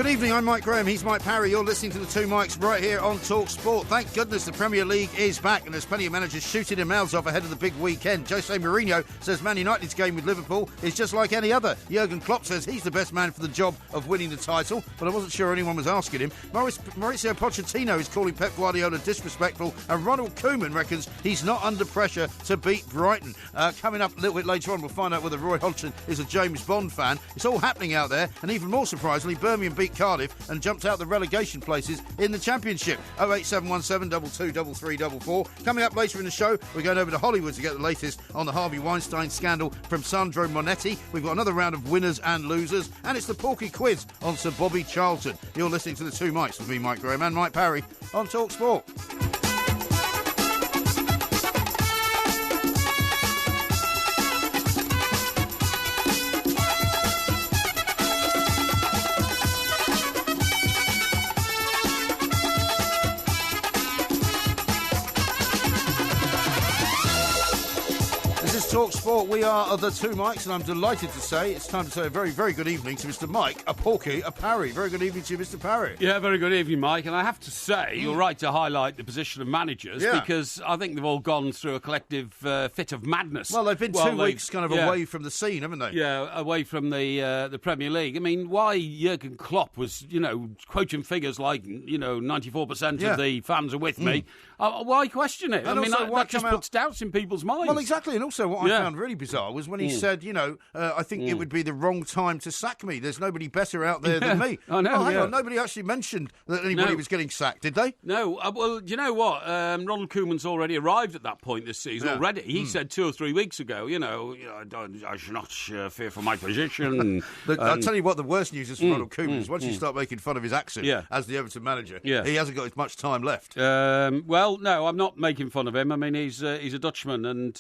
Good evening, I'm Mike Graham, he's Mike Parry. You're listening to the two Mikes right here on Talk Sport. Thank goodness the Premier League is back and there's plenty of managers shooting their mouths off ahead of the big weekend. Jose Mourinho says Man United's game with Liverpool is just like any other. Jurgen Klopp says he's the best man for the job of winning the title, but I wasn't sure anyone was asking him. Mauricio Pochettino is calling Pep Guardiola disrespectful, and Ronald Koeman reckons he's not under pressure to beat Brighton. Coming up a little bit later on, we'll find out whether Roy Hodgson is a James Bond fan. It's all happening out there, and even more surprisingly, Birmingham beat Cardiff and jumped out the relegation places in the Championship. 08717 223344. Coming up later in the show, we're going over to Hollywood to get the latest on the Harvey Weinstein scandal from Sandro Monetti. We've got another round of winners and losers, and it's the Porky Quiz on Sir Bobby Charlton. You're listening to the two Mikes with me, Mike Graham, and Mike Parry on Talk Sport. Talk Sport, we are the two Mikes, and I'm delighted to say it's time to say a very, very good evening to Mr. Mike, a Porky, a Parry. Very good evening to you, Mr. Parry. Yeah, very good evening, Mike. And I have to say, you're right to highlight the position of managers, because I think they've all gone through a collective fit of madness. Well, they've been 2 weeks kind of away from the scene, haven't they? Yeah, away from the Premier League. I mean, why Jurgen Klopp was, quoting figures like, 94% of the fans are with me. Why question it? And that just puts doubts in people's minds. Well, exactly. And also what I found really bizarre was when he said, I think it would be the wrong time to sack me. There's nobody better out there than me. I know. Oh, hang on. Nobody actually mentioned that anybody was getting sacked, did they? No. Well, do you know what? Ronald Koeman's already arrived at that point this season already. He said 2 or 3 weeks ago, I should not fear for my position. I'll tell you what the worst news is for Ronald Koeman is once you start making fun of his accent as the Everton manager, he hasn't got as much time left. Well, no, I'm not making fun of him. I mean, he's a Dutchman, and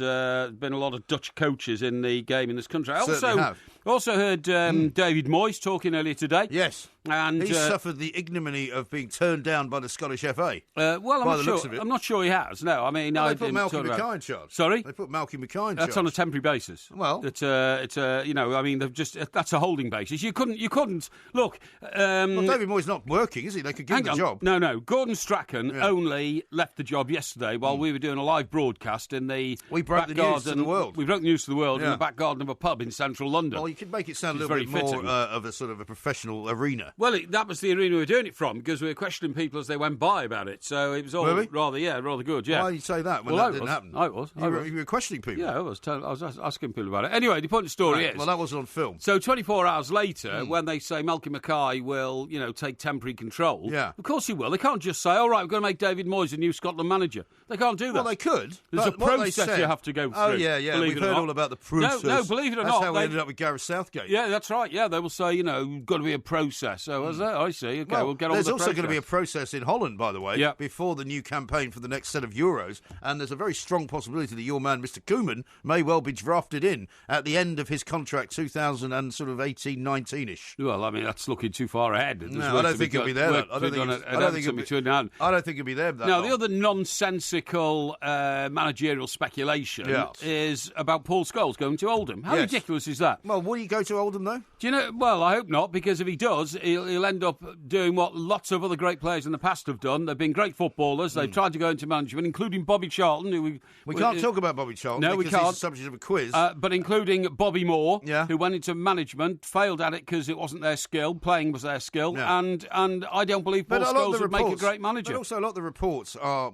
been a lot of Dutch coaches in the game in this country. I also heard David Moyes talking earlier today. Yes. And he suffered the ignominy of being turned down by the Scottish FA. I'm not sure he has. No, I mean, they put Malky Mackay in charge. Sorry, they put Malky Mackay in charge. That's on a temporary basis. Well, it's they've just that's a holding basis. You couldn't look. Well, David Moyes not working, is he? They could give him the job. No. Gordon Strachan only left the job yesterday while we were doing a live broadcast in the. We broke the news to the world. We broke the news to the world in the back garden of a pub in central London. Well, you could make it sound a little bit more of a sort of a professional arena. Well, that was the arena we were doing it from, because we were questioning people as they went by about it. So it was all rather good. Yeah. Why do you say that when that didn't happen? I was. You were questioning people. Yeah, I was asking people about it. Anyway, the point of the story is. Well, that was on film. So 24 hours later, when they say Malky Mackay will, take temporary control. Yeah. Of course he will. They can't just say, all right, we're going to make David Moyes the new Scotland manager. They can't do that. Well, they could. There's a process you have to go through. Oh, yeah. We've heard all about the process. No, believe it or not. That's how we ended up with Gareth Southgate. Yeah, that's right. Yeah, they will say, got to be a process. So, I see. Okay, we'll get on with the process. There's also going to be a process in Holland, by the way, before the new campaign for the next set of Euros. And there's a very strong possibility that your man, Mr. Koeman, may well be drafted in at the end of his contract, 2018-19-ish. Well, I mean, that's looking too far ahead. No, I don't think he'll be there. I don't think he'll be there. Now, the other nonsensical managerial speculation is about Paul Scholes going to Oldham. How ridiculous is that? Well, will he go to Oldham, though? Do you know? Well, I hope not, because if he does, he'll end up doing what lots of other great players in the past have done. They've been great footballers. They've tried to go into management, including Bobby Charlton. Who we can't talk about Bobby Charlton. No, we can't. He's the subject of a quiz. But including Bobby Moore, who went into management, failed at it because it wasn't their skill. Playing was their skill, and I don't believe Paul Scholes would make a great manager. But also, a lot of the reports are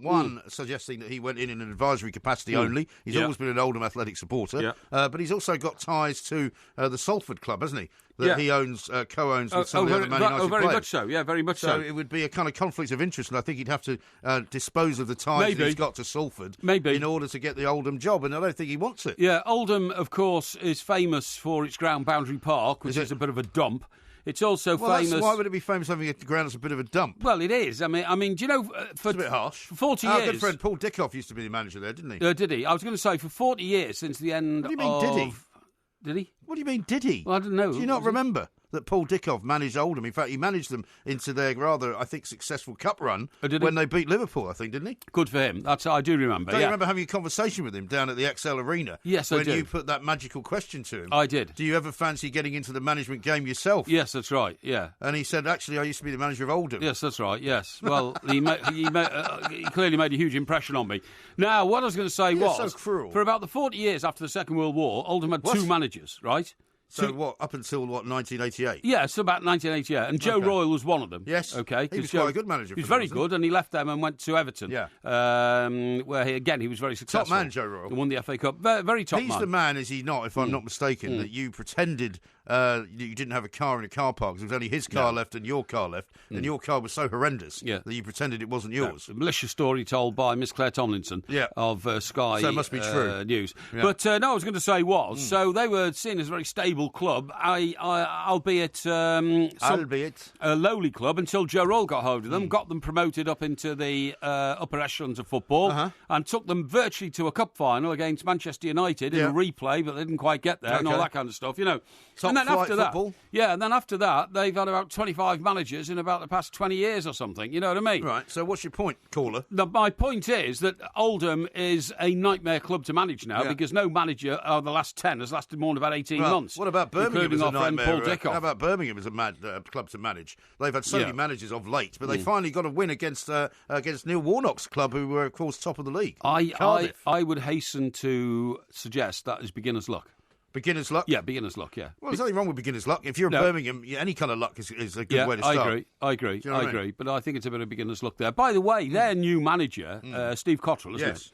suggesting that he went in an advisory capacity only. He's always been an Oldham Athletic supporter, but he's also got ties to the Salford club, hasn't he? That he co-owns with some of the other Man United players. Very much so. Yeah, very much so. So it would be a kind of conflict of interest, and I think he'd have to dispose of the ties that he's got to Salford in order to get the Oldham job, and I don't think he wants it. Yeah, Oldham, of course, is famous for its ground Boundary Park, which is a bit of a dump. It's also famous. Why would it be famous having a ground that's a bit of a dump? Well, it is. I mean, do you know? It's a bit harsh. For 40 years. Our good friend Paul Dickoff used to be the manager there, didn't he? Did he? I was going to say, for 40 years since the end of. What do you mean, did he? Did he? What do you mean, did he? Well, I don't know. Do you not remember? that Paul Dickov managed Oldham. In fact, he managed them into their rather, I think, successful cup run when they beat Liverpool, I think, didn't he? Good for him. I do remember. Don't you remember having a conversation with him down at the XL Arena? Yes, I do. When you put that magical question to him. I did. Do you ever fancy getting into the management game yourself? Yes, that's right, yeah. And he said, actually, I used to be the manager of Oldham. Yes, that's right, yes. Well, he clearly made a huge impression on me. Now, what I was going to say was, so cruel. For about the 40 years after the Second World War, Oldham had two managers, right? So what, up until, 1988? Yeah, so about 1988. And Joe Royle was one of them. Yes. Okay. He was quite a good manager. He was very good, and he left them and went to Everton. Yeah. Where, he was very successful. Top man, Joe Royle. He won the FA Cup. Very top man. He's the man, is he not, if I'm not mistaken, that you pretended you didn't have a car in a car park because there was only his car left and your car left, and your car was so horrendous that you pretended it wasn't yours. A malicious story told by Miss Claire Tomlinson of Sky so it must be true. News. Yeah. But no, I was going to say so they were seen as a very stable club, albeit a lowly club until Joe Royle got hold of them, got them promoted up into the upper echelons of football, and took them virtually to a cup final against Manchester United in a replay, but they didn't quite get there and all that kind of stuff, Top and then after football. and then after that, they've had about 25 managers in about the past 20 years or something. You know what I mean? Right. So what's your point, caller? My point is that Oldham is a nightmare club to manage now because no manager of the last 10 has lasted more than about 18 months. What about Birmingham as a nightmare? Paul Dickov. How about Birmingham as a club to manage? They've had so many managers of late, but they finally got a win against Neil Warnock's club, who were, of course, top of the league. I would hasten to suggest that is beginner's luck. Beginner's luck? Yeah, beginner's luck, yeah. Well, there's nothing wrong with beginner's luck. If you're Birmingham, any kind of luck is a good way to start. I agree. I agree. But I think it's a bit of beginner's luck there. By the way, their new manager, Steve Cottrell, isn't it?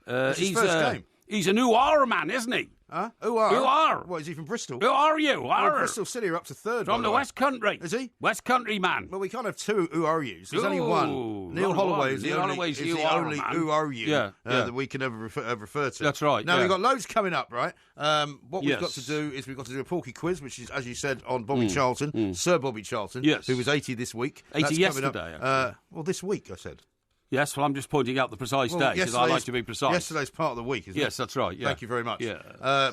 It's his first game. He's an Uar man, isn't he? Huh? Uar? Uar. What, is he from Bristol? Who are you? Bristol City are up to third. From the West Country. Is he? West Country man. Well, we can't have two Uarus. There's only one. Neil Holloway is the only Uaru that we can ever refer to. That's right. Now, we've got loads coming up, right? What we've got to do is we've got to do a Porky quiz, which is, as you said, on Bobby Charlton, Sir Bobby Charlton, who was 80 this week. 80 That's yesterday. Well, this week, I said. Yes, well, I'm just pointing out the precise day, because I like to be precise. Yesterday's part of the week, isn't it? Yes, that's right, yeah. Thank you very much. Yeah.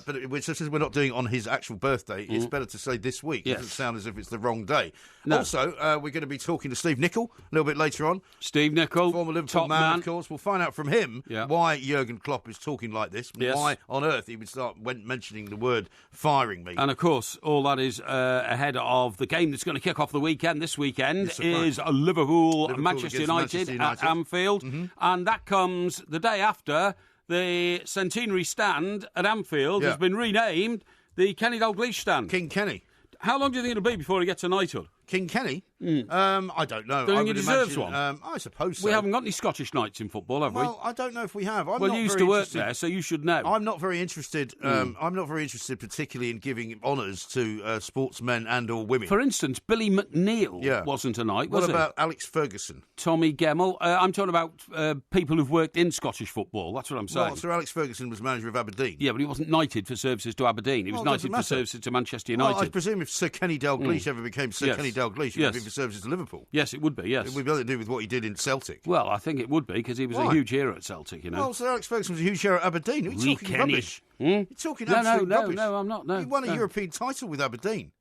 But since we're not doing it on his actual birthday, it's better to say this week. It doesn't sound as if it's the wrong day. No. Also, we're going to be talking to Steve Nicol a little bit later on. Steve Nicol, former Liverpool top man, of course. We'll find out from him why Jurgen Klopp is talking like this, why on earth he would start mentioning the word firing me. And, of course, all that is ahead of the game that's going to kick off this weekend, is Liverpool-Manchester United at Anfield. And that comes the day after the centenary stand at Anfield has been renamed the Kenny Dalglish stand. King Kenny. How long do you think it'll be before he gets a knighthood? King Kenny? I don't know. Do you think he deserves one? I suppose so. We haven't got any Scottish knights in football, have we? Well, I don't know if we have. You used to work there, so you should know. I'm not very interested. I'm not very interested, particularly in giving honours to sportsmen and/or women. For instance, Billy McNeil wasn't a knight, was he? What about Alex Ferguson? Tommy Gemmell. I'm talking about people who've worked in Scottish football. That's what I'm saying. Well, Sir Alex Ferguson was manager of Aberdeen. Yeah, but he wasn't knighted for services to Aberdeen. He was knighted for services to Manchester United. Well, I presume if Sir Kenny Dalglish ever became Sir Kenny Dalglish, it would be for services to Liverpool. Yes, it would be, yes. It would be nothing to do with what he did in Celtic. Well, I think it would be, because he was a huge hero at Celtic, Well, Sir Alex Ferguson was a huge hero at Aberdeen. You're talking rubbish. You're talking absolute rubbish. No, I'm not. No, he won a European title with Aberdeen.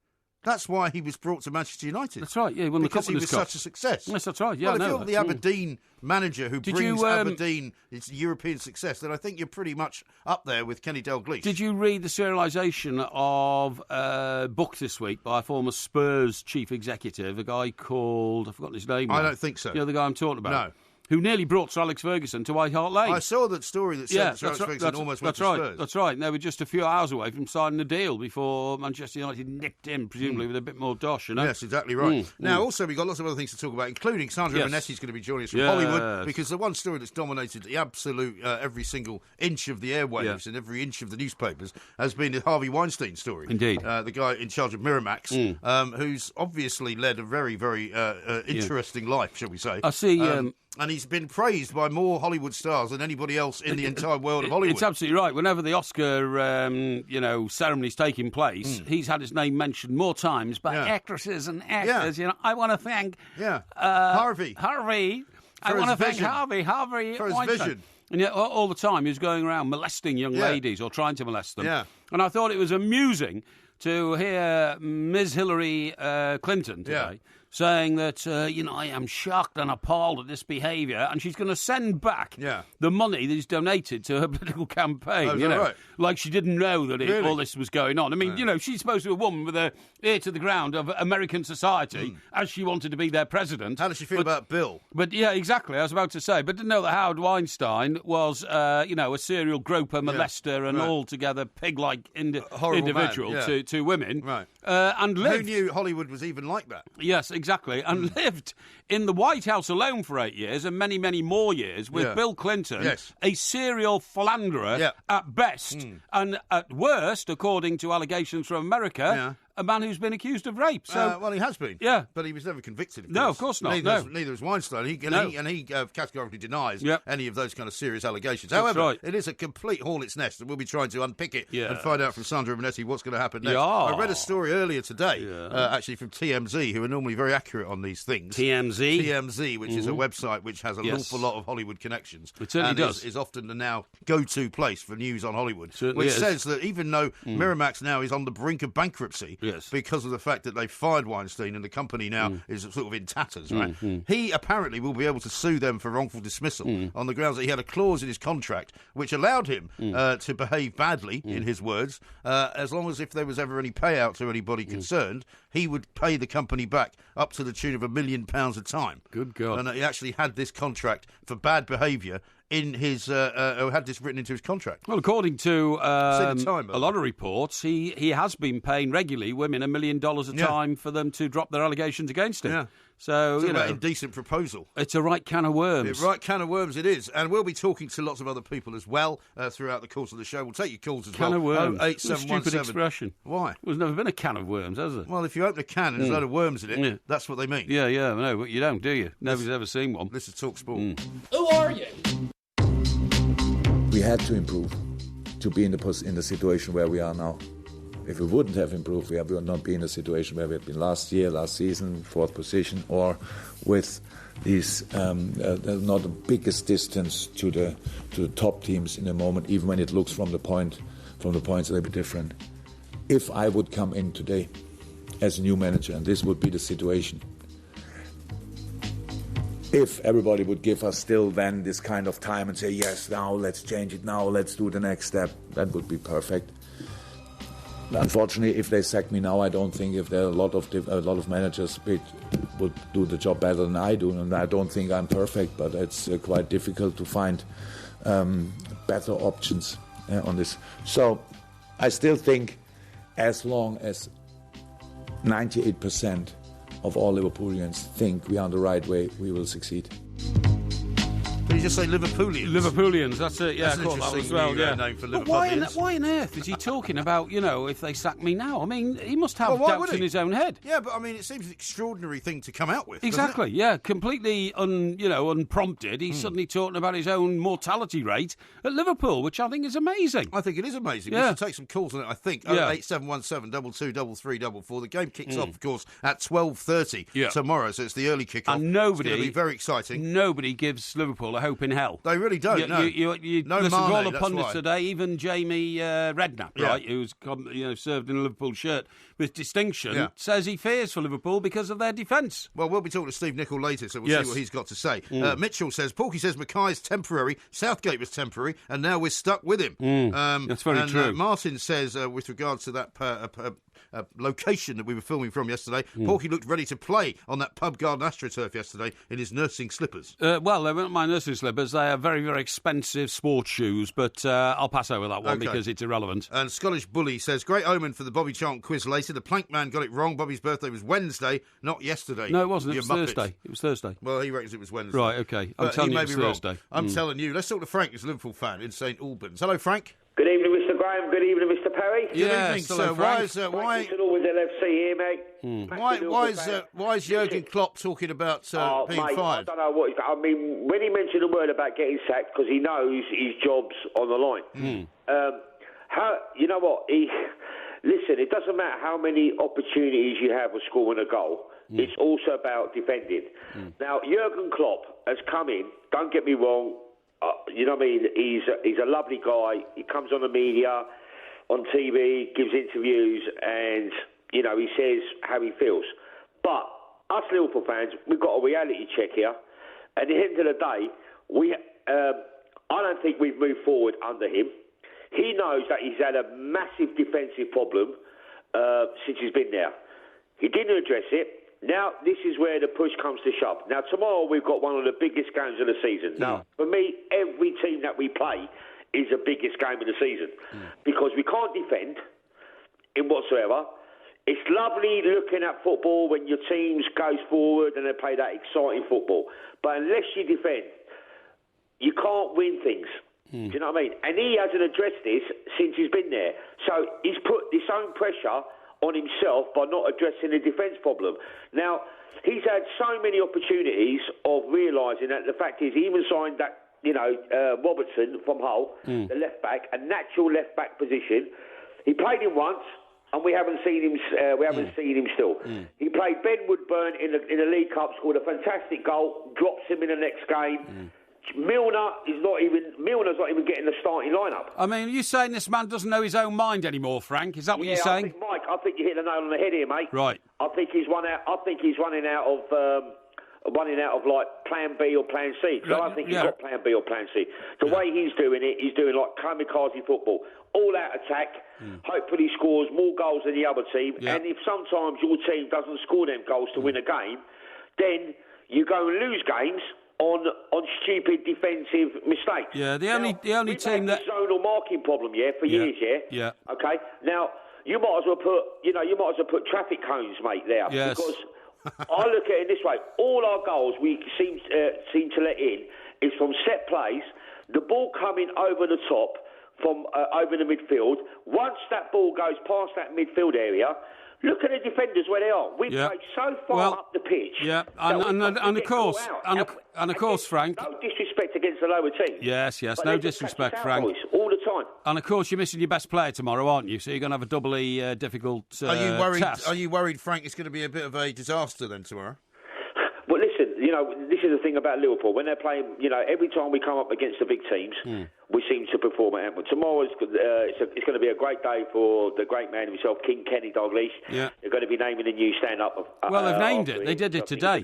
That's why he was brought to Manchester United. That's right, yeah, he won the Cup. Because he was such a success. Yes, that's right, yeah. Well, if you're the Aberdeen manager who brings Aberdeen its European success, then I think you're pretty much up there with Kenny Dalglish. Did you read the serialisation of a book this week by a former Spurs chief executive, a guy called, I've forgotten his name now. I don't think so. You know the guy I'm talking about? No. Who nearly brought Sir Alex Ferguson to White Hart Lane. I saw that story that said Sir Alex Ferguson almost went to Spurs. That's right. And they were just a few hours away from signing the deal before Manchester United nicked him, presumably with a bit more dosh, you know? Yes, exactly right. Now, also, we've got lots of other things to talk about, including Sandra Vanetti's going to be joining us from Hollywood, because the one story that's dominated the absolute every single inch of the airwaves and every inch of the newspapers has been the Harvey Weinstein story. Indeed. The guy in charge of Miramax, who's obviously led a very, very interesting life, shall we say. I see... and he's been praised by more Hollywood stars than anybody else in the entire world of Hollywood. It's absolutely right. Whenever the Oscar, ceremony's taking place, he's had his name mentioned more times by actresses and actors. You know, I want to thank Harvey. I want to thank Harvey for his Weinstein. vision. And yet, all the time, he was going around molesting young ladies or trying to molest them. Yeah. And I thought it was amusing to hear Ms. Hillary Clinton today saying that, I am shocked and appalled at this behaviour, and she's going to send back the money that is donated to her political campaign. Right? Like she didn't know that all this was going on. I mean, she's supposed to be a woman with her ear to the ground of American society, as she wanted to be their president. How does she feel about Bill? But, yeah, exactly, I was about to say. But didn't know that Howard Weinstein was, a serial groper, molester, and altogether pig-like individual to women. Right. And lived... Who knew Hollywood was even like that? Yes, exactly. And lived in the White House alone for 8 years and many, many more years with Bill Clinton, a serial philanderer at best, and at worst, according to allegations from America, a man who's been accused of rape. So, well, he has been. Yeah. But he was never convicted, No, of course not. Neither was Weinstein. He categorically denies any of those kind of serious allegations. However, it is a complete hornet's nest, and we'll be trying to unpick it and find out from Sandra Minetti what's going to happen next. I read a story earlier today, actually from TMZ, who are normally very accurate on these things. TMZ, which is a website which has an awful lot of Hollywood connections. It certainly does. Is often the now go-to place for news on Hollywood. Certainly which says that even though Miramax now is on the brink of bankruptcy, because of the fact that they fired Weinstein and the company now is sort of in tatters, right? He apparently will be able to sue them for wrongful dismissal on the grounds that he had a clause in his contract which allowed him to behave badly, in his words, as long as if there was ever any payout to anybody concerned, he would pay the company back up to the tune of £1 million a time. Good God. And he actually had this contract for bad behaviour in his had this written into his contract. Well, according to a lot of reports, he has been paying regularly women $1 million a time for them to drop their allegations against him. Yeah. So, it's an indecent proposal. It's a right can of worms. Right can of worms it is. And we'll be talking to lots of other people as well throughout the course of the show. We'll take your calls as well. Can of worms. 08717. Stupid expression. Why? There's never been a can of worms, has there? Well, if you open a can and there's a load of worms in it, that's what they mean. Yeah, no, but you don't, do you? Nobody's ever seen one. This is Talk Sport. Who are you? We had to improve to be in the situation where we are now. If we wouldn't have improved, we would not be in the situation where we have been last season, fourth position, or with these not the biggest distance to the top teams in the moment, even when it looks from the points a little bit different. If I would come in today as a new manager, and this would be the situation, if everybody would give us still then this kind of time and say, yes, now let's change it, now let's do the next step, that would be perfect. Unfortunately, if they sack me now, I don't think if there are a lot of managers would do the job better than I do, and I don't think I'm perfect, but it's quite difficult to find better options on this. So I still think as long as 98% of all Liverpoolians think we are on the right way, we will succeed. Did he just say Liverpoolians? Liverpoolians, that's it, yeah. That's an interesting name for Liverpoolians. But why on earth is he talking about, if they sack me now? I mean, he must have doubts in his own head. Yeah, but I mean, it seems an extraordinary thing to come out with. Exactly, yeah. Completely unprompted. He's suddenly talking about his own mortality rate at Liverpool, which I think is amazing. I think it is amazing. We should take some calls on it, I think. 08717 223344. The game kicks off, of course, at 12:30 tomorrow, so it's the early kick-off. And it's going to be very exciting. Nobody gives Liverpool a hope in hell. They really don't, no. No listen to all the pundits today, even Jamie Redknapp, right, who's served in a Liverpool shirt with distinction, says he fears for Liverpool because of their defence. Well, we'll be talking to Steve Nicol later, so we'll see what he's got to say. Mitchell says, Porky says Mackay's temporary, Southgate was temporary, and now we're stuck with him. That's very true. Martin says, with regards to that location that we were filming from yesterday, Porky looked ready to play on that pub garden AstroTurf yesterday in his nursing slippers. Well, they weren't my nursing slippers. They are very, very expensive sports shoes, but I'll pass over that one because it's irrelevant. And Scottish Bully says, great omen for the Bobby Chant quiz later. The Plank Man got it wrong. Bobby's birthday was Wednesday, not yesterday. No, it wasn't. It was Thursday. It was Thursday. Well, he reckons it was Wednesday. Right, OK. I'm telling you it was Thursday. I'm telling you. Let's talk to Frank, who's a Liverpool fan in St Albans. Hello, Frank. Good evening, Mr. Graham. Good evening, Mr. Perry. Good evening, sir. Why is always LFC here, mate? Why is Jurgen Klopp talking about being fired? I don't know what. I mean, when he mentioned the word about getting sacked, because he knows his job's on the line. You know what? Listen, it doesn't matter how many opportunities you have of scoring a goal. It's also about defending. Now, Jurgen Klopp has come in. Don't get me wrong. You know what I mean? He's a lovely guy. He comes on the media. on TV, gives interviews, and, you know, he says how he feels. But us Liverpool fans, we've got a reality check here. At the end of the day, I don't think we've moved forward under him. He knows that he's had a massive defensive problem since he's been there. He didn't address it. Now, this is where the push comes to shove. Now, tomorrow we've got one of the biggest games of the season. Now, for me, every team that we play is the biggest game of the season because we can't defend in whatsoever. It's lovely looking at football when your team goes forward and they play that exciting football. But unless you defend, you can't win things. Do you know what I mean? And he hasn't addressed this since he's been there. So he's put his own pressure on himself by not addressing the defence problem. Now, he's had so many opportunities of realising that the fact is he even signed that, Robertson from Hull, the left-back, a natural left-back position. He played him once, and we haven't seen him. Seen him still. He played Ben Woodburn in the League Cup, scored a fantastic goal, drops him in the next game. Milner's not even getting the starting lineup. I mean, are you saying this man doesn't know his own mind anymore, Frank? Is that what you're saying? I think you hit the nail on the head here, mate. Right. I think he's running out of like Plan B or Plan C. Because I don't think he's got Plan B or Plan C. The way he's doing it, he's doing like kamikaze football, all out attack. Hopefully, scores more goals than the other team. Yeah. And if sometimes your team doesn't score them goals to win a game, then you go and lose games on stupid defensive mistakes. Yeah, the only team that zonal marking problem, for years, Yeah. Okay. Now you might as well put traffic cones, mate, there. Yes. Because I look at it this way: all our goals we seem to let in is from set plays, the ball coming over the top from over the midfield. Once that ball goes past that midfield area. Look at the defenders where they are. We've played so far up the pitch. Yeah, and of course, Frank. No disrespect against the lower team. Yes, no disrespect, Frank. All the time. And of course, you're missing your best player tomorrow, aren't you? So you're going to have a doubly difficult task. Are you worried, Frank? It's going to be a bit of a disaster then tomorrow. Well, listen. This is the thing about Liverpool. When they're playing, every time we come up against the big teams, we seem to perform at Anfield. Tomorrow it's going to be a great day for the great man himself, King Kenny Dalglish. Yeah. They're going to be naming a new stand-up. Well, they've named it. They did it today.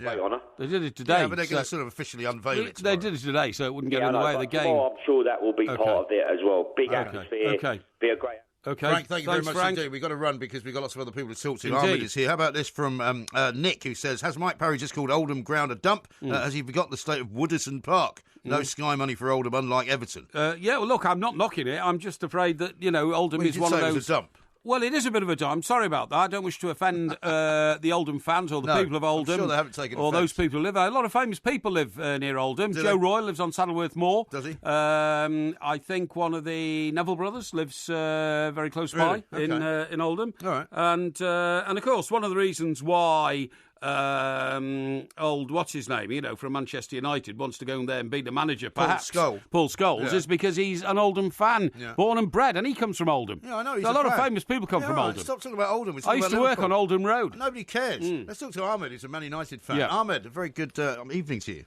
They did it today. Yeah, but they're going to sort of officially unveil it tomorrow. They did it today, so it wouldn't get in the way of the game. I'm sure that will be part of it as well. Big atmosphere. Okay. Be a great... Okay. Frank, thank you very much indeed. We've got to run because we've got lots of other people to talk to. Ahmed is here. How about this from Nick, who says, has Mike Parry just called Oldham Ground a dump? Has he forgot the state of Woodison Park? No Sky money for Oldham, unlike Everton. Well, look, I'm not knocking it. I'm just afraid that, Oldham is one of those... It was a dump. Well, it is a bit of a dump. I'm sorry about that. I don't wish to offend the Oldham fans or the people of Oldham. I'm sure they haven't taken or offence. Those people who live there. A lot of famous people live near Oldham. Joe Roy lives on Saddleworth Moor. Does he? I think one of the Neville brothers lives very close by in Oldham. All right. And of course, one of the reasons why... what's his name, from Manchester United wants to go in there and be the manager, perhaps. Paul Scholes, is because he's an Oldham fan, born and bred, and he comes from Oldham. Yeah, I know. He's a lot of famous people come from Oldham. Stop talking about Oldham. I used to work on Oldham Road. Nobody cares. Let's talk to Ahmed, who's a Man United fan. Ahmed, a very good evening to you.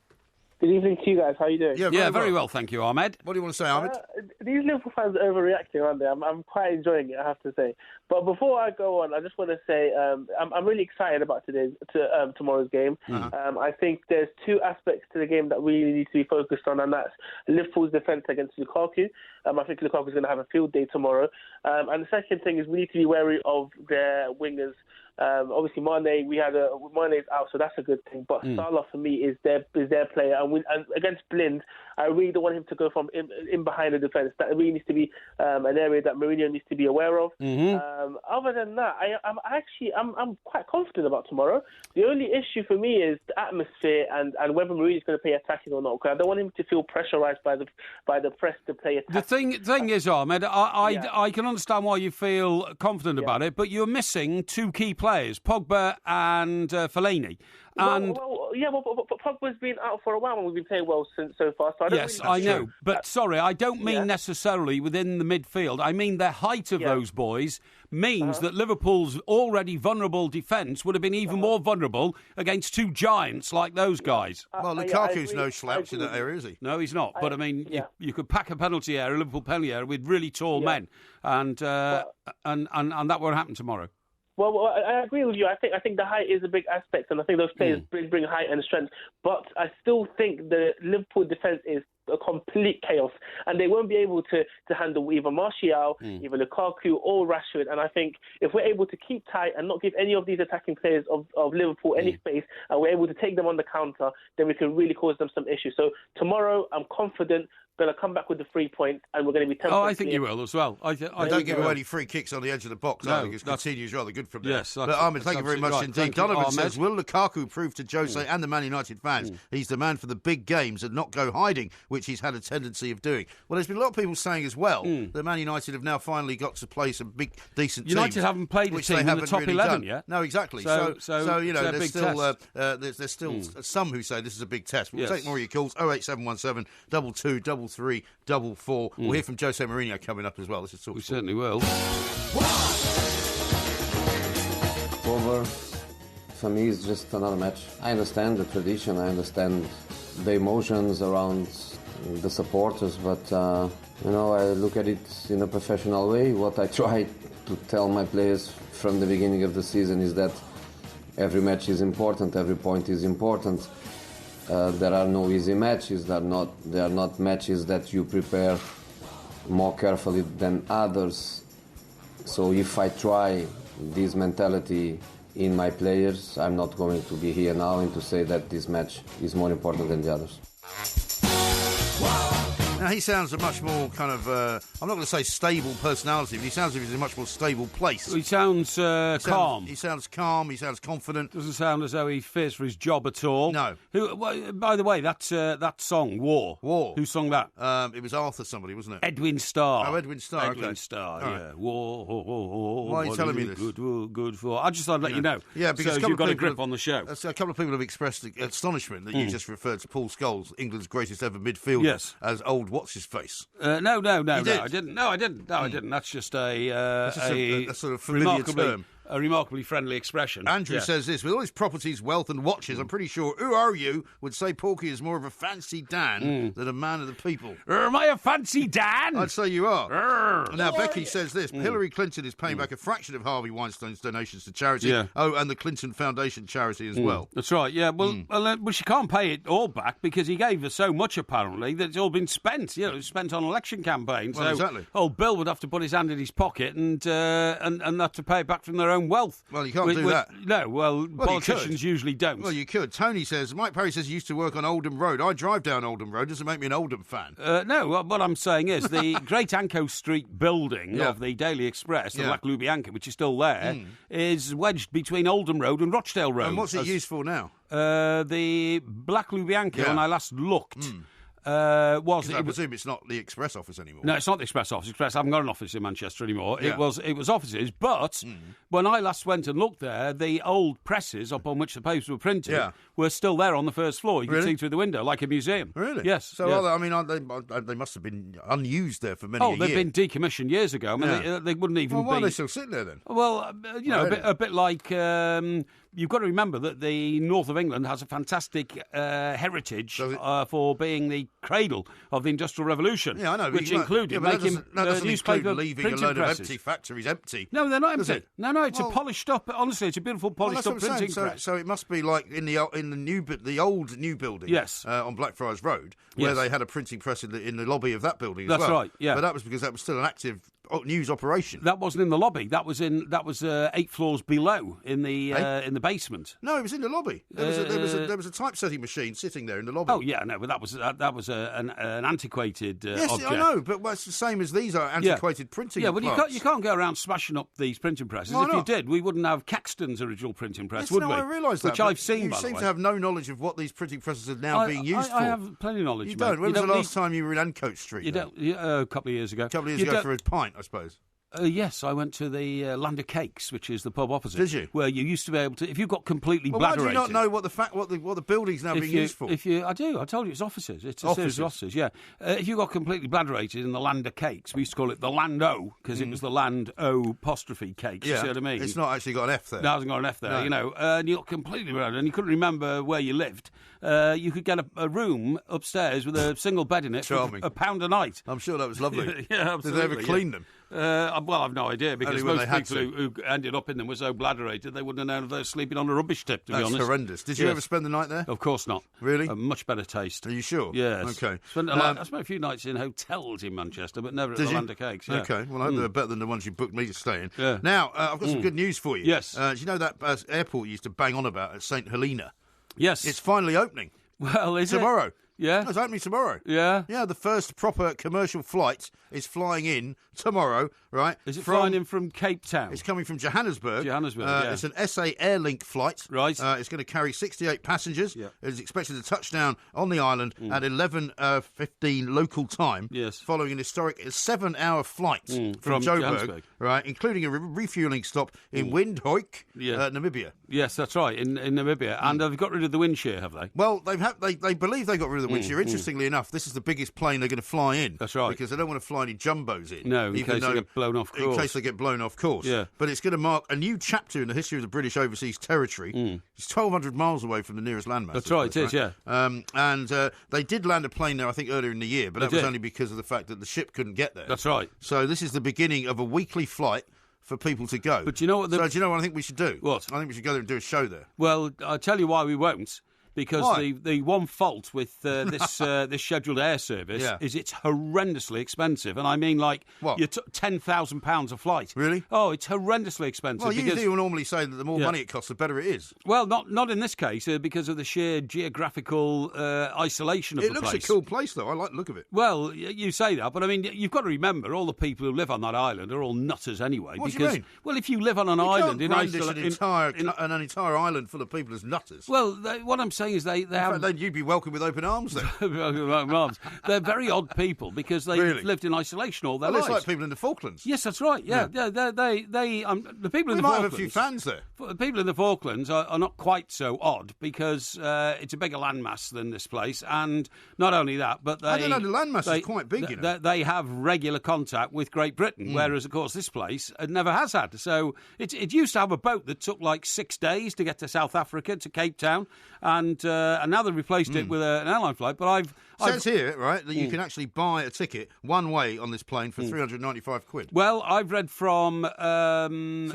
Good evening to you guys. How are you doing? Yeah, very well, thank you, Ahmed. What do you want to say, Ahmed? These Liverpool fans are overreacting, aren't they? I'm quite enjoying it, I have to say. But before I go on, I just want to say I'm really excited about tomorrow's game. I think there's two aspects to the game that we need to be focused on, and that's Liverpool's defence against Lukaku. I think Lukaku's going to have a field day tomorrow. And the second thing is we need to be wary of their wingers. Obviously, Mane's out, so that's a good thing. But Salah, for me, is their player. And against Blind, I really don't want him to go from in behind the defence. That really needs to be an area that Mourinho needs to be aware of. Other than that, I'm quite confident about tomorrow. The only issue for me is the atmosphere and whether Mourinho's going to play attacking or not. Because I don't want him to feel pressurised by the press to play attacking. The thing is, Ahmed, I can understand why you feel confident about it, but you're missing two key players players, Pogba and Fellaini. And Pogba's been out for a while and we've been playing well so far. So I know. But sorry, I don't mean necessarily within the midfield. I mean the height of those boys means that Liverpool's already vulnerable defence would have been even more vulnerable against two giants like those guys. Well, Lukaku's no slouch in that area, is he? No, he's not. But I mean, you could pack a penalty area, a Liverpool penalty area, with really tall men, and that won't happen tomorrow. Well, I agree with you. I think the height is a big aspect, and I think those players bring height and strength. But I still think the Liverpool defence is a complete chaos, and they won't be able to handle either Martial, either Lukaku or Rashford. And I think if we're able to keep tight and not give any of these attacking players of Liverpool any space, and we're able to take them on the counter, then we can really cause them some issues. So tomorrow, I'm confident going to come back with the 3 points, and we're going to be 10 points. Oh, I think you will as well. I don't give away any free kicks on the edge of the box. No, I think it continues rather good from there. Yes, but Ahmed, thank you very much indeed. Donovan says, will Lukaku prove to Jose and the Man United fans he's the man for the big games and not go hiding, which he's had a tendency of doing? Well, there's been a lot of people saying as well that Man United have now finally got to play some big, decent teams. United haven't played a team in the top 11 yet. No, exactly. So you know, there's still some who say this is a big test. We'll take more of your calls. 08717 22 33 4. We'll hear from Jose Mourinho coming up as well. This is we certainly will. Over, for me, it's just another match. I understand the tradition, I understand the emotions around the supporters, but I look at it in a professional way. What I try to tell my players from the beginning of the season is that every match is important, every point is important. There are no easy matches. They are not matches that you prepare more carefully than others. So if I try this mentality in my players, I'm not going to be here now and to say that this match is more important than the others. Now, he sounds a much more kind of, I'm not going to say stable personality, but he sounds as if he's in a much more stable place. He sounds calm. He sounds calm, he sounds confident. Doesn't sound as though he fears for his job at all. No. By the way, that song, War. Who sung that? It was Arthur somebody, wasn't it? Edwin Starr. Oh, Edwin Starr, Edwin Starr, yeah. Right. War. Why are you telling me this? Good for. I just thought I'd let you know. Yeah, because you've got a grip on the show. A couple of people have expressed astonishment that you just referred to Paul Scholes, England's greatest ever midfielder, as old what's-his-face. No, I didn't. No, I didn't. That's just a sort of familiar term. A remarkably friendly expression. Andrew says this, with all his properties, wealth and watches, I'm pretty sure Who Are You would say Porky is more of a fancy Dan than a man of the people. Am I a fancy Dan? I'd say you are. Now, Becky says this, Hillary Clinton is paying back a fraction of Harvey Weinstein's donations to charity. Yeah. Oh, and the Clinton Foundation charity as well. That's right, yeah. Well, she can't pay it all back because he gave her so much, apparently, that it's all been spent. You know, it's spent on election campaigns. Well, exactly. Old Bill would have to put his hand in his pocket and have to pay it back from their own wealth. Well, you can't do that. No, politicians usually don't. Well, you could. Tony says, Mike Parry says he used to work on Oldham Road. I drive down Oldham Road. Doesn't make me an Oldham fan. No, what I'm saying is the Great Anco Street building of the Daily Express, the Black Loubianca, which is still there, is wedged between Oldham Road and Rochdale Road. And what's it used for now? The Black Loubianca, when I last looked... I presume it's not the Express office anymore. No, it's not the Express office. Express haven't got an office in Manchester anymore. Yeah. It was offices, but when I last went and looked there, the old presses upon which the papers were printed were still there on the first floor. You could see through the window like a museum. Really? Yes. So they must have been unused there for many years. Oh, they've been decommissioned years ago. I mean, they wouldn't even. Well, why are they still sitting there then? Well, a bit like. You've got to remember that the north of England has a fantastic heritage for being the cradle of the Industrial Revolution. Yeah, I know. Which included making newspaper leaving a load of empty factories empty. No, they're not empty. No, it's a polished up. Honestly, it's a beautiful polished up printing press. So it must be like in the old new building. Yes. On Blackfriars Road, where they had a printing press in the lobby of that building. That's right. Yeah, but that was because that was still an active news operation. That wasn't in the lobby. That was 8 floors below in the basement. No, it was in the lobby. There was a typesetting machine sitting there in the lobby. Oh yeah, no, but that was an antiquated yes, object. I know, but it's the same as these are antiquated printing. Yeah, well, you can't go around smashing up these printing presses. Why if not? you did, we wouldn't have Caxton's original printing press, would we? I realise that. Which I've seen. You seem to have no knowledge of what these printing presses are now being used for. I have plenty of knowledge. You don't. When was the last time you were in Ancoat Street? A couple of years ago. A couple of years ago for a pint, I suppose. Yes, I went to the Land of Cakes, which is the pub opposite. Did you? Where you used to be able to, if you got completely Well, bladderated. why do you not know what the building's now being used for? I do. I told you it's offices. It's a series of offices. Yeah. If you got completely bladderated in the Land of Cakes, we used to call it the Land O because it was the Land O apostrophe cakes. Yeah. You see what I mean? It's not actually got an F there. No, it hasn't got an F there. No. You know, and you got completely bladderated, and you couldn't remember where you lived. You could get a room upstairs with a single bed in it for £1 a night. I'm sure that was lovely. Yeah, absolutely. Did they ever clean them? Well, I've no idea because Only when most they had people who ended up in them were so bladderated they wouldn't have known if they were sleeping on a rubbish tip, to be honest. That's horrendous. Did you ever spend the night there? Of course not. Really? A much better taste. Are you sure? Yes. Okay. I spent a few nights in hotels in Manchester, but never at the Land of Cakes. Yeah. Okay. Well, I hope they're better than the ones you booked me to stay in. Yeah. Now, I've got some good news for you. Yes. Do you know that airport you used to bang on about at St Helena? Yes. It's finally opening. Well, is tomorrow. It? Yeah. No, it's opening tomorrow. Yeah. Yeah, the first proper commercial flight is flying in tomorrow, right? Is it flying in from Cape Town? It's coming from Johannesburg. Yeah. It's an SA Airlink flight. Right. It's going to carry 68 passengers. Yeah. It's expected to touch down on the island at 11:15 local time. Yes. Following an historic 7-hour flight from Joburg, right, including a refuelling stop in Windhoek, Namibia. Yes, that's right, in Namibia. And they've got rid of the wind shear, have they? Well, they believe they got rid of the wind shear. Interestingly enough, this is the biggest plane they're going to fly in. That's right. Because they don't want to fly any jumbos in. No, in case they get blown off course. In case they get blown off course. Yeah. But it's going to mark a new chapter in the history of the British overseas territory. It's 1,200 miles away from the nearest landmass. That's right, it is, yeah. And they did land a plane there, I think, earlier in the year, but that was only because of the fact that the ship couldn't get there. That's right. So this is the beginning of a weekly flight for people to go. But do you know what? So do you know what I think we should do? What? I think we should go there and do a show there. Well, I'll tell you why we won't. Because the one fault with this scheduled air service is it's horrendously expensive, and I mean like you're £10,000 a flight. Really? Oh, it's horrendously expensive. Well, you do normally say that the more money it costs, the better it is. Well, not in this case because of the sheer geographical isolation of the place. It looks a cool place, though. I like the look of it. Well, you say that, but I mean you've got to remember all the people who live on that island are all nutters anyway. What do you mean? Well, if you live on an island in isolation, an entire island full of people as nutters. Well, what I'm saying is they have. Then you'd be welcome with open arms then. They're very odd people because they've lived in isolation all their lives. It's like people in the Falklands. Yes, that's right. Yeah. The people in the Falklands. We might have a few fans there. The people in the Falklands are not quite so odd because it's a bigger landmass than this place, and not only that, but I don't know, the landmass is quite big. They have regular contact with Great Britain, whereas of course this place never has had. So it used to have a boat that took like 6 days to get to South Africa to Cape Town, and now they've replaced it with an airline flight. But I've says here, right, that you can actually buy a ticket one way on this plane for £395. Well, I've read from. So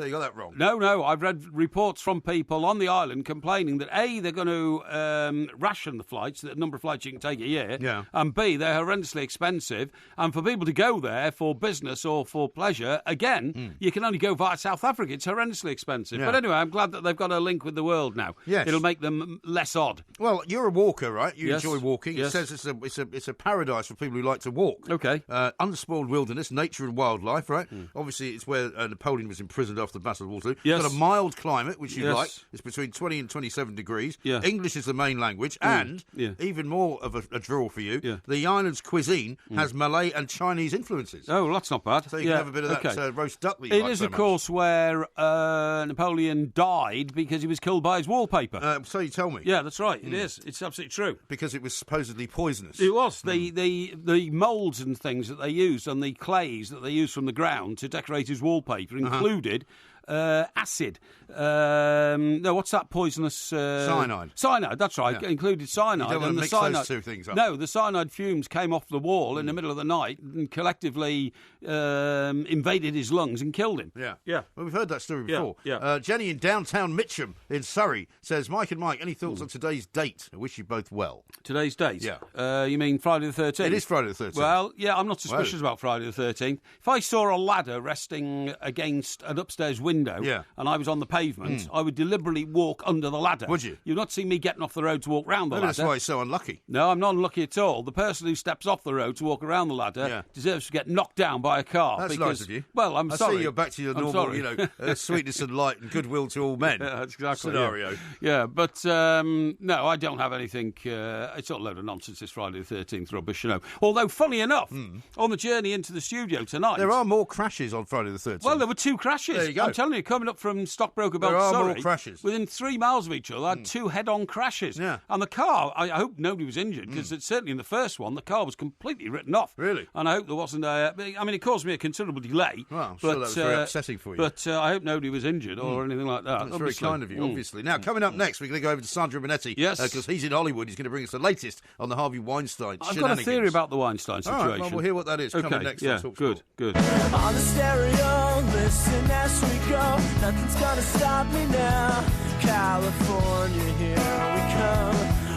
you got that wrong. No, I've read reports from people on the island complaining that A, they're going to ration the flights, the number of flights you can take a year, and B, they're horrendously expensive. And for people to go there for business or for pleasure, again, you can only go via South Africa. It's horrendously expensive. But anyway, I'm glad that they've got a link with the world now. Yes. It'll make them less odd. Well, you're a walker, right? You enjoy walking. Yes. It says it's a paradise for people who like to walk. Okay. Unspoiled wilderness, nature and wildlife, right? Obviously, it's where Napoleon was imprisoned after the Battle of Waterloo. Yes. It's got a mild climate, which you like. It's between 20 and 27 degrees. Yeah. English is the main language. And, even more of a draw for you, the island's cuisine has Malay and Chinese influences. Oh, well, that's not bad. So you can have a bit of that roast duck that you It like is, so of much. course, where Napoleon died because he was killed by his wallpaper. So you tell me. Yeah, that's right. It is. It's absolutely true. Because it was supposedly poisonous. It was. The moulds and things that they used and the clays that they used from the ground to decorate his wallpaper included acid. No, what's that poisonous? Cyanide. Cyanide, that's right. Yeah. Included cyanide. You don't want to mix those two things up. No, the cyanide fumes came off the wall in the middle of the night and collectively invaded his lungs and killed him. Yeah. Yeah. Well, we've heard that story before. Yeah. Jenny in downtown Mitcham in Surrey says, Mike and Mike, any thoughts on today's date? I wish you both well. Today's date? Yeah. You mean Friday the 13th? It is Friday the 13th. Well, yeah, I'm not suspicious about Friday the 13th. If I saw a ladder resting against an upstairs window window and I was on the pavement, I would deliberately walk under the ladder. Would you? You'd not see me getting off the road to walk round the ladder. That's why he's so unlucky. No, I'm not unlucky at all. The person who steps off the road to walk around the ladder deserves to get knocked down by a car. That's because, nice of you. Well, I'm sorry. I see you're back to your normal, sweetness and light and goodwill to all men. That's exactly scenario. Yeah, but no, I don't have anything. It's not a load of nonsense, this Friday the 13th rubbish, Although, funny enough, on the journey into the studio tonight... There are more crashes on Friday the 13th. Well, there were 2 crashes. There you go. I'm telling you, coming up from Stockbroker Belt, there are Surrey, more crashes. Within 3 miles of each other, I had 2 head-on crashes. Yeah. And the car, I hope nobody was injured, because certainly in the first one, the car was completely written off. Really? And I hope there wasn't it caused me a considerable delay. Well, I'm sure that was very upsetting for you. But I hope nobody was injured or anything like that. That's very kind of you, obviously. Now, coming up next, we're going to go over to Sandro Bonetti. Yes. Because he's in Hollywood. He's going to bring us the latest on the Harvey Weinstein I've got a theory about the Weinstein situation. All right, well, we'll hear what that is coming next on Talk Good. On the stereo, listen as we go. Nothing's gonna stop me now. California, here we come.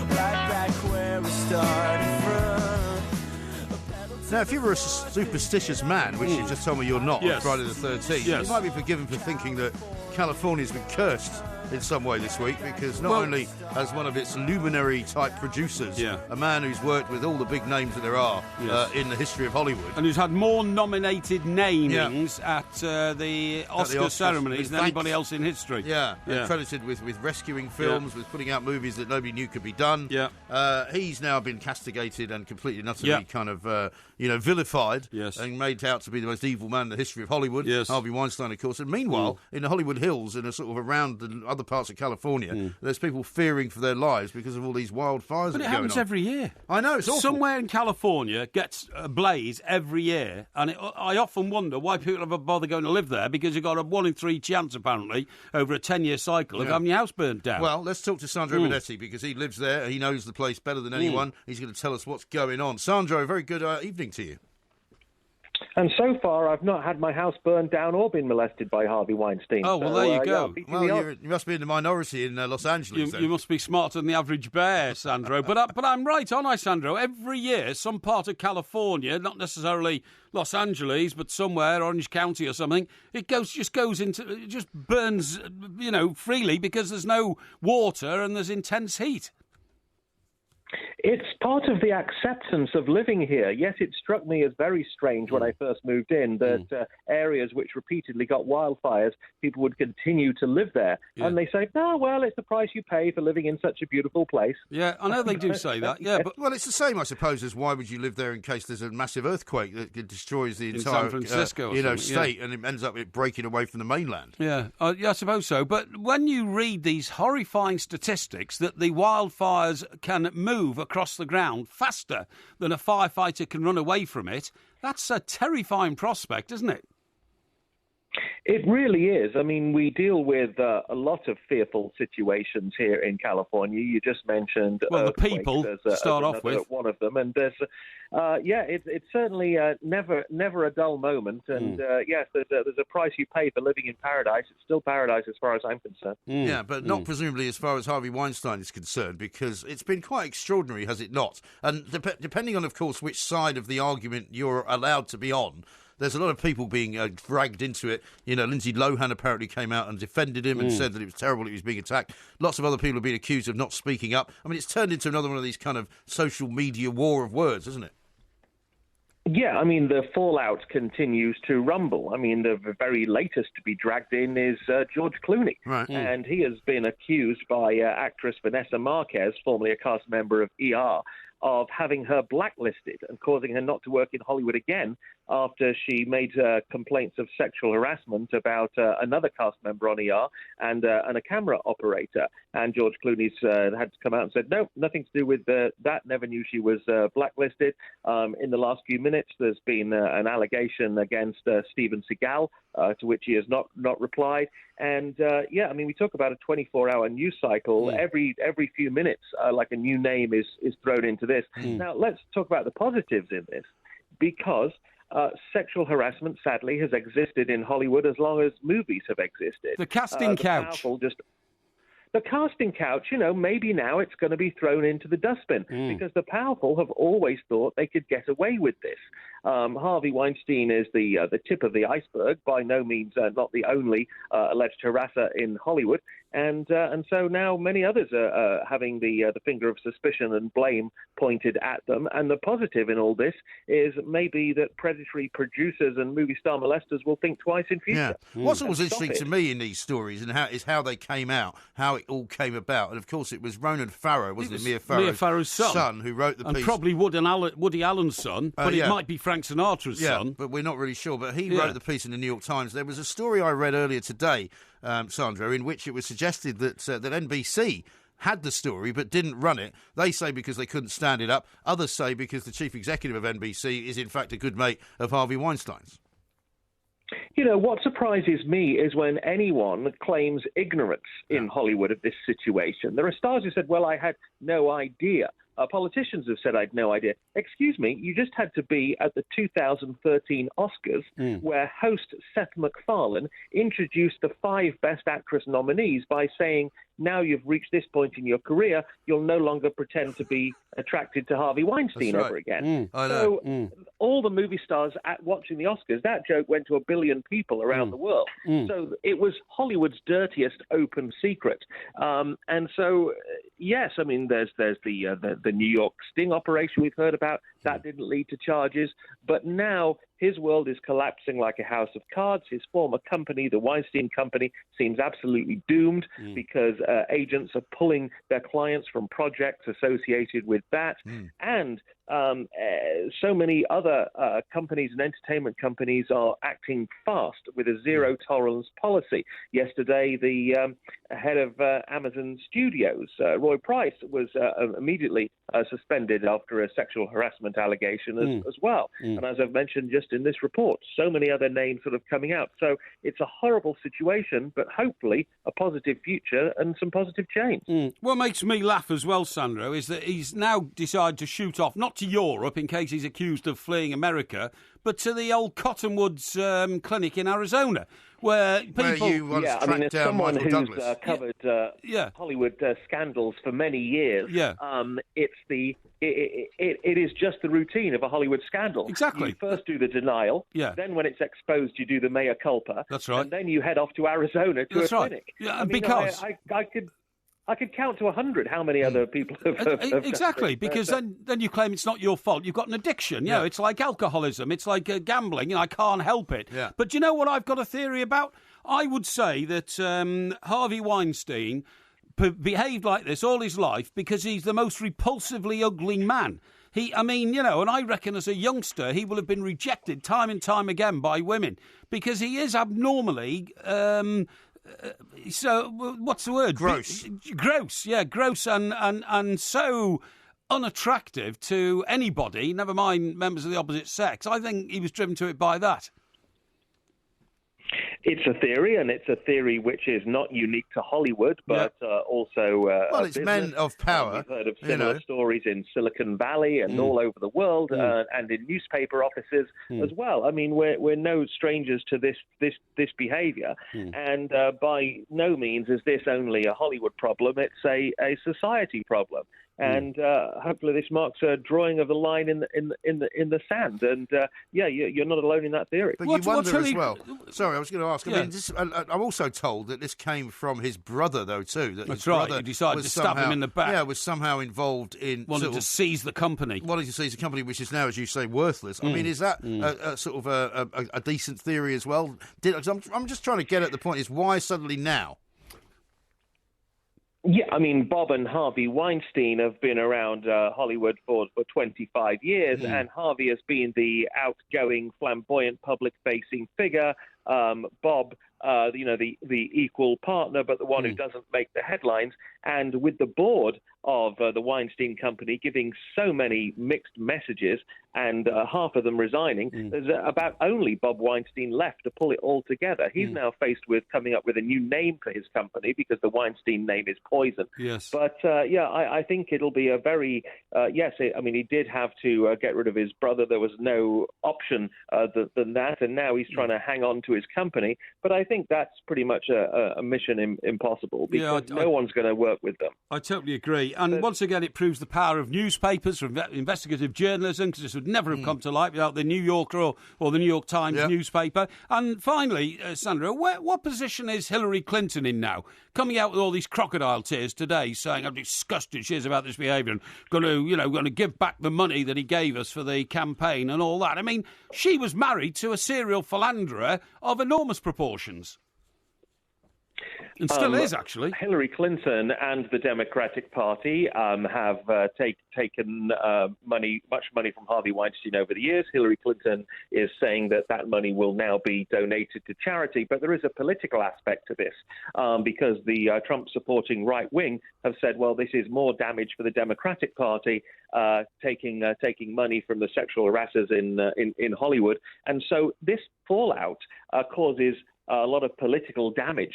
Right back where we started from. Now, if you were a superstitious man, which you just told me you're not, on Friday the 13th, you might be forgiven for thinking that California's been cursed in some way this week, because not only as one of its luminary-type producers, a man who's worked with all the big names that there are in the history of Hollywood. And who's had more nominated namings at the Oscar ceremonies than anybody else in history. Credited with rescuing films, with putting out movies that nobody knew could be done. He's now been castigated and completely and utterly kind of, vilified and made out to be the most evil man in the history of Hollywood, Harvey Weinstein, of course. And meanwhile, in the Hollywood Hills and sort of around the other parts of California, there's people fearing for their lives because of all these wildfires. But it happens every year. I know, it's awful. Somewhere in California gets a blaze every year, and I often wonder why people ever bother going to live there, because you've got a 1 in 3 chance, apparently, over a 10-year cycle of having your house burnt down. Well, let's talk to Sandro Bonetti, because he lives there, he knows the place better than anyone. He's going to tell us what's going on. Sandro, very good evening to you. And so far, I've not had my house burned down or been molested by Harvey Weinstein. Oh, well, there you go. You must be in the minority in Los Angeles. You must be smarter than the average bear, Sandro. but I'm right, aren't I, Sandro? Every year, some part of California, not necessarily Los Angeles, but somewhere, Orange County or something, it just burns, freely, because there's no water and there's intense heat. It's part of the acceptance of living here. Yes, it struck me as very strange when I first moved in that areas which repeatedly got wildfires, people would continue to live there. And they say, no, well, it's the price you pay for living in such a beautiful place. Yeah, I know they do say that. Yeah, but well, it's the same, I suppose, as why would you live there in case there's a massive earthquake that destroys the entire San Francisco state, and it ends up breaking away from the mainland. Yeah, I suppose so. But when you read these horrifying statistics that the wildfires can move across the ground faster than a firefighter can run away from it, that's a terrifying prospect, isn't it? It really is. I mean, we deal with a lot of fearful situations here in California. You just mentioned the people to start off with. One of them, and there's, it's certainly never a dull moment. And yes, there's a price you pay for living in paradise. It's still paradise as far as I'm concerned. Yeah, but not presumably as far as Harvey Weinstein is concerned, because it's been quite extraordinary, has it not? And depending on, of course, which side of the argument you're allowed to be on, there's a lot of people being dragged into it. Lindsay Lohan apparently came out and defended him and said that it was terrible he was being attacked. Lots of other people have been accused of not speaking up. I mean, it's turned into another one of these kind of social media war of words, isn't it? Yeah, I mean, the fallout continues to rumble. I mean, the very latest to be dragged in is George Clooney. Right. And he has been accused by actress Vanessa Marquez, formerly a cast member of ER, of having her blacklisted and causing her not to work in Hollywood again after she made complaints of sexual harassment about another cast member on ER and a camera operator. And George Clooney's had to come out and said, no, nothing to do with that. Never knew she was blacklisted. In the last few minutes, there's been an allegation against Steven Seagal, to which he has not replied. And I mean, we talk about a 24-hour news cycle. Every few minutes, like a new name is thrown into this. Now, let's talk about the positives in this, because sexual harassment, sadly, has existed in Hollywood as long as movies have existed. The casting couch. The casting couch, maybe now it's going to be thrown into the dustbin because the powerful have always thought they could get away with this. Harvey Weinstein is the tip of the iceberg, by no means not the only alleged harasser in Hollywood. And so now many others are having the finger of suspicion and blame pointed at them. And the positive in all this is maybe that predatory producers and movie star molesters will think twice in future. Yeah. What's always interesting to me in these stories and how they came out, how it all came about. And of course, it was Ronan Farrow, wasn't it? Mia Farrow's son who wrote the piece. And probably Woody Allen's son, but it might be Frank Sinatra's son. But we're not really sure. But he wrote the piece in the New York Times. There was a story I read earlier today, Sandro, in which it was suggested that NBC had the story but didn't run it. They say because they couldn't stand it up. Others say because the chief executive of NBC is in fact a good mate of Harvey Weinstein's. You know, what surprises me is when anyone claims ignorance in Hollywood of this situation. There are stars who said, well, I had no idea. Politicians have said, I had no idea. Excuse me, you just had to be at the 2013 Oscars where host Seth MacFarlane introduced the 5 Best Actress nominees by saying, now you've reached this point in your career, you'll no longer pretend to be attracted to Harvey Weinstein ever again. All the movie stars watching the Oscars, that joke went to 1 billion people around the world. So it was Hollywood's dirtiest open secret. And so, yes, I mean, there's the New York sting operation we've heard about. That didn't lead to charges. But now his world is collapsing like a house of cards. His former company, the Weinstein Company, seems absolutely doomed because agents are pulling their clients from projects associated with that. And so many other companies and entertainment companies are acting fast with a zero-tolerance policy. Yesterday, the head of Amazon Studios, Roy Price, was immediately suspended after a sexual harassment allegation as well. And as I've mentioned just in this report, so many other names sort of coming out. So it's a horrible situation, but hopefully a positive future and some positive change. What makes me laugh as well, Sandro, is that he's now decided to shoot off, not to Europe in case he's accused of fleeing America, but to the old Cottonwoods clinic in Arizona, where people... I mean, as someone who's covered Hollywood scandals for many years, it is just the routine of a Hollywood scandal. Exactly. You first do the denial, then when it's exposed, you do the mea culpa. That's right. And then you head off to Arizona to a clinic. Yeah, I mean, because... I could count to 100 how many other people have exactly, because then you claim it's not your fault. You've got an addiction. You know, it's like alcoholism. It's like gambling. You know, I can't help it. Yeah. But do you know what I've got a theory about? I would say that Harvey Weinstein behaved like this all his life because he's the most repulsively ugly man. And I reckon as a youngster, he will have been rejected time and time again by women because he is abnormally... so what's the word? Gross. Gross, yeah, gross and so unattractive to anybody, never mind members of the opposite sex. I think he was driven to it by that. It's a theory, and it's a theory which is not unique to Hollywood, but also it's men of power. We've heard of similar stories in Silicon Valley and all over the world, and in newspaper offices as well. I mean, we're no strangers to this behaviour, and by no means is this only a Hollywood problem. It's a society problem. And hopefully this marks a drawing of the line in the sand. And you're not alone in that theory. But you wonder as well. Sorry, I was going to ask. I mean, I'm also told that this came from his brother, though, too. That's right. He decided to stab him in the back. Yeah, was somehow involved in wanted to seize the company. Wanted to seize the company, which is now, as you say, worthless. I mean, is that a sort of a decent theory as well? I'm just trying to get at the point: is why suddenly now? Yeah, I mean, Bob and Harvey Weinstein have been around Hollywood for 25 years, and Harvey has been the outgoing, flamboyant, public-facing figure. Bob, the equal partner, but the one who doesn't make the headlines. And with the board of the Weinstein Company giving so many mixed messages and half of them resigning, there's about only Bob Weinstein left to pull it all together. He's now faced with coming up with a new name for his company because the Weinstein name is poison. Yes. But, I think it'll be a very, he did have to get rid of his brother. There was no option than that, and now he's trying to hang on to into his company. But I think that's pretty much a mission impossible, because no one's going to work with them. I totally agree. And once again, it proves the power of newspapers, of investigative journalism, because this would never have come to light without the New Yorker or the New York Times newspaper. And finally, Sandra, what position is Hillary Clinton in now? Coming out with all these crocodile tears today, saying how disgusted she is about this behaviour and going to give back the money that he gave us for the campaign and all that. I mean, she was married to a serial philanderer of enormous proportions. And still is, actually. Hillary Clinton and the Democratic Party have taken much money from Harvey Weinstein over the years. Hillary Clinton is saying that money will now be donated to charity. But there is a political aspect to this, because the Trump-supporting right wing have said, well, this is more damage for the Democratic Party, taking money from the sexual harassers in Hollywood. And so this fallout causes a lot of political damage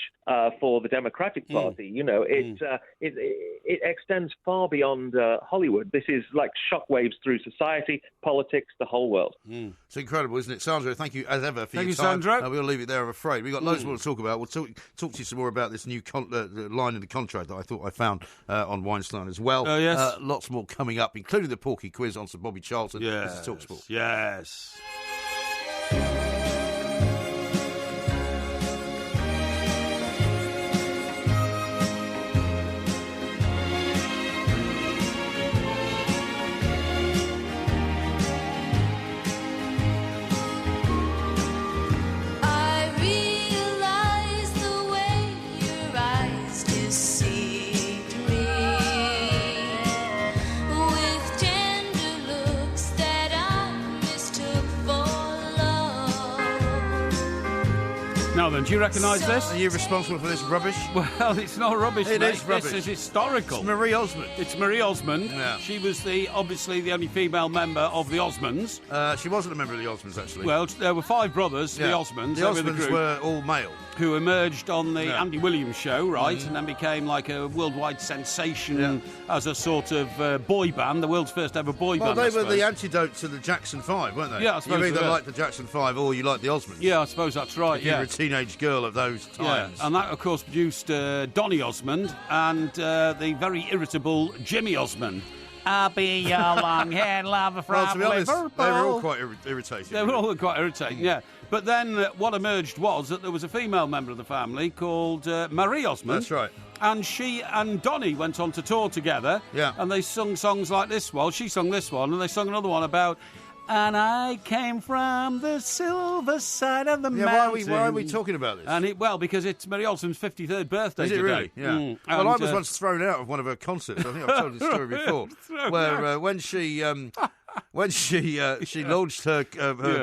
for the Democratic Party. It extends far beyond Hollywood. This is like shockwaves through society, politics, the whole world. It's incredible, isn't it? Sandra, thank you as ever for your time. Sandra. We'll leave it there, I'm afraid. We've got loads more to talk about. We'll talk to you some more about this new line in the contract that I thought I found on Weinstein as well. Oh, yes. Lots more coming up, including the Porky quiz on Sir Bobby Charlton. Yes. This is TalkSport. Yes. Now then, do you recognise this? Are you responsible for this rubbish? Well, it's not rubbish, It mate. is rubbish. This is historical. It's Marie Osmond. It's Marie Osmond. Yeah. She was obviously the only female member of the Osmonds. She wasn't a member of the Osmonds, actually. Well, there were 5 brothers, the Osmonds. The Osmonds were all male. Who emerged on the Andy Williams show, right, and then became like a worldwide sensation as a sort of boy band, the world's first ever boy band. Well, they were the antidote to the Jackson 5, weren't they? Yeah, I suppose you either they were. liked the Jackson 5 or you liked the Osmonds. Yeah, I suppose that's right, You were a teenage girl of those times. Yeah, and that, of course, produced Donny Osmond and the very irritable Jimmy Osmond. I'll be your long-haired lover from Well, to be honest, Liverpool. they were all quite irritating. They were all quite irritating, yeah. But then what emerged was that there was a female member of the family called Marie Osmond. That's right. And she and Donny went on to tour together. Yeah. And they sung songs like this one. She sung this one, and they sung another one about... And I came from the silver side of the mountain. Why are we talking about this? And because it's Marie Osmond's 53rd birthday Is it today. really? Yeah. Well, I was once thrown out of one of her concerts. I think I've told this story before. Where when she launched her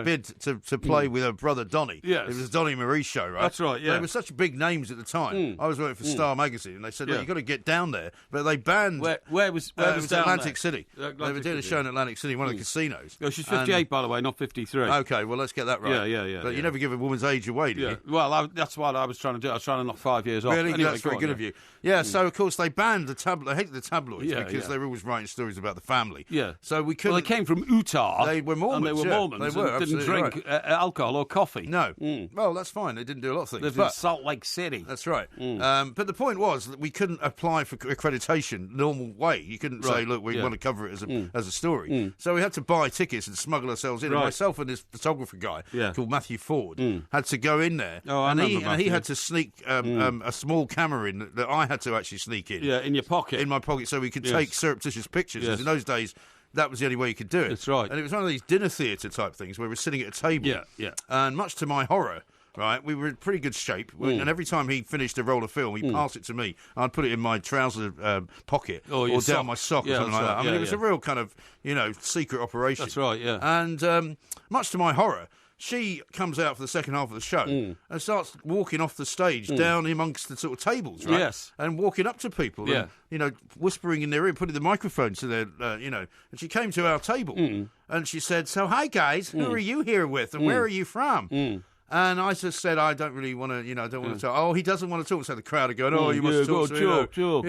bid to play with her brother Donny. Yes. It was Donny Marie's show, right? That's right, yeah. They were such big names at the time. I was working for Star Magazine, and they said, look, you've got to get down there. But they banned... Where was it was down Atlantic there? City. They were doing a show in Atlantic City, one of the casinos. Oh, she's 58, by the way, not 53. Okay, well, let's get that right. Yeah. But you never give a woman's age away, do you? Well, that's what I was trying to do. I was trying to knock 5 years off. Really? Anyway, That's very good of you. Yeah, so, of course, they banned the tabloids. They hated the tabloids because they were always writing stories about the family. Yeah. So we couldn't... Well, they came from Utah. They were Mormons, And they were Mormons. They were, and didn't drink right. alcohol or coffee. No. Well, that's fine. They didn't do a lot of things. They're from Salt Lake City. That's right. But the point was that we couldn't apply for accreditation normal way. You couldn't say, look, we want to cover it as a story. So we had to buy tickets and smuggle ourselves in. Right. And myself and this photographer guy called Matthew Ford had to go in there. Oh, and he Matthew. had to sneak a small camera in that I had to actually sneak in. Yeah, in your pocket. In my pocket, so we could take surreptitious pictures. Yes. In those days, that was the only way you could do it. That's right. And it was one of these dinner theatre type things where we're sitting at a table. Yeah. And much to my horror, right, we were in pretty good shape. And every time he finished a roll of film, he'd pass it to me. I'd put it in my trouser pocket or down my sock or something like that. I mean, it was a real kind of, secret operation. That's right, yeah. And much to my horror, she comes out for the second half of the show and starts walking off the stage down amongst the sort of tables, right? Yes. And walking up to people and, whispering in their ear, putting the microphone to their, And she came to our table and she said, so, hi, guys, who are you here with and where are you from? And I just said, I don't really want to, I don't want to talk. Oh, he doesn't want to talk. So the crowd are going, you must talk to me.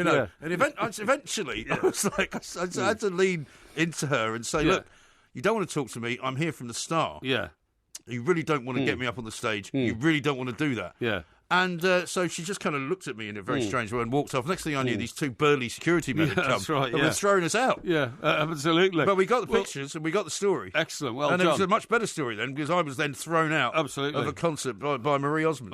And eventually, I was like, I had to lean into her and say, look, you don't want to talk to me. I'm here from the Star. Yeah. You really don't want to get me up on the stage. You really don't want to do that. Yeah. And so she just kind of looked at me in a very strange way and walked off. Next thing I knew, these two burly security men had come. That's right, and were throwing us out. Yeah, absolutely. But we got the pictures and we got the story. Excellent. Well and done. it was a much better story then, because I was then thrown out of a concert by Marie Osmond.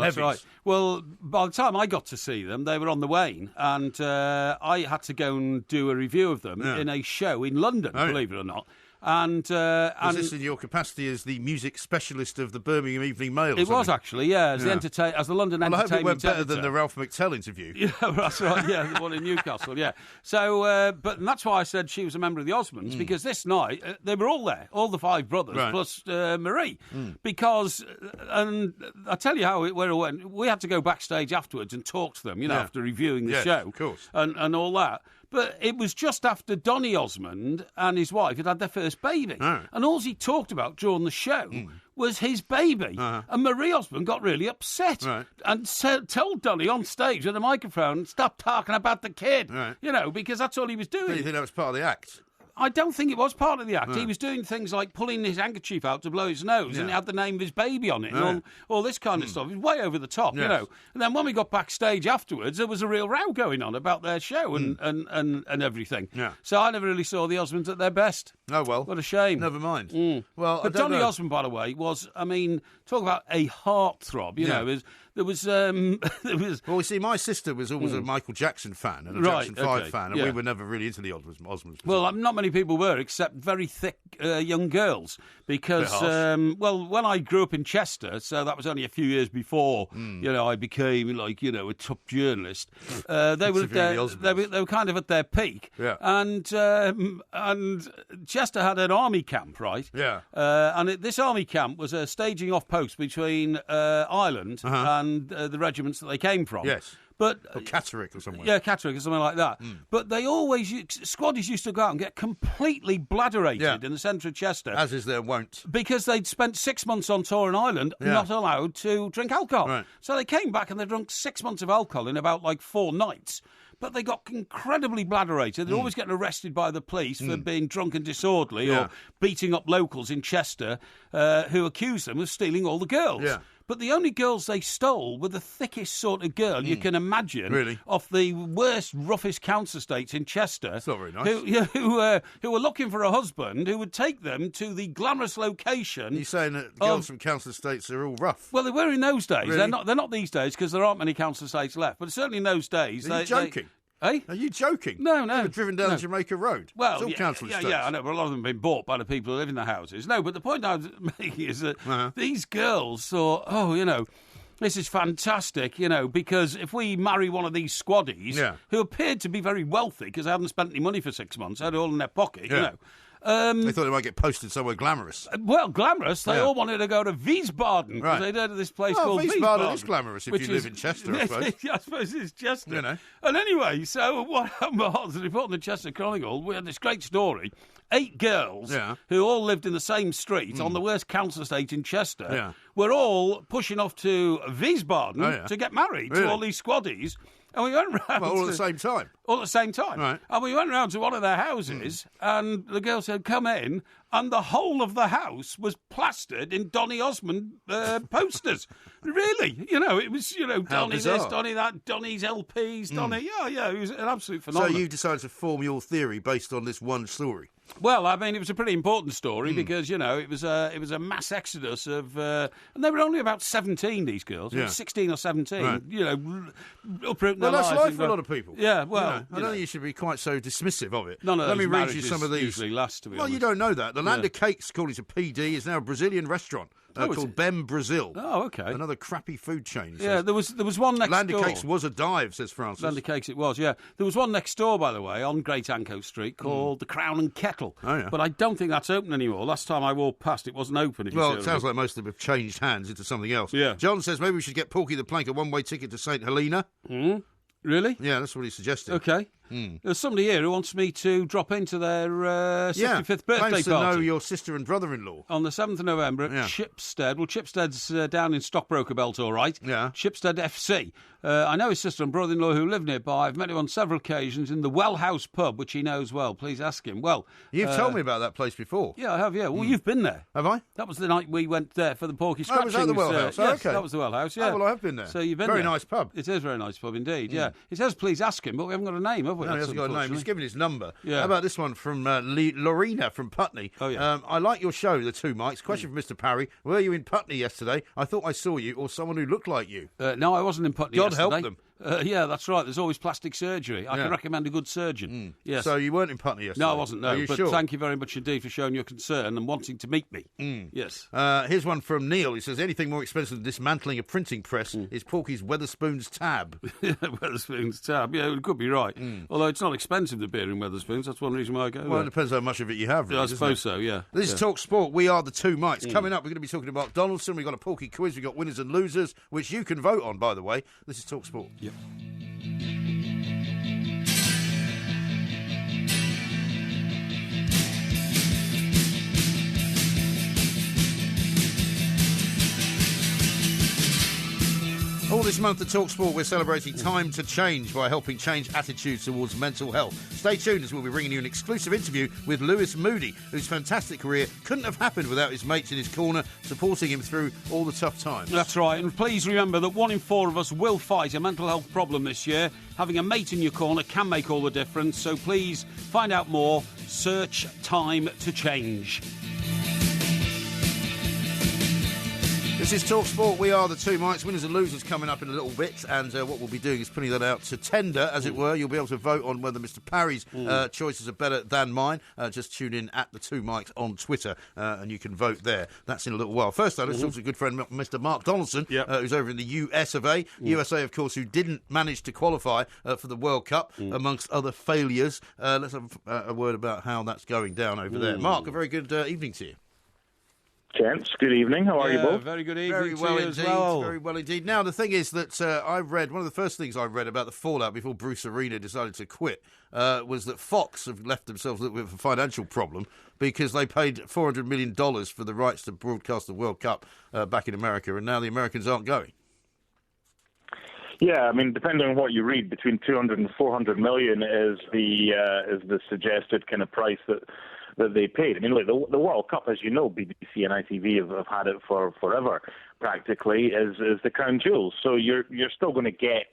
That's right. Well, by the time I got to see them, they were on the wane, and I had to go and do a review of them in a show in London, believe it or not. And was this in your capacity as the music specialist of the Birmingham Evening Mail? It was actually, as the London Entertainment I hope it went better editor. than the Ralph McTell interview. Yeah, that's right. Yeah, the one in Newcastle. Yeah. So, but that's why I said she was a member of the Osmonds, because this night they were all there, all the five brothers plus Marie, because and I tell you where it went. We had to go backstage afterwards and talk to them, after reviewing the show, of course, and all that. But it was just after Donny Osmond and his wife had their first baby. And all he talked about during the show was his baby. And Marie Osmond got really upset and told Donny on stage with a microphone, stop talking about the kid, because that's all he was doing. Do you think that was part of the act? I don't think it was part of the act. He was doing things like pulling his handkerchief out to blow his nose, and it had the name of his baby on it, and all this kind of stuff. It was way over the top, you know. And then when we got backstage afterwards, there was a real row going on about their show and everything. Yeah. So I never really saw the Osmonds at their best. Oh, well. What a shame. Never mind. Well, but Donny Osmond, by the way, was, talk about a heartthrob, you know. There was. Well, you see, my sister was always a Michael Jackson fan and a Jackson 5 fan, and we were never really into the Osmonds. Well, not many people were, except very thick young girls. Because, when I grew up in Chester, so that was only a few years before, I became a top journalist. They were kind of at their peak. Yeah. And Chester had an army camp, right? Yeah. And this army camp was a staging off post between Ireland and the regiments that they came from. Yes. But Catterick or somewhere. Yeah, Catterick or something like that. But they always, squaddies used to go out and get completely bladderated in the centre of Chester. As is their wont. Because they'd spent 6 months on tour in Ireland, not allowed to drink alcohol. Right. So they came back and they drunk 6 months of alcohol in about 4 nights. But they got incredibly bladderated. They're always getting arrested by the police for being drunk and disorderly or beating up locals in Chester who accused them of stealing all the girls. Yeah. But the only girls they stole were the thickest sort of girl you can imagine off the worst, roughest council estates in Chester. That's not very nice. Who were looking for a husband who would take them to the glamorous location. You're saying that girls from council estates are all rough? Well, they were in those days. Really? They're not these days because there aren't many council estates left. But certainly in those days. Are you joking? Hey? Are you joking? No. They were driven down Jamaica Road. Well, it's all council estates. Yeah, I know, but a lot of them have been bought by the people who live in the houses. No, but the point I was making is that these girls thought, this is fantastic, because if we marry one of these squaddies who appeared to be very wealthy because they hadn't spent any money for 6 months, had it all in their pocket, they thought they might get posted somewhere glamorous. Well, glamorous. They all wanted to go to Wiesbaden because they'd heard of this place called Wiesbaden. Wiesbaden is glamorous if you live in Chester, I suppose. I suppose it's Chester. And anyway, so what happened was, the report in the Chester Chronicle, we had this great story. 8 girls who all lived in the same street on the worst council estate in Chester were all pushing off to Wiesbaden to get married to all these squaddies. And we went round. Well, all at the same time. All at the same time. Right. And we went round to one of their houses, and the girl said, come in, and the whole of the house was plastered in Donny Osmond posters. Really? It was, Donny this, Donny that, Donny's LPs, Donny. Yeah, it was an absolute phenomenon. So you decided to form your theory based on this one story? Well, it was a pretty important story because, it was a mass exodus of... and they were only about 17, these girls. 16 or 17, right. uprooting their lives. Well, that's life for a lot of people. Yeah, well... I don't think you should be quite so dismissive of it. None of Let those me read you some of these. Usually last, to be honest. You don't know that. The Land of Cakes, according to PD, is now a Brazilian restaurant called Bem Brazil. Oh, okay. Another crappy food chain. Yeah, there was one next door. Land of Cakes was a dive, says Francis. Land of Cakes it was, yeah. There was one next door, by the way, on Great Anco Street called the Crown and Kettle. Oh, yeah. But I don't think that's open anymore. Last time I walked past, it wasn't open. Well, it sounds like most of them have changed hands into something else. Yeah. John says maybe we should get Porky the Plank a one-way ticket to St. Helena. Really? Yeah, that's what he suggested. Okay. There's somebody here who wants me to drop into their 65th birthday Plans to party. know your sister and brother-in-law. On the 7th of November at Chipstead. Well, Chipstead's down in Stockbroker Belt, all right. Yeah. Chipstead FC. I know his sister and brother-in-law who live nearby. I've met him on several occasions in the Well House pub, which he knows well. Please ask him. Well, You've told me about that place before. Yeah, I have, yeah. Well, you've been there. Have I? That was the night we went there for the Porky Scratchings. was that the Well House? Yes, okay. that was the Well House, yeah. Oh, well, I have been there. So you've been Very there. nice pub. It is a very nice pub indeed, yeah. It says please ask him, but we haven't got a name, have we? No, he hasn't got a name. He's given his number. Yeah. How about this one from Lorena from Putney? Oh, yeah. I like your show, The Two Mics. Question for Mr. Parry. Were you in Putney yesterday? I thought I saw you or someone who looked like you. No, I wasn't in Putney God yesterday. help them. Yeah, that's right. There's always plastic surgery. I Yeah. can recommend a good surgeon. Yes. So you weren't in Putney yesterday? No, I wasn't, no. Are you But sure? thank you very much indeed for showing your concern and wanting to meet me. Yes. Here's one from Neil. He says, anything more expensive than dismantling a printing press is Porky's Weatherspoons tab. Weatherspoons tab. Yeah, it could be right. Although it's not expensive, the beer in Weatherspoons. That's one reason why I go Well, there. it depends how much of it you have, really, Yeah, I doesn't suppose it? so, yeah. This is Talk Sport. We are the Two Mics. Coming up, we're going to be talking about Donaldson. We've got a Porky quiz. We've got winners and losers, which you can vote on, by the way. This is Talk Sport. Yep. All this month at TalkSport, we're celebrating Time to Change by helping change attitudes towards mental health. Stay tuned as we'll be bringing you an exclusive interview with Lewis Moody, whose fantastic career couldn't have happened without his mates in his corner, supporting him through all the tough times. That's right, and please remember that 1 in 4 of us will fight a mental health problem this year. Having a mate in your corner can make all the difference, so please find out more. Search Time to Change. This is TalkSport. We are the Two Mics. Winners and losers coming up in a little bit, and what we'll be doing is putting that out to tender, as it were. You'll be able to vote on whether Mr. Parry's choices are better than mine. Just tune in at the Two Mics on Twitter, and you can vote there. That's in a little while. First, though, let's talk to a good friend, Mr. Mark Donaldson, who's over in the US of A. USA, of course, who didn't manage to qualify for the World Cup, amongst other failures. Let's have a word about how that's going down over there. Mark, a very good evening to you. Gents, good evening. How are you both? Very good evening. Very well to you indeed. as well. Very well indeed. Now, the thing is that I read, one of the first things I read about the fallout before Bruce Arena decided to quit was that Fox have left themselves a little bit of a financial problem because they paid $400 million for the rights to broadcast the World Cup back in America, and now the Americans aren't going. Yeah, I mean, depending on what you read, between 200 and 400 million is the suggested kind of price that they paid. I mean, look, the World Cup, as you know, BBC and ITV have had it for forever, practically, is the crown jewels. So you're still going to get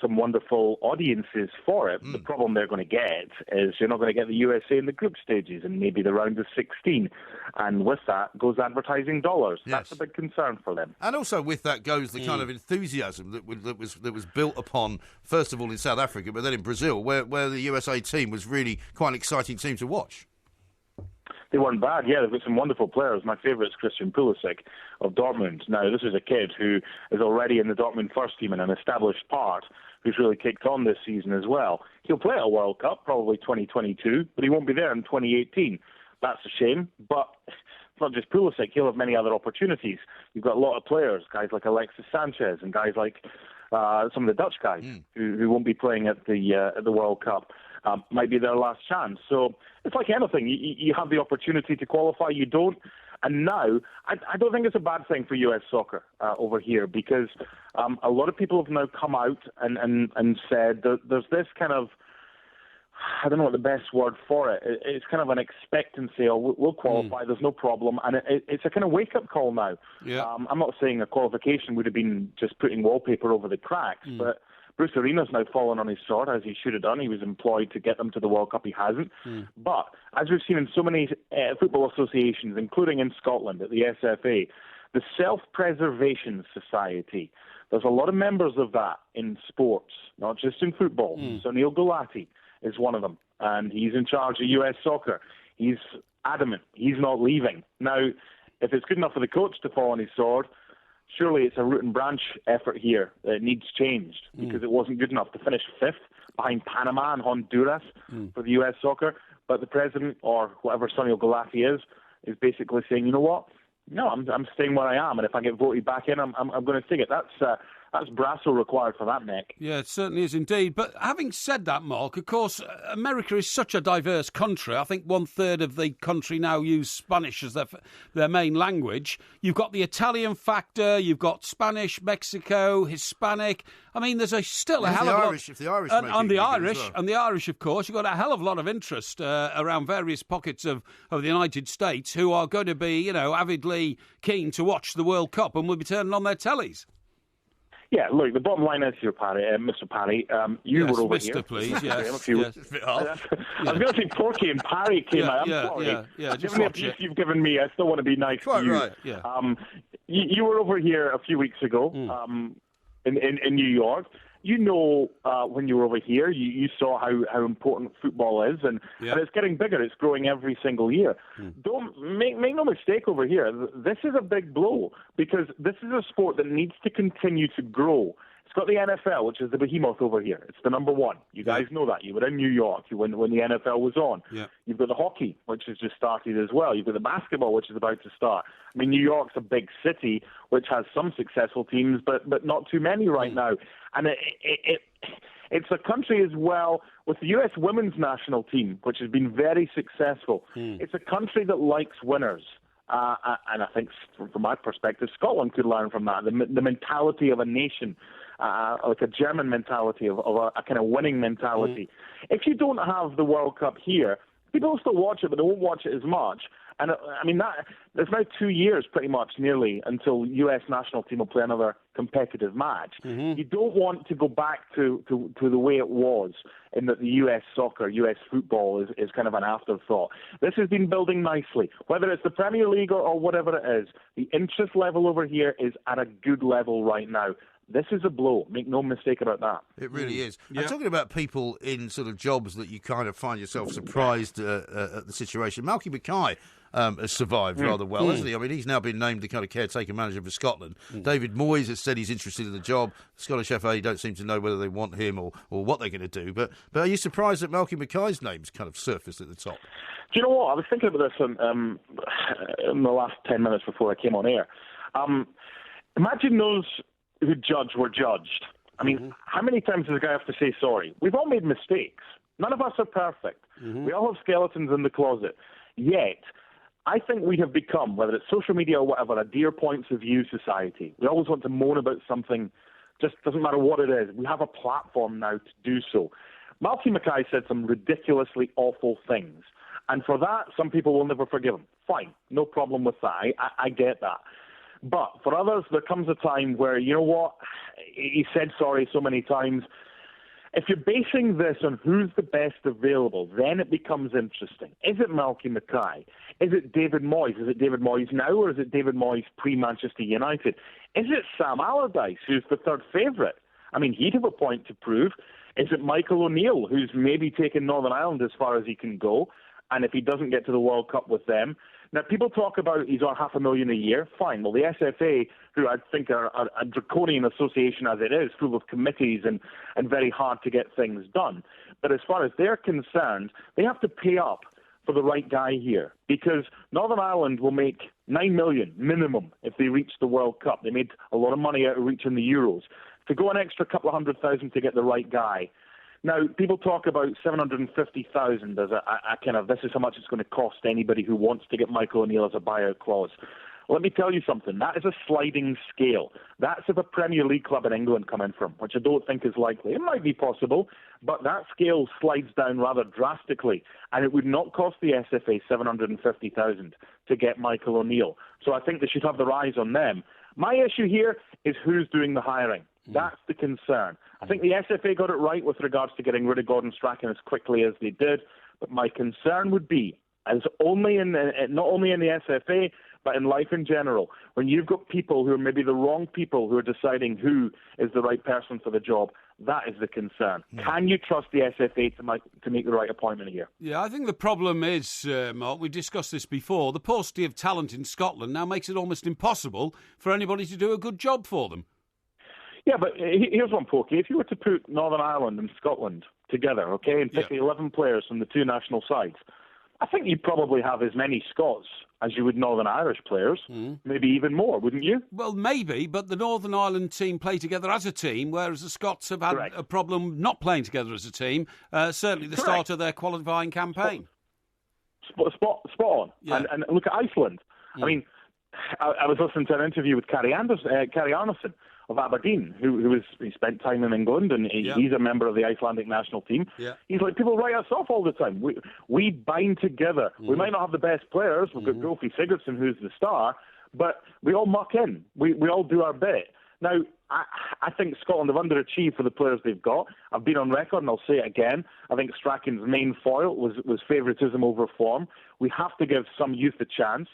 some wonderful audiences for it. The problem they're going to get is you're not going to get the USA in the group stages and maybe the round of 16. And with that goes advertising dollars. Yes. That's a big concern for them. And also with that goes the kind of enthusiasm that was built upon, first of all, in South Africa, but then in Brazil, where the USA team was really quite an exciting team to watch. They weren't bad, yeah. They've got some wonderful players. My favourite is Christian Pulisic of Dortmund. Now, this is a kid who is already in the Dortmund first team and an established part who's really kicked on this season as well. He'll play at a World Cup, probably 2022, but he won't be there in 2018. That's a shame, but it's not just Pulisic. He'll have many other opportunities. You've got a lot of players, guys like Alexis Sanchez and guys like some of the Dutch guys who won't be playing at the World Cup. Might be their last chance. So it's like anything. You have the opportunity to qualify, you don't. And now, I don't think it's a bad thing for US soccer over here because a lot of people have now come out and said that there's this kind of, I don't know what the best word for it. It's kind of an expectancy. We'll qualify. There's no problem, and it's a kind of wake-up call now. Yeah. I'm not saying a qualification would have been just putting wallpaper over the cracks, but Bruce Arena's now fallen on his sword, as he should have done. He was employed to get them to the World Cup. He hasn't. But as we've seen in so many football associations, including in Scotland at the SFA, the Self-Preservation Society. There's a lot of members of that in sports, not just in football. So Neil Gulati is one of them, and he's in charge of US soccer. He's adamant. He's not leaving. Now, if it's good enough for the coach to fall on his sword, surely it's a root and branch effort here that needs changed because it wasn't good enough to finish fifth behind Panama and Honduras for the US soccer. But the president, or whatever Sunil Gulati is basically saying, you know what? No, I'm staying where I am, and if I get voted back in, I'm going to take it. That's That's Brasso required for that neck. Yeah, it certainly is indeed. But having said that, Mark, of course, America is such a diverse country. I think 1/3 of the country now use Spanish as their main language. You've got the Italian factor, you've got Spanish, Mexico, Hispanic. I mean, there's still a hell of a lot. If the Irish and the Irish, of course, you've got a hell of a lot of interest around various pockets of the United States who are going to be, avidly keen to watch the World Cup and will be turning on their tellies. Yeah, look, the bottom line is here, Mr. Parry, you were over Mr. here. Please, yes. I was going to say Porky and Parry came out. I'm sorry. Just given the watch abuse it. you've given me, I still want to be nice to you. Right. Yeah. You were over here a few weeks ago in New York. When you were over here, you saw how important football is, and it's getting bigger. It's growing every single year. Don't make no mistake over here. This is a big blow because this is a sport that needs to continue to grow. It's got the NFL, which is the behemoth over here. It's the number one. You guys know that. You were in New York when the NFL was on. Yeah. You've got the hockey, which has just started as well. You've got the basketball, which is about to start. I mean, New York's a big city, which has some successful teams, but not too many right now. And it's a country as well with the U.S. women's national team, which has been very successful. It's a country that likes winners. And I think, from my perspective, Scotland could learn from that. The mentality of a nation, like a German mentality, of a kind of winning mentality. If you don't have the World Cup here, people will still watch it, but they won't watch it as much. And I mean, there's now 2 years pretty much nearly until U.S. national team will play another competitive match. You don't want to go back to the way it was, in that the U.S. soccer, U.S. football is kind of an afterthought. This has been building nicely. Whether it's the Premier League or whatever it is, the interest level over here is at a good level right now. This is a blow. Make no mistake about that. It really is. I'm talking about people in sort of jobs that you kind of find yourself surprised at the situation. Malky Mackay has survived rather well, hasn't he? I mean, he's now been named the kind of caretaker manager for Scotland. David Moyes has said he's interested in the job. Scottish FA don't seem to know whether they want him or what they're going to do. But are you surprised that Malky Mackay's name's kind of surfaced at the top? Do you know what? I was thinking about this in the last 10 minutes before I came on air. Imagine those who were judged. I mean, how many times does a guy have to say sorry? We've all made mistakes. None of us are perfect. We all have skeletons in the closet. Yet, I think we have become, whether it's social media or whatever, a dear points of view society. We always want to moan about something, just doesn't matter what it is. We have a platform now to do so. Malky Mackay said some ridiculously awful things. And for that, some people will never forgive him. Fine, no problem with that. I get that. But for others, there comes a time where, you know what, he said sorry so many times. If you're basing this on who's the best available, then it becomes interesting. Is it Malky Mackay? Is it David Moyes? Is it David Moyes now, or is it David Moyes pre-Manchester United? Is it Sam Allardyce, who's the third favourite? I mean, he'd have a point to prove. Is it Michael O'Neill, who's maybe taken Northern Ireland as far as he can go? And if he doesn't get to the World Cup with them, now, people talk about he's on $500,000 a year. Fine. Well, the SFA, who I think are a draconian association as it is, full of committees and very hard to get things done. But as far as they're concerned, they have to pay up for the right guy here, because Northern Ireland will make $9 million minimum if they reach the World Cup. They made a lot of money out of reaching the Euros. To go an extra couple of $100,000 to get the right guy. Now, people talk about $750,000 as a kind of, this is how much it's going to cost anybody who wants to get Michael O'Neill as a buyout clause. Let me tell you something. That is a sliding scale. That's if a Premier League club in England come in from, which I don't think is likely. It might be possible, but that scale slides down rather drastically, and it would not cost the SFA $750,000 to get Michael O'Neill. So I think they should have their eyes on them. My issue here is who's doing the hiring. That's the concern. I think the SFA got it right with regards to getting rid of Gordon Strachan as quickly as they did, but my concern would be, as not only in the SFA, but in life in general, when you've got people who are maybe the wrong people who are deciding who is the right person for the job, that is the concern. Can you trust the SFA to make the right appointment here? Yeah, I think the problem is, Mark, we discussed this before, the paucity of talent in Scotland now makes it almost impossible for anybody to do a good job for them. Yeah, but here's one, Pokey. If you were to put Northern Ireland and Scotland together, okay, and pick the 11 players from the two national sides, I think you probably have as many Scots as you would Northern Irish players, maybe even more, wouldn't you? Well, maybe, but the Northern Ireland team play together as a team, whereas the Scots have had a problem not playing together as a team, certainly the start of their qualifying campaign. Spot on. Yeah. And look at Iceland. I mean, I was listening to an interview with Carrie Arnason of Aberdeen, he spent time in England, and he's a member of the Icelandic national team. Yeah. He's like, people write us off all the time. We bind together. We might not have the best players. We've got Gylfi Sigurdsson, who's the star, but we all muck in. We all do our bit. Now, I think Scotland have underachieved for the players they've got. I've been on record, and I'll say it again. I think Strachan's main foil was favouritism over form. We have to give some youth a chance,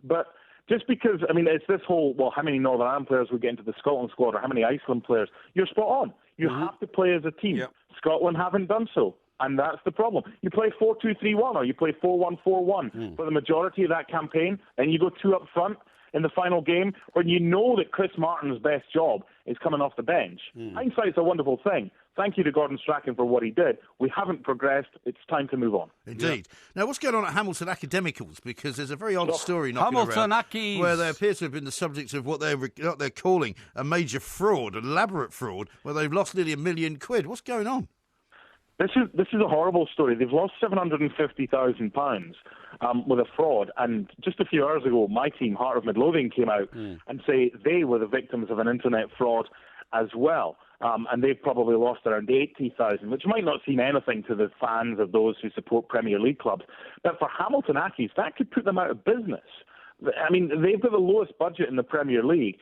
but just because, I mean, it's this whole, how many Northern Ireland players would get into the Scotland squad or how many Iceland players? You're spot on. You have to play as a team. Yep. Scotland haven't done so, and that's the problem. You play 4-2-3-1 or you play 4-1-4-1 for the majority of that campaign, and you go two up front in the final game when you know that Chris Martin's best job is coming off the bench. Hindsight's a wonderful thing. Thank you to Gordon Strachan for what he did. We haven't progressed. It's time to move on. Indeed. Now, what's going on at Hamilton Academicals? Because there's a very odd story knocking Hamilton around Ackies, where they appear to have been the subject of what they're calling a major fraud, an elaborate fraud, where they've lost nearly £1 million. What's going on? This is a horrible story. They've lost £750,000 with a fraud. And just a few hours ago, my team, Heart of Midlothian, came out and say they were the victims of an internet fraud as well. And they've probably lost around 80,000, which might not seem anything to the fans of those who support Premier League clubs. But for Hamilton Ackies, that could put them out of business. I mean, they've got the lowest budget in the Premier League.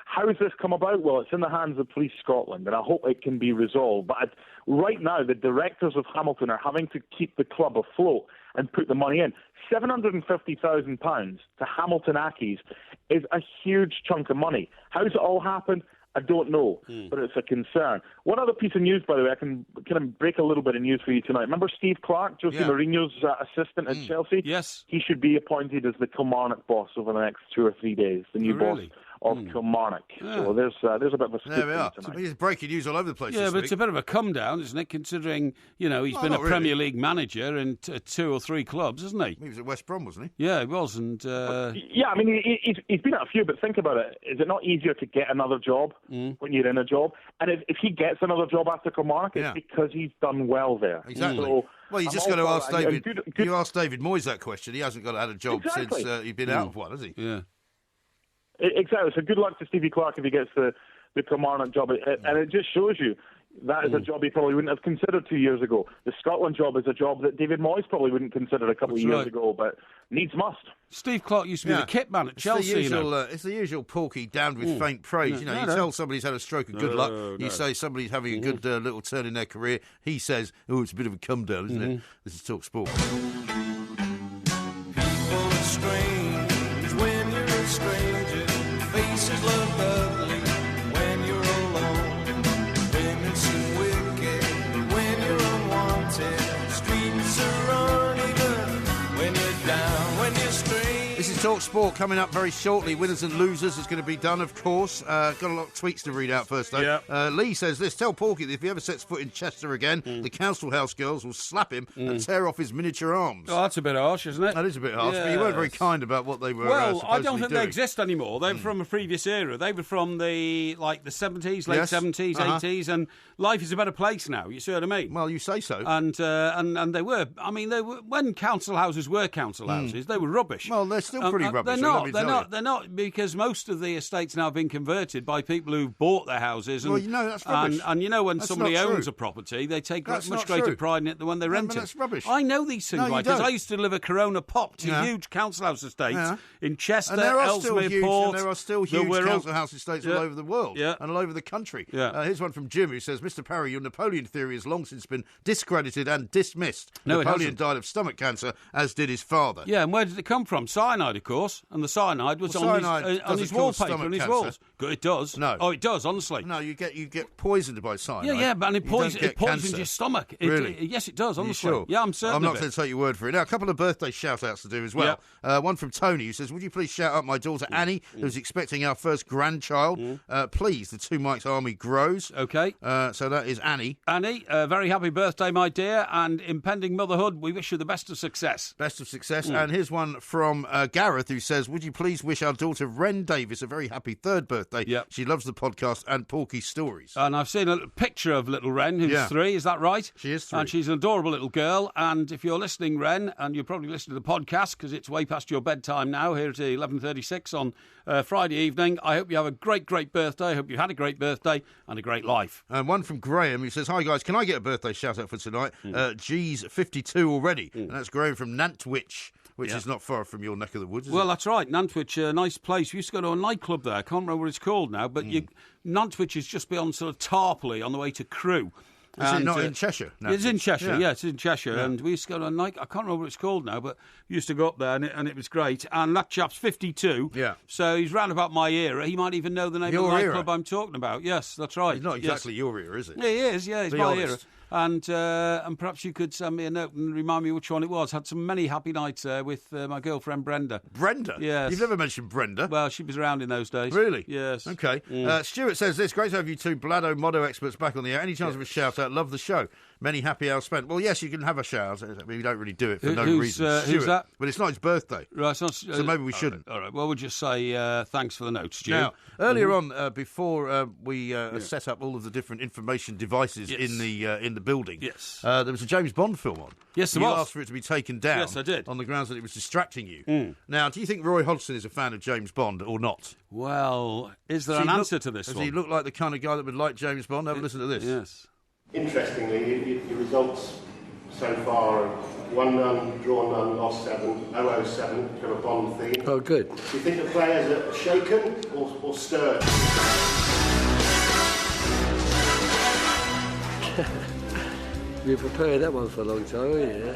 How has this come about? Well, it's in the hands of Police Scotland, and I hope it can be resolved. But right now, the directors of Hamilton are having to keep the club afloat and put the money in. £750,000 to Hamilton Ackies is a huge chunk of money. How's it all happened? I don't know, but it's a concern. One other piece of news, by the way, I can kind of break a little bit of news for you tonight. Remember Steve Clarke, Jose Mourinho's assistant at Chelsea? Yes. He should be appointed as the Kilmarnock boss over the next 2 or 3 days, the new boss of Kilmarnock. Yeah. So there's a bit of a scoop there we are. tonight. It's breaking news all over the place. Yeah, this but week. it's a bit of a come down, isn't it? Considering he's been a Premier League manager in 2 or 3 clubs, hasn't he? He was at West Brom, wasn't he? Yeah, he was. And yeah, I mean he's been at a few, but think about it. Is it not easier to get another job when you're in a job? And if he gets another job after Kilmarnock, it's because he's done well there. Exactly. So, well, you just got to ask David. You asked David Moyes that question. He hasn't had a job since he's been out of one, has he? Yeah. Exactly. So good luck to Stevie Clarke if he gets the Kilmarnock job. And it just shows you that is a job he probably wouldn't have considered 2 years ago. The Scotland job is a job that David Moyes probably wouldn't consider a couple of years ago, but needs must. Steve Clarke used to be the kit man at Chelsea. It's the usual Porky damned with faint praise. You tell somebody's had a stroke of good luck. You say somebody's having a good little turn in their career. He says, "Oh, it's a bit of a come down, isn't it?" This is Talk Sport. People are strange when you're a stranger. Faces look ugly when you're alone. Women seem wicked when you're unwanted. Streets are uneven when you're down, when you're strange. This is Talk Sport coming up very shortly. Winners and losers is going to be done, of course. Got a lot of tweets to read out first, though. Yeah. Lee says this: tell Porky that if he ever sets foot in Chester again, the Council House girls will slap him and tear off his miniature arms. Oh, that's a bit harsh, isn't it? That is a bit harsh, but you weren't very kind about what they were Well, I don't think doing. they exist anymore. They were from a previous era. They were from the 70s, late 70s, 80s, and life is a better place now. You see what I mean? Well, you say so. And they were. I mean, they were when council houses were council houses. They were rubbish. Well, they're still pretty rubbish. They're not because most of the estates now have been converted by people who've bought their houses. And, that's rubbish. And when that's somebody owns a property, they take much greater pride in it than when they rent it. That's rubbish. I know these things, right? Because I used to live a Corona Pop to huge council house estates in Chester, Ellesmere Port. And there are still huge council house estates all over the world and all over the country. Here's one from Jim who says, Mr. Parry, your Napoleon theory has long since been discredited and dismissed. No, Napoleon died of stomach cancer, as did his father. Yeah, and where did it come from? Cyanide, of course. And the cyanide was on his wallpaper and his walls. It does. No. Oh, it does, honestly. No, you get poisoned by cyanide. Yeah, but it poisons cancer. your stomach. Really? Yes, it does, honestly. Sure? Yeah, I'm certain I'm not of it. going to take your word for it. Now, a couple of birthday shout-outs to do as well. One from Tony, who says, would you please shout out my daughter Annie, who's expecting our first grandchild? Please, the Two Mikes Army grows. Okay. So that is Annie. Annie, very happy birthday, my dear, and impending motherhood. We wish you the best of success. Best of success. And here's one from Gareth, who says, would you please wish our daughter Wren Davis a very happy third birthday? Yep. She loves the podcast and Porky's stories. And I've seen a picture of little Wren, who's 3, is that right? She is 3. And she's an adorable little girl. And if you're listening, Wren, and you're probably listening to the podcast because it's way past your bedtime now, here at 11:36 on Friday evening, I hope you have a great, great birthday. I hope you had a great birthday and a great life. And one from Graham, who says, hi guys, can I get a birthday shout out for tonight? G's 52 already. And that's Graham from Nantwich, which is not far from your neck of the woods, is it? That's right. Nantwich, a nice place. We used to go to a nightclub there. I can't remember what it's called now, but Nantwich is just beyond sort of Tarpley on the way to Crewe. Is it not in Cheshire? It's in Cheshire, yeah. It's in Cheshire. Yeah. And we used to go to a night, I can't remember what it's called now, but we used to go up there and it was great. And that chap's 52. Yeah. So he's round about my era. He might even know the name of the nightclub I'm talking about. Yes, that's right. It's not exactly your era, is it? Yeah, he is, yeah, it's Be my honest. era. And perhaps you could send me a note and remind me which one it was. Had some many happy nights with my girlfriend Brenda. Brenda? Yes. You've never mentioned Brenda. Well, she was around in those days. Really? Yes. Okay. Stuart says this, great to have you two Blado Motto experts back on the air. Any chance of a shout-out? Love the show. Many happy hours spent. Well, yes, you can have a shout. I mean, we don't really do it for no reason. Who's that? But it's not his birthday. Right, so maybe we shouldn't. All right. Well, we'll just say thanks for the note, Stu. Now, earlier on, before we set up all of the different information devices in the building, there was a James Bond film on. Yes, there you was. asked for it to be taken down. Yes, I did. On the grounds that it was distracting you. Now, do you think Roy Hodgson is a fan of James Bond or not? Well, is there an answer to this one? Does he look like the kind of guy that would like James Bond? Have a listen to this. Yes. Interestingly, your results so far are 1-0, draw none, lost 7, 007, kind of Bond theme. Oh, good. Do you think the players are shaken or stirred? You prepared that one for a long time, haven't you?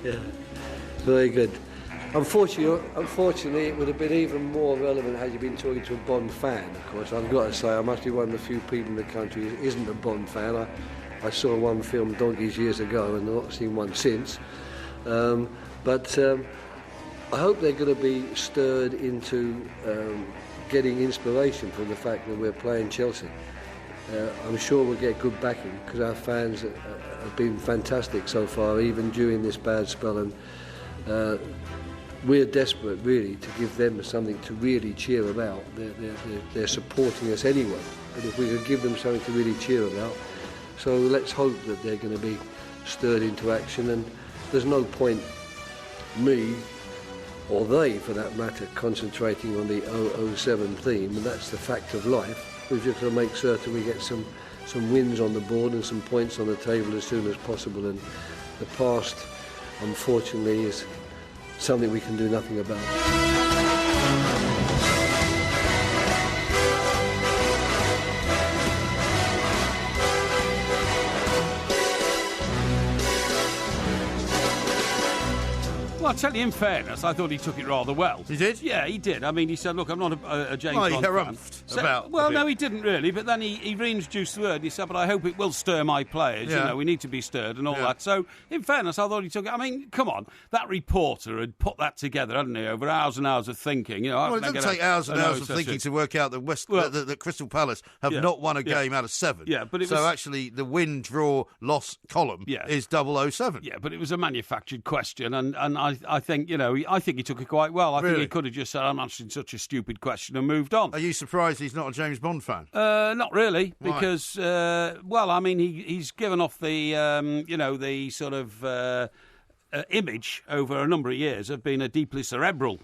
Yeah. Very good. Unfortunately, it would have been even more relevant had you been talking to a Bond fan, of course. I've got to say, I must be one of the few people in the country who isn't a Bond fan. I saw one film, Donkeys, years ago, and I've not seen one since. But I hope they're going to be stirred into getting inspiration from the fact that we're playing Chelsea. I'm sure we'll get good backing because our fans have been fantastic so far, even during this bad spell. And we're desperate, really, to give them something to really cheer about. They're supporting us anyway, but if we could give them something to really cheer about, so let's hope that they're going to be stirred into action. And there's no point me, or they for that matter, concentrating on the 007 theme, and that's the fact of life. We've just got to make certain we get some wins on the board and some points on the table as soon as possible. And the past, unfortunately, is something we can do nothing about. Well, I'll tell you, in fairness, I thought he took it rather well. He did? Yeah, he did. I mean, he said, look, I'm not a James Bond fan. Harumphed about well, no, he didn't really, but then he reintroduced the word and he said, but I hope it will stir my players. Yeah. You know, we need to be stirred and all that. So, in fairness, I thought he took it. I mean, come on, that reporter had put that together, hadn't he, over hours and hours of thinking. You know, well, it doesn't take hours and hours of thinking to work out that that Crystal Palace have not won a game out of 7. Yeah, but so actually the win, draw, loss column is 007. Yeah, but it was a manufactured question, and I think, you know, I think he took it quite well. I think he could have just said, I'm answering such a stupid question and moved on. Are you surprised he's not a James Bond fan? Not really, because, well, I mean, he's given off the, you know, the sort of image over a number of years of being a deeply cerebral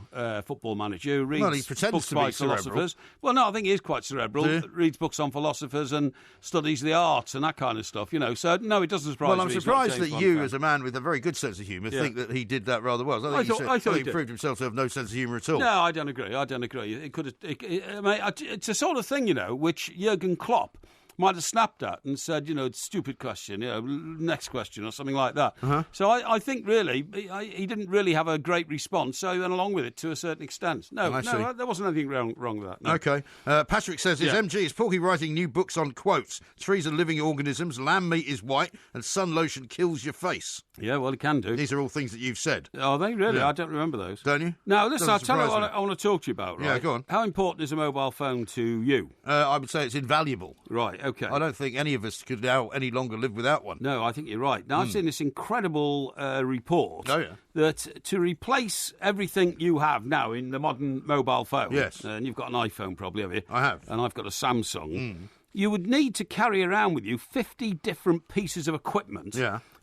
football manager who reads books by philosophers. Well, no, I think he is quite cerebral. Reads books on philosophers and studies the arts and that kind of stuff, you know. So, no, it doesn't surprise me. Well, I'm surprised that you, as a man with a very good sense of humour, think that he did that rather well. I thought he proved himself to have no sense of humour at all. No, I don't agree. It could have. It's a sort of thing, you know, which Jurgen Klopp might have snapped at and said, stupid question, next question or something like that. Uh-huh. So I think really he didn't really have a great response, so he went along with it to a certain extent. No, there wasn't anything wrong with that. No. Okay. Patrick says, his MG is Porky writing new books on quotes. Trees are living organisms, lamb meat is white, and sun lotion kills your face. Yeah, well, it can do. These are all things that you've said. Are they really? Yeah. I don't remember those. Don't you? No, listen, I'll tell you surprise what I want to talk to you about, right? Yeah, go on. How important is a mobile phone to you? I would say it's invaluable. Right, okay. I don't think any of us could now any longer live without one. No, I think you're right. Now, I've seen this incredible report that to replace everything you have now in the modern mobile phone, yes, and you've got an iPhone probably, have you? I have. And I've got a Samsung. You would need to carry around with you 50 different pieces of equipment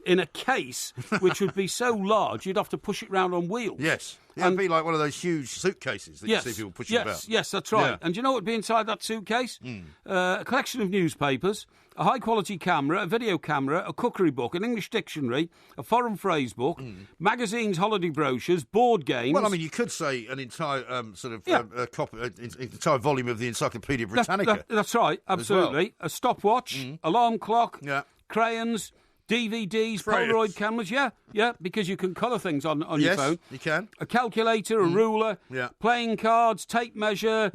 in a case which would be so large you'd have to push it round on wheels. Yes. Yeah, it'd be like one of those huge suitcases that you see people pushing about. Yes, that's right. Yeah. And do you know what would be inside that suitcase? A collection of newspapers, a high-quality camera, a video camera, a cookery book, an English dictionary, a foreign phrase book, magazines, holiday brochures, board games. Well, I mean, you could say an entire entire volume of the Encyclopedia Britannica. That's right, absolutely. Well. A stopwatch, alarm clock, crayons, DVDs, Polaroid cameras, because you can colour things on your phone. Yes, you can. A calculator, a ruler, playing cards, tape measure,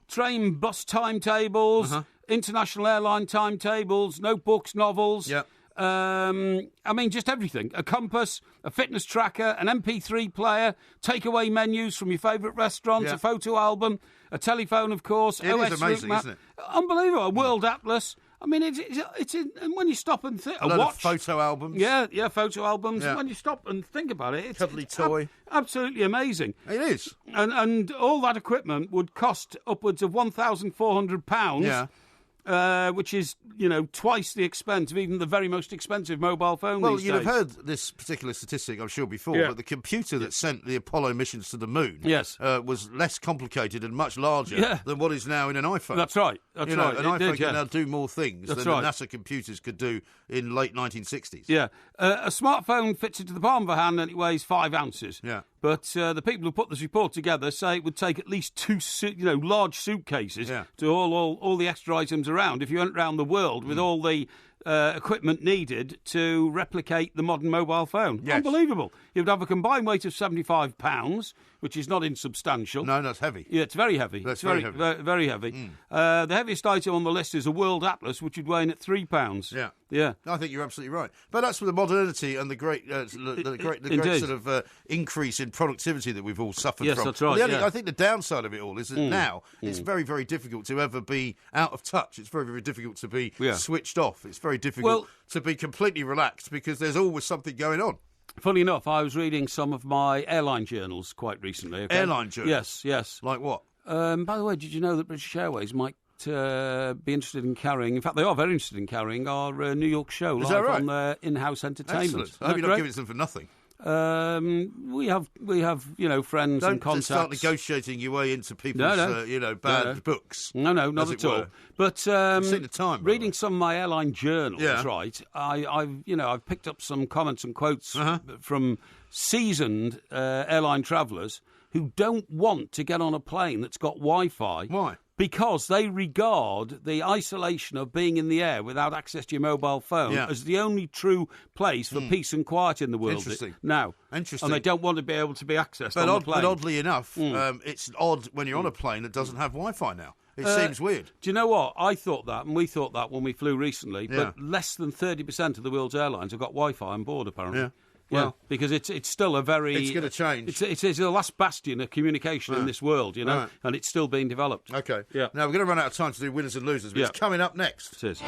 train bus timetables, international airline timetables, notebooks, novels. I mean, just everything. A compass, a fitness tracker, an MP3 player, takeaway menus from your favourite restaurants, a photo album, a telephone, of course. It is amazing, isn't it? Unbelievable. A world atlas. I mean, it's and when you stop and think... A lot of photo albums. Yeah, photo albums. Yeah. When you stop and think about it, it's... Cuddly toy. Absolutely amazing. It is. And all that equipment would cost upwards of £1,400. Yeah. Which is, twice the expense of even the very most expensive mobile phone Well, these you'd days. have heard this particular statistic, I'm sure, before, but the computer that sent the Apollo missions to the moon was less complicated and much larger than what is now in an iPhone. That's right. That's right. An iPhone can now do more things than the NASA computers could do in late 1960s. Yeah. A smartphone fits into the palm of a hand and it weighs 5 ounces. Yeah. But the people who put this report together say it would take at least 2 large suitcases to all the extra items around if you went around the world with all the equipment needed to replicate the modern mobile phone. Yes. Unbelievable. You'd have a combined weight of 75 pounds, which is not insubstantial. No, that's heavy. Yeah, it's very heavy. That's very heavy. Very heavy. The heaviest item on the list is a world atlas, which would weigh in at 3 pounds. Yeah. Yeah. I think you're absolutely right. But that's with the modernity and the great sort of increase in productivity that we've all suffered from. Yes, that's right. I think the downside of it all is that now it's very, very difficult to ever be out of touch. It's very, very difficult to be switched off. It's very difficult to be completely relaxed because there's always something going on. Funny enough, I was reading some of my airline journals quite recently. Okay? Airline journals? Yes. Like what? By the way, did you know that British Airways might be interested in carrying, in fact they are very interested in carrying our New York show live on their in-house entertainment. Excellent. I hope you're not giving it to them for nothing. We have friends and contacts. Don't start negotiating your way into people's bad books. No, not at all. But I've seen the time, reading some of my airline journals, right? I've picked up some comments and quotes from seasoned airline travellers who don't want to get on a plane that's got Wi-Fi. Why? Because they regard the isolation of being in the air without access to your mobile phone as the only true place for peace and quiet in the world. Interesting. Now, interesting. And they don't want to be able to be accessed on the plane. But oddly enough, it's odd when you're on a plane that doesn't have Wi-Fi now. It seems weird. Do you know what? I thought that, and we thought that when we flew recently, but less than 30% of the world's airlines have got Wi-Fi on board, apparently. Yeah. Well, because it's still a very... It's going to change. It's the last bastion of communication in this world, and it's still being developed. Okay. Yeah. Now, we're going to run out of time to do winners and losers, but it's coming up next. It is.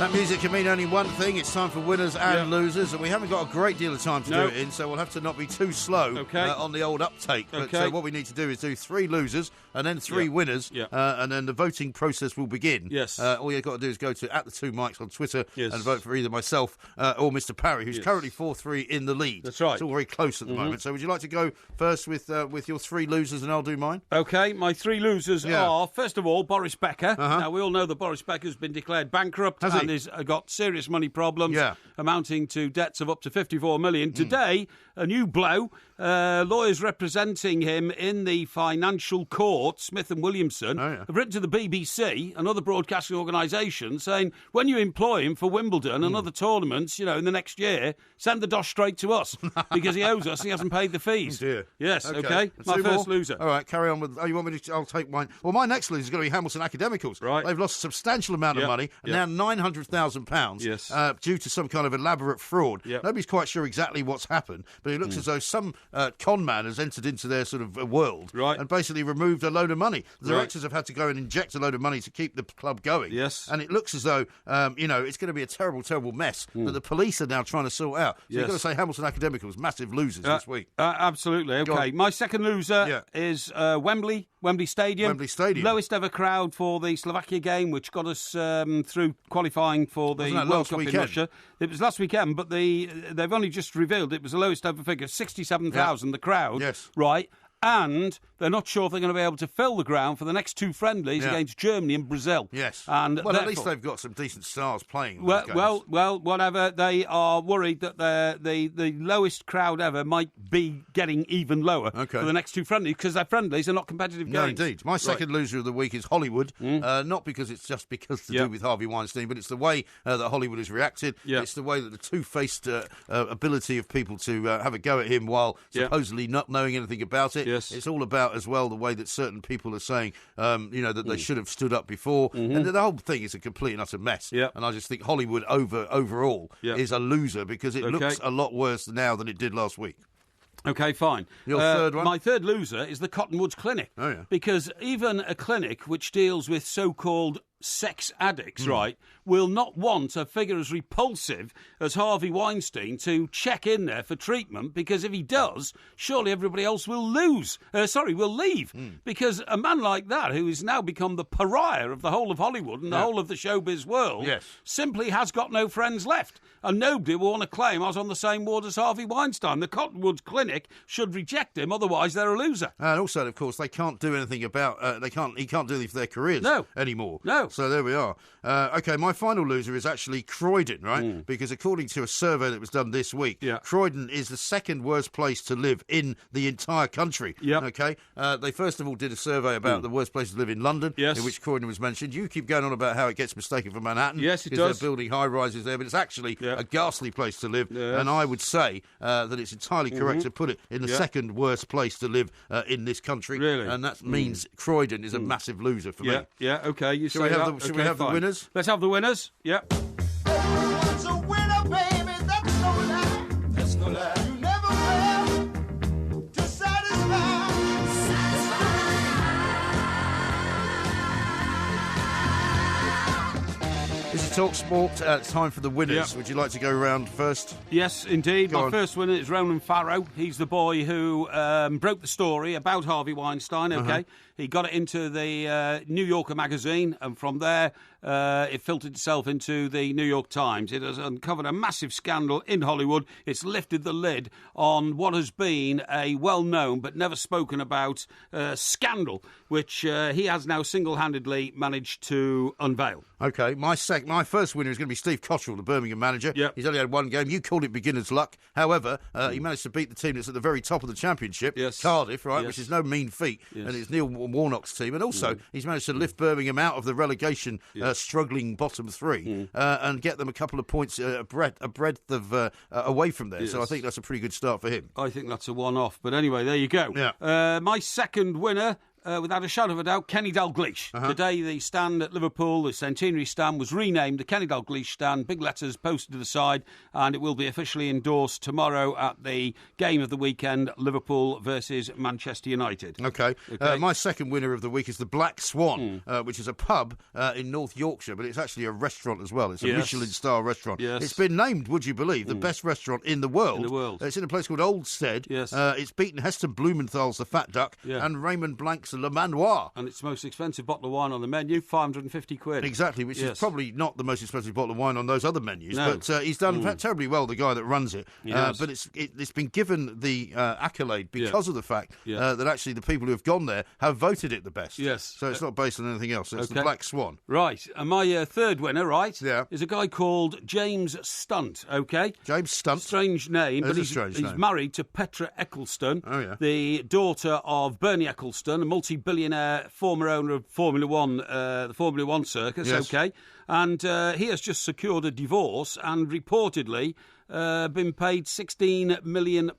That music can mean only one thing. It's time for winners and losers, and we haven't got a great deal of time to do it in, so we'll have to not be too slow on the old uptake. But what we need to do is do 3 losers and then 3 winners, and then the voting process will begin. Yes. All you've got to do is go to @the2mics on Twitter and vote for either myself or Mr. Parry, who's currently 4-3 in the lead. That's right. It's all very close at the moment. So would you like to go first with your 3 losers, and I'll do mine? Okay, my 3 losers are, first of all, Boris Becker. Now, we all know that Boris Becker's been declared bankrupt and has got serious money problems, amounting to debts of up to 54 million. Today, a new blow. Lawyers representing him in the financial court, Smith and Williamson, have written to the BBC and other broadcasting organisations saying, when you employ him for Wimbledon and other tournaments, in the next year, send the dosh straight to us because he owes us. He hasn't paid the fees. Oh dear. Yes. Okay. My first loser. All right. Carry on with. Oh, you want me to? I'll take mine. Well, my next loser is going to be Hamilton Academicals. Right. They've lost a substantial amount of money, now £900,000 due to some kind of elaborate fraud. Nobody's quite sure exactly what's happened, but it looks as though some con man has entered into their sort of world and basically removed a load of money. The directors have had to go and inject a load of money to keep the club going. Yes. And it looks as though, it's going to be a terrible, terrible mess that the police are now trying to sort out. So you've got to say Hamilton Academicals, massive losers this week. Absolutely. Okay. My second loser is Wembley Stadium. Wembley Stadium. Lowest ever crowd for the Slovakia game, which got us through qualifying for the World Cup in Russia. It was last weekend, but they've only just revealed it was the lowest ever figure, 67,000, the crowd. Yes. Right. And they're not sure if they're going to be able to fill the ground for the next 2 friendlies against Germany and Brazil. Yes. And at least they've got some decent stars playing. Well, whatever. They are worried that the lowest crowd ever might be getting even lower for the next 2 friendlies because their friendlies are not competitive games. No, indeed. My second loser of the week is Hollywood. Not because it's just because to do with Harvey Weinstein, but it's the way that Hollywood has reacted. It's the way that the two-faced ability of people to have a go at him while supposedly not knowing anything about it. Yes. It's all about, as well, the way that certain people are saying, that they should have stood up before. And the whole thing is a complete and utter mess. And I just think Hollywood overall is a loser because it looks a lot worse now than it did last week. Okay, fine. Your third one? My third loser is the Cottonwoods Clinic. Oh, yeah. Because even a clinic which deals with so-called sex addicts, will not want a figure as repulsive as Harvey Weinstein to check in there for treatment, because if he does, surely everybody else will leave. Because a man like that, who has now become the pariah of the whole of Hollywood and the whole of the showbiz world, simply has got no friends left. And nobody will want to claim I was on the same ward as Harvey Weinstein. The Cottonwoods Clinic should reject him, otherwise they're a loser. And also, of course, they can't do anything about... he can't do anything for their careers anymore. No. So there we are. Okay, my final loser is actually Croydon, right? Because according to a survey that was done this week, Croydon is the second worst place to live in the entire country. Okay? They first of all did a survey about the worst place to live in London, in which Croydon was mentioned. You keep going on about how it gets mistaken for Manhattan. Yes, it does. Because they're building high-rises there, but it's actually a ghastly place to live. Yes. And I would say that it's entirely correct to put it in the second worst place to live in this country. Really? And that means Croydon is a massive loser for me. Yeah, okay. Should we have the winners? Let's have the winners. Yep. Everyone's a winner, baby. That's no lie. That's no lie. You never will to satisfy. This is Talk Sport. It's time for the winners. Would you like to go round first? Yes, indeed. My first winner is Ronan Farrow. He's the boy who broke the story about Harvey Weinstein, He got it into the New Yorker magazine, and from there it filtered itself into the New York Times. It has uncovered a massive scandal in Hollywood. It's lifted the lid on what has been a well-known but never spoken about scandal, which he has now single-handedly managed to unveil. Okay, my first winner is going to be Steve Cottrell, the Birmingham manager. He's only had one game. You called it beginner's luck. However, he managed to beat the team that's at the very top of the championship, Cardiff, which is no mean feat, and it's Neil Warnock's team. And also, he's managed to lift Birmingham out of the relegation struggling bottom 3 and get them a couple of points, a breadth of away from there. So I think that's a pretty good start for him. I think that's a one-off. But anyway, there you go. My second winner without a shadow of a doubt, Kenny Dalglish. Today, the stand at Liverpool, the centenary stand, was renamed the Kenny Dalglish stand. Big letters posted to the side, and it will be officially endorsed tomorrow at the game of the weekend, Liverpool versus Manchester United. Okay. My second winner of the week is the Black Swan, which is a pub in North Yorkshire, but it's actually a restaurant as well. It's a Michelin-star restaurant. Yes. It's been named, would you believe, the best restaurant in the world. It's in a place called Oldstead. Yes. It's beaten Heston Blumenthal's The Fat Duck and Raymond Blank's Le Manoir. And it's the most expensive bottle of wine on the menu, 550 quid. Exactly, which is probably not the most expensive bottle of wine on those other menus. No. But he's done terribly well, the guy that runs it. But it's been given the accolade because of the fact that actually the people who have gone there have voted it the best. Yes. So it's not based on anything else. It's the Black Swan. Right. And my third winner, is a guy called James Stunt, okay? James Stunt. Strange name, but he's name. married to Petra Eccleston, the daughter of Bernie Eccleston, a multi-billionaire former owner of Formula One, the Formula One circus, okay? And he has just secured a divorce and reportedly been paid £16 million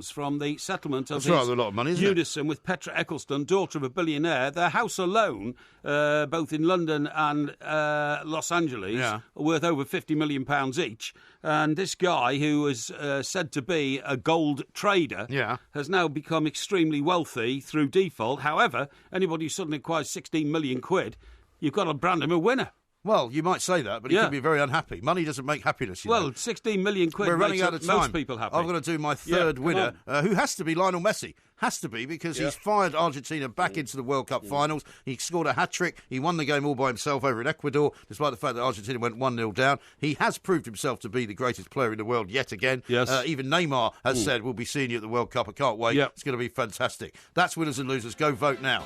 from the settlement of a lot of money, isn't unison with Petra Eccleston, daughter of a billionaire. Their house alone, both in London and Los Angeles, are worth over £50 million each. And this guy, who was said to be a gold trader, has now become extremely wealthy through default. However, anybody who suddenly acquires 16 million quid, you've got to brand him a winner. Well, you might say that, but he could be very unhappy. Money doesn't make happiness, you know. 16 million quid We're running out of time. Most people happy. I've got to do my third winner, who has to be Lionel Messi. Has to be, because he's fired Argentina back into the World Cup finals. He scored a hat-trick. He won the game all by himself over in Ecuador, despite the fact that Argentina went 1-0 down. He has proved himself to be the greatest player in the world yet again. Yes. Even Neymar has said, we'll be seeing you at the World Cup. I can't wait. It's going to be fantastic. That's winners and losers. Go vote now.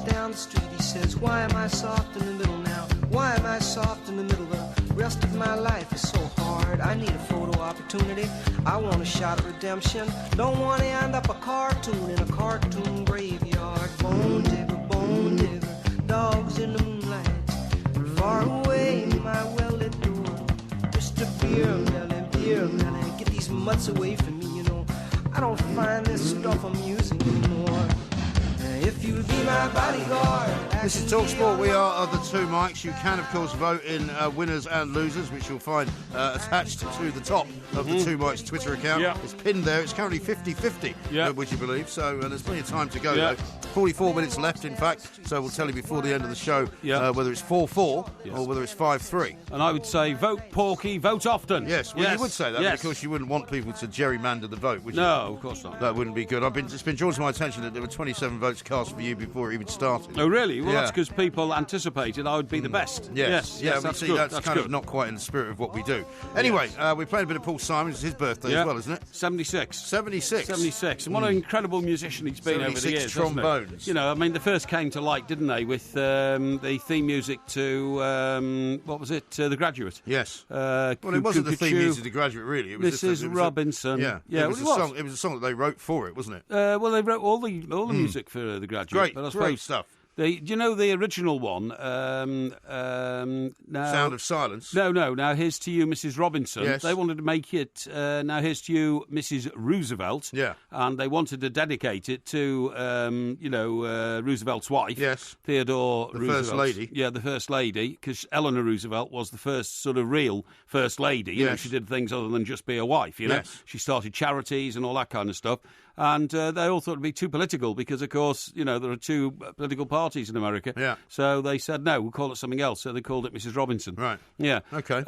Down the street, he says, why am I soft in the middle now? Why am I soft in the middle? The rest of my life is so hard. I need a photo opportunity. I want a shot at redemption. Don't want to end up a cartoon in a cartoon graveyard. Bone digger, dogs in the moonlight. Far away, my well-lit door. Mr. Beer melon, get these mutts away from me, you know. I don't find this stuff amusing anymore. If you be my bodyguard. This is TalkSport. We are the two mics. You can, of course, vote in winners and losers, which you'll find attached to the top of the two mics Twitter account. It's pinned there. It's currently 50-50, would you believe? So there's plenty of time to go, though. 44 minutes left, in fact. So we'll tell you before the end of the show whether it's 4-4 or whether it's 5-3. And I would say vote Porky, vote often. Yes, well, you would say that because you wouldn't want people to gerrymander the vote, would you? No, of course not. That wouldn't be good. It's been drawn to my attention that there were 27 votes cast for you before it even started. Oh, really? Well, that's because people anticipated I would be the best. Yes, that's good. That's kind of not quite in the spirit of what we do. Anyway, we're playing a bit of Paul Simon. It's his birthday as well, isn't it? 76. 76. And what an incredible musician he's been over the years. Trombones. You know, I mean, they first came to light, didn't they, with the theme music to, what was it, The Graduate? Yes. Well, it wasn't the theme music to The Graduate, really. It was Mrs. Robinson. It was a song that they wrote for it, wasn't it? Well, they wrote all the music for The Graduate. Great stuff. Do you know the original one? Sound of Silence? No. Now, Here's to You, Mrs. Robinson. Yes. They wanted to make it Now Here's to You, Mrs. Roosevelt. Yeah. And they wanted to dedicate it to, Roosevelt's wife. Yes. Theodore Roosevelt. First lady. Yeah, the First Lady, because Eleanor Roosevelt was the first sort of real First Lady. You know, she did things other than just be a wife, you know. Yes. She started charities and all that kind of stuff. And they all thought it'd be too political because, of course, you know, there are two political parties in America. Yeah. So they said, no, we'll call it something else. So they called it Mrs. Robinson. Right. Yeah. Okay.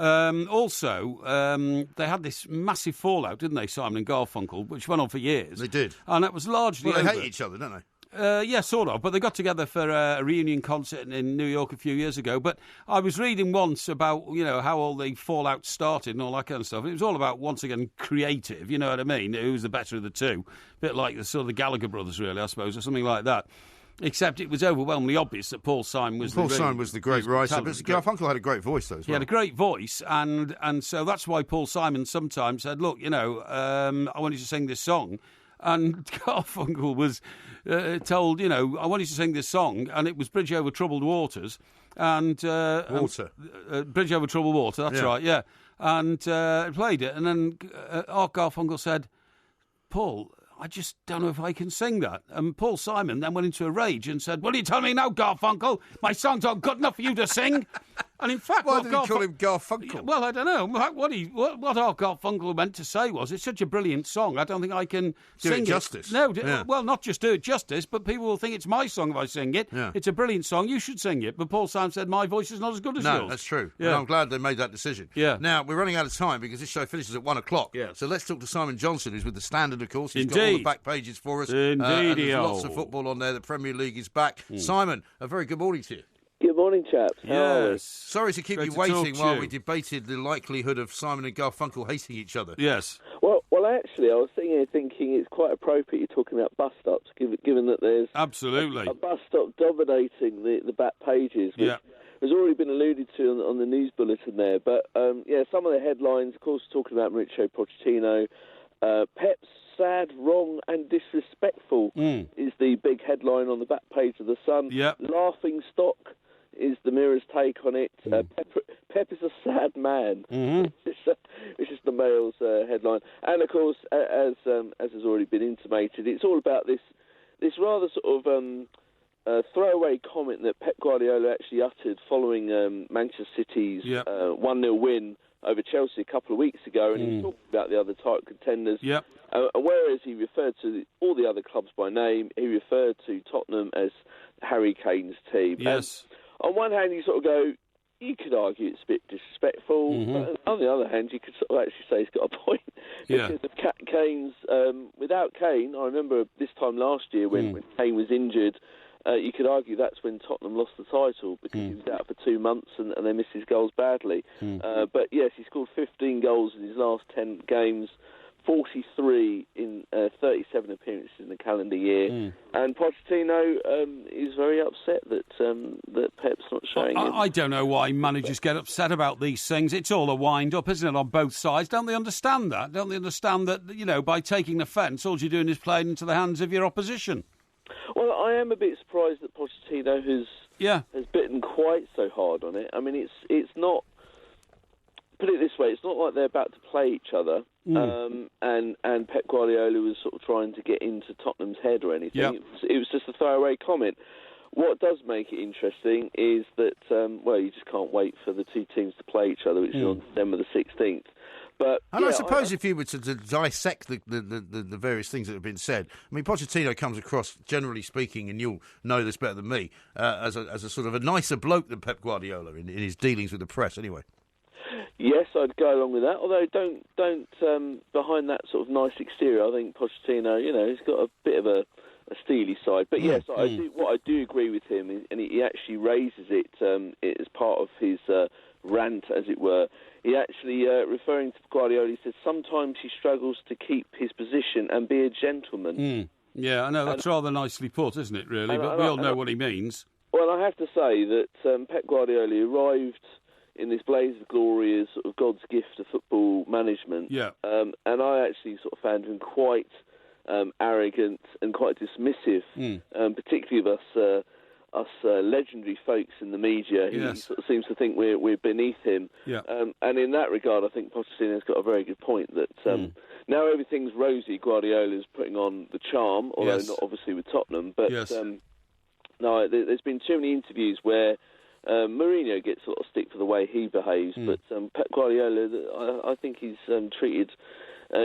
Also, they had this massive fallout, didn't they, Simon and Garfunkel, which went on for years. They did. And it was largely Well, they over. hate each other, don't they? Yeah, sort of. But they got together for a reunion concert in New York a few years ago. But I was reading once about, you know, how all the fallout started and all that kind of stuff. It was all about, once again, creative, you know what I mean? Who's the better of the two? A bit like the sort of the Gallagher brothers, really, I suppose, or something like that. Except it was overwhelmingly obvious that Paul Simon was the great writer. But Garfunkel had a great voice, though, as well. He had a great voice, and so that's why Paul Simon sometimes said, look, you know, I want you to sing this song. And Garfunkel was told, I want you to sing this song, and it was Bridge Over Troubled Waters. And Bridge Over Troubled Water, that's right, yeah. And played it, and then Art Garfunkel said, Paul, I just don't know if I can sing that. And Paul Simon then went into a rage and said, what are you telling me now, Garfunkel? My songs aren't good enough for you to sing? And in fact, why did he call him Garfunkel? Well, I don't know. What Art Garfunkel meant to say was, it's such a brilliant song, I don't think I can sing it justice. No, well, not just do it justice, but people will think it's my song if I sing it. Yeah. It's a brilliant song, you should sing it. But Paul Simon said, my voice is not as good as yours. No, that's true. Yeah. And I'm glad they made that decision. Yeah. Now, we're running out of time because this show finishes at 1 o'clock. Yeah. So let's talk to Simon Johnson, who's with The Standard, of course. He's Indeed. got all the back pages for us. Indeed. And there's lots of football on there. The Premier League is back. Simon, a very good morning to you. Good morning, chaps. Yes. Sorry to keep you waiting while we debated the likelihood of Simon and Garfunkel hating each other. Yes. Well, actually, I was sitting here thinking it's quite appropriate you're talking about bus stops, given that there's absolutely a bus stop dominating the back pages, which has already been alluded to on the news bulletin there. But, some of the headlines, of course, talking about Mauricio Pochettino, Pep's sad, wrong and disrespectful is the big headline on the back page of The Sun. Yep. Laughing stock is the Mirror's take on it. Pep is a sad man. Which is the Mail's headline. And of course, as has already been intimated, it's all about this rather sort of throwaway comment that Pep Guardiola actually uttered following Manchester City's 1-0 win over Chelsea a couple of weeks ago, and he was talking about the other title contenders. Yep. Whereas he referred to all the other clubs by name, he referred to Tottenham as Harry Kane's team. Yes. And on one hand, you sort of go, you could argue it's a bit disrespectful. But on the other hand, you could sort of actually say he's got a point. Because of Kane's, without Kane, I remember this time last year when Kane was injured, you could argue that's when Tottenham lost the title because he was out for 2 months and they missed his goals badly. But yes, he scored 15 goals in his last 10 games, 43 in 37 appearances in the calendar year. And Pochettino is very upset that Pep's not showing him. I don't know why managers get upset about these things. It's all a wind-up, isn't it, on both sides? Don't they understand that? Don't they understand that, by taking offence, all you're doing is playing into the hands of your opposition? Well, I am a bit surprised that Pochettino has bitten quite so hard on it. I mean, it's not. Put it this way: it's not like they're about to play each other, and Pep Guardiola was sort of trying to get into Tottenham's head or anything. Yep. It was just a throwaway comment. What does make it interesting is that you just can't wait for the two teams to play each other, which is on December the 16th. But, I suppose if you were to dissect the various things that have been said, I mean, Pochettino comes across, generally speaking, and you'll know this better than me, as a sort of a nicer bloke than Pep Guardiola in his dealings with the press, anyway. Yes, I'd go along with that. Although don't behind that sort of nice exterior, I think Pochettino, he's got a bit of a steely side. But yes, what I do agree with him, and he actually raises it as part of his rant, as it were. He actually, referring to Guardiola, he says sometimes he struggles to keep his position and be a gentleman. Yeah, I know, that's rather nicely put, isn't it, really? But we all know what he means. Well, I have to say that Pep Guardiola arrived in this blaze of glory as sort of God's gift to football management. Yeah. And I actually sort of found him quite arrogant and quite dismissive, particularly of us legendary folks in the media who sort of seems to think we're beneath him. Yeah. And in that regard, I think Pochettino's got a very good point that now everything's rosy. Guardiola's putting on the charm, although not obviously with Tottenham. But no, there's been too many interviews where Mourinho gets a lot of stick for the way he behaves, but Pep Guardiola, I think he's treated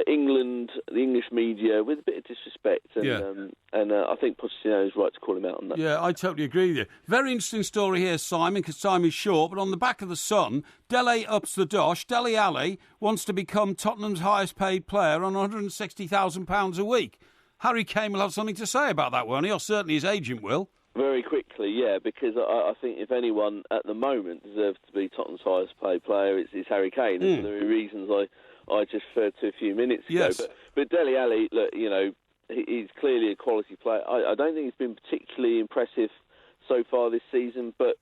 England, the English media, with a bit of disrespect, and I think Pochettino is right to call him out on that. Yeah, I totally agree with you. Very interesting story here, Simon, because time is short, but on the back of the Sun, Dele ups the dosh. Dele Alli wants to become Tottenham's highest paid player on £160,000 a week. Harry Kane will have something to say about that, won't he? Or certainly his agent will. Very quickly, yeah, because I think if anyone at the moment deserves to be Tottenham's highest paid player, it's Harry Kane. And for the reasons I just referred to a few minutes ago. But Dele Alli, look, he's clearly a quality player. I don't think he's been particularly impressive so far this season, but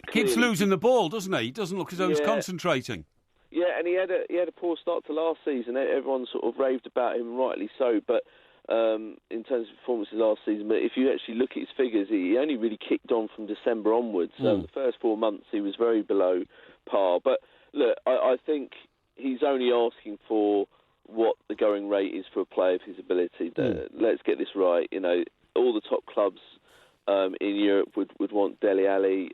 keeps losing the ball, doesn't he? He doesn't look as though he's concentrating. Yeah, and he had a poor start to last season. Everyone sort of raved about him, rightly so. But in terms of performances last season, but if you actually look at his figures, he only really kicked on from December onwards. The first 4 months he was very below par. But look, I think he's only asking for what the going rate is for a player of his ability. Let's get this right. You know, all the top clubs in Europe would want Dele Alli.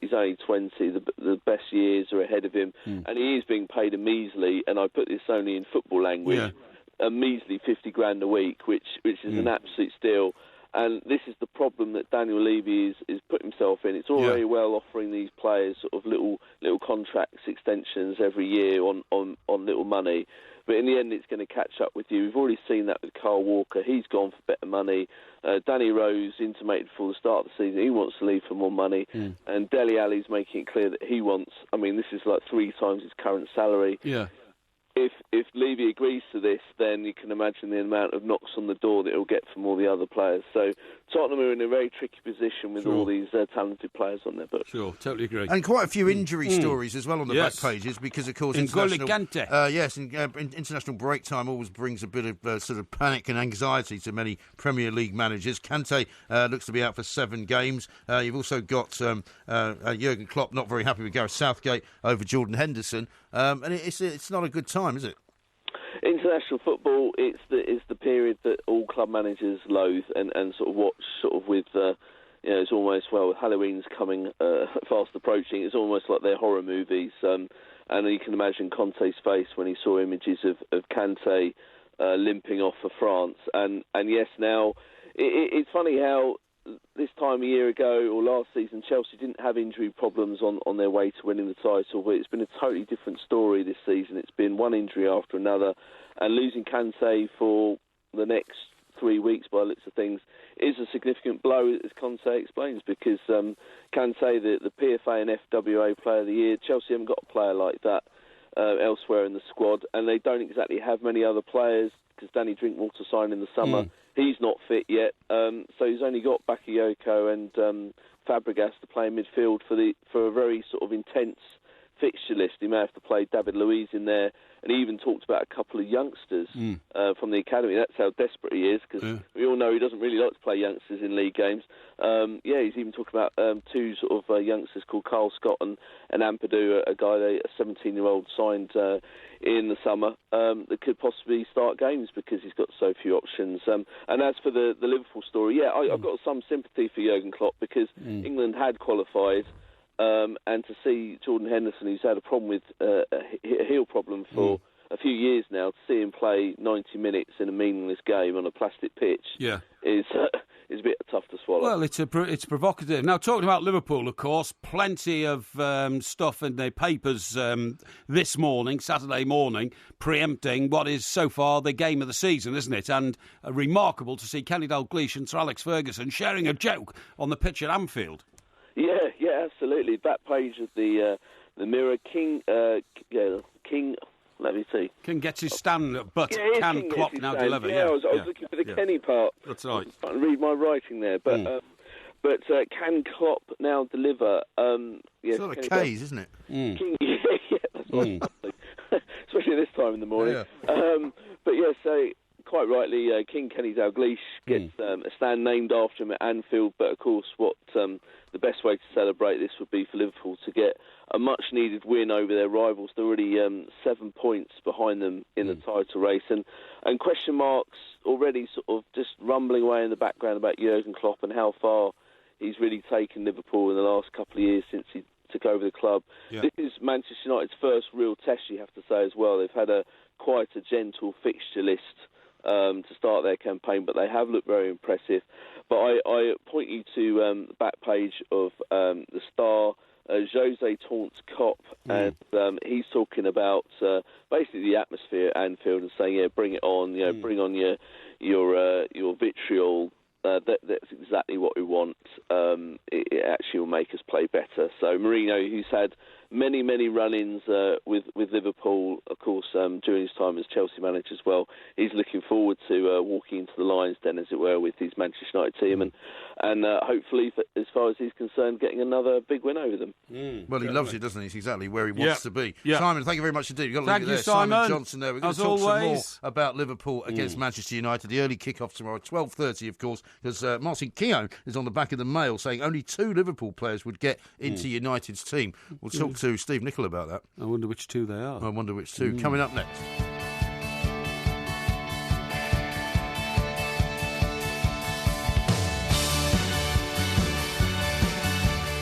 He's only 20. The best years are ahead of him, and he is being paid a measly, and I put this only in football language, a measly 50 grand a week, which is an absolute steal. And this is the problem that Daniel Levy is put himself in. It's all very well offering these players sort of little contracts extensions every year on little money, but in the end it's going to catch up with you. We've already seen that with Kyle Walker. He's gone for better money. Danny Rose intimated before the start of the season he wants to leave for more money, and Dele Alli's making it clear that he wants, I mean, this is like 3 times his current salary. If Levy agrees to this, then you can imagine the amount of knocks on the door that he'll get from all the other players. So Tottenham are in a very tricky position with all these talented players on their books. Sure, totally agree. And quite a few injury stories as well on the back pages, because of course international break time always brings a bit of sort of panic and anxiety to many Premier League managers. Kante looks to be out for 7 games. You've also got Jurgen Klopp not very happy with Gareth Southgate over Jordan Henderson, and it's not a good time, is it? International football, it's the period that all club managers loathe and sort of watch sort of with, it's almost, Halloween's coming fast approaching. It's almost like they're horror movies. And you can imagine Conte's face when he saw images of Kante limping off for France. And yes, now, it's funny how this time a year ago or last season, Chelsea didn't have injury problems on their way to winning the title, but it's been a totally different story this season. It's been one injury after another, and losing Kante for the next 3 weeks, by the looks of things, is a significant blow, as Conte explains, because Kante, the PFA and FWA Player of the Year, Chelsea haven't got a player like that elsewhere in the squad, and they don't exactly have many other players, because Danny Drinkwater signed in the summer. He's not fit yet, so he's only got Bakayoko and Fabregas to play in midfield for a very sort of intense fixture list. He may have to play David Luiz in there, and he even talked about a couple of youngsters from the academy. That's how desperate he is, because we all know he doesn't really like to play youngsters in league games. He's even talking about 2 sort of youngsters called Carl Scott and Ampadu, a guy, a 17-year-old signed in the summer, that could possibly start games because he's got so few options. And as for the Liverpool story, I've got some sympathy for Jurgen Klopp, because England had qualified, and to see Jordan Henderson, who's had a problem with a heel problem for a few years now, to see him play 90 minutes in a meaningless game on a plastic pitch is a bit tough to swallow. Well, it's provocative. Now, talking about Liverpool, of course, plenty of stuff in the papers this morning, Saturday morning, preempting what is so far the game of the season, isn't it? And remarkable to see Kenny Dalglish and Sir Alex Ferguson sharing a joke on the pitch at Anfield. Yeah, absolutely. Back page of the Mirror, King. Let me see. King gets his stand, but can Klopp now deliver? I was looking for the Kenny part. That's right. I can't read my writing there, but can Klopp now deliver? It's sort of K's, isn't it? King, that's right. Especially this time in the morning. So quite rightly, King Kenny Dalglish gets a stand named after him at Anfield. But of course, the best way to celebrate this would be for Liverpool to get a much-needed win over their rivals. They're already 7 points behind them in the title race, and question marks already sort of just rumbling away in the background about Jurgen Klopp and how far he's really taken Liverpool in the last couple of years since he took over the club. This is Manchester United's first real test, you have to say, as well. They've had quite a gentle fixture list to start their campaign, but they have looked very impressive. But I point you to the back page of the Star. Jose taunts Klopp, and he's talking about basically the atmosphere at Anfield and saying, bring it on, bring on your vitriol. That's exactly what we want. It actually will make us play better. So Mourinho, who's had many run-ins with Liverpool, of course, during his time as Chelsea manager as well. He's looking forward to walking into the Lions' den, as it were, with his Manchester United team, and hopefully, as far as he's concerned, getting another big win over them. Well, he loves it, doesn't he? It's exactly where he wants to be. Yeah. Simon, thank you very much indeed. You've got to Thank leave it you, there. Simon Johnson there. We're going to talk some more about Liverpool against Manchester United. The early kick-off tomorrow, 12:30, of course, because Martin Keown is on the back of the Mail saying only 2 Liverpool players would get into United's team. We'll talk to Steve Nicol about that. I wonder which 2 they are. I wonder which 2. Coming up next.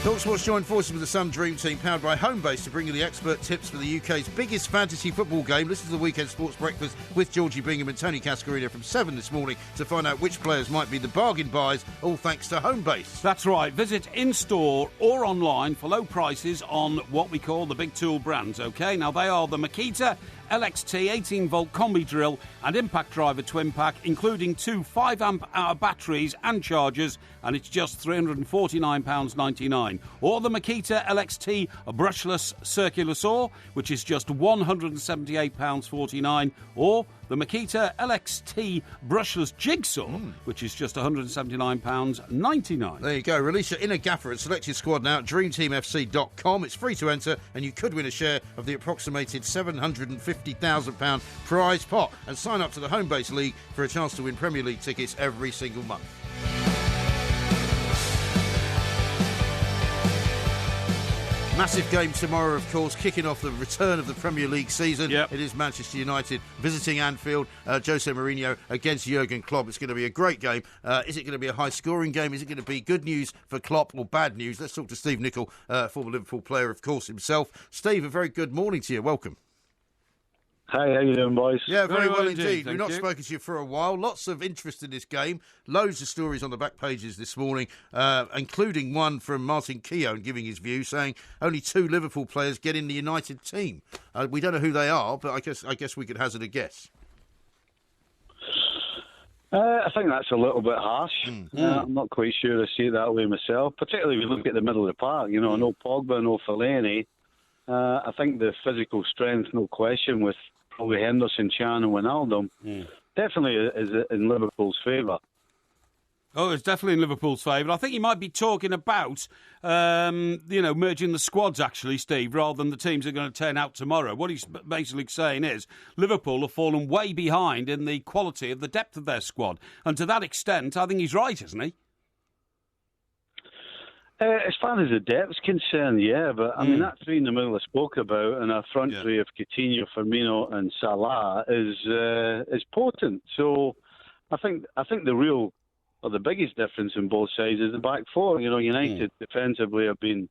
TalkSport's joined forces with the Sun Dream Team, powered by Homebase, to bring you the expert tips for the UK's biggest fantasy football game. Listen to the Weekend Sports Breakfast with Georgie Bingham and Tony Cascarino from 7 this morning to find out which players might be the bargain buys, all thanks to Homebase. That's right. Visit in-store or online for low prices on what we call the big tool brands, OK? Now, they are the Makita LXT 18-volt combi drill and impact driver twin pack, including 2 5-amp-hour batteries and chargers, and it's just £349.99. Or the Makita LXT brushless circular saw, which is just £178.49. Or the Makita LXT brushless jigsaw, which is just £179.99. There you go. Release your inner gaffer and select your squad now at dreamteamfc.com. It's free to enter, and you could win a share of the approximated £750,000 prize pot. And sign up to the Homebase League for a chance to win Premier League tickets every single month. Massive game tomorrow, of course, kicking off the return of the Premier League season. It is Manchester United visiting Anfield. Jose Mourinho against Jurgen Klopp. It's going to be a great game. Is it going to be a high-scoring game? Is it going to be good news for Klopp or bad news? Let's talk to Steve Nicol, former Liverpool player, of course, himself. Steve, a very good morning to you. Welcome. Hey, how you doing, boys? Yeah, very well indeed. We've not spoken to you for a while. Lots of interest in this game. Loads of stories on the back pages this morning, including one from Martin Keown giving his view, saying only 2 Liverpool players get in the United team. We don't know who they are, but I guess we could hazard a guess. I think that's a little bit harsh. I'm not quite sure I see it that way myself, particularly if you look at the middle of the park. You know, no Pogba, no Fellaini. I think the physical strength, no question, with probably Henderson, Chan and Wijnaldum, definitely is in Liverpool's favour. Oh, it's definitely in Liverpool's favour. I think you might be talking about, merging the squads, actually, Steve, rather than the teams that are going to turn out tomorrow. What he's basically saying is Liverpool have fallen way behind in the quality of the depth of their squad. And to that extent, I think he's right, isn't he? As far as the depth's concerned, yeah, but I mean that 3 in the middle I spoke about, and our front 3 of Coutinho, Firmino, and Salah is potent. So I think the real or the biggest difference in both sides is the back 4. You know, United defensively have been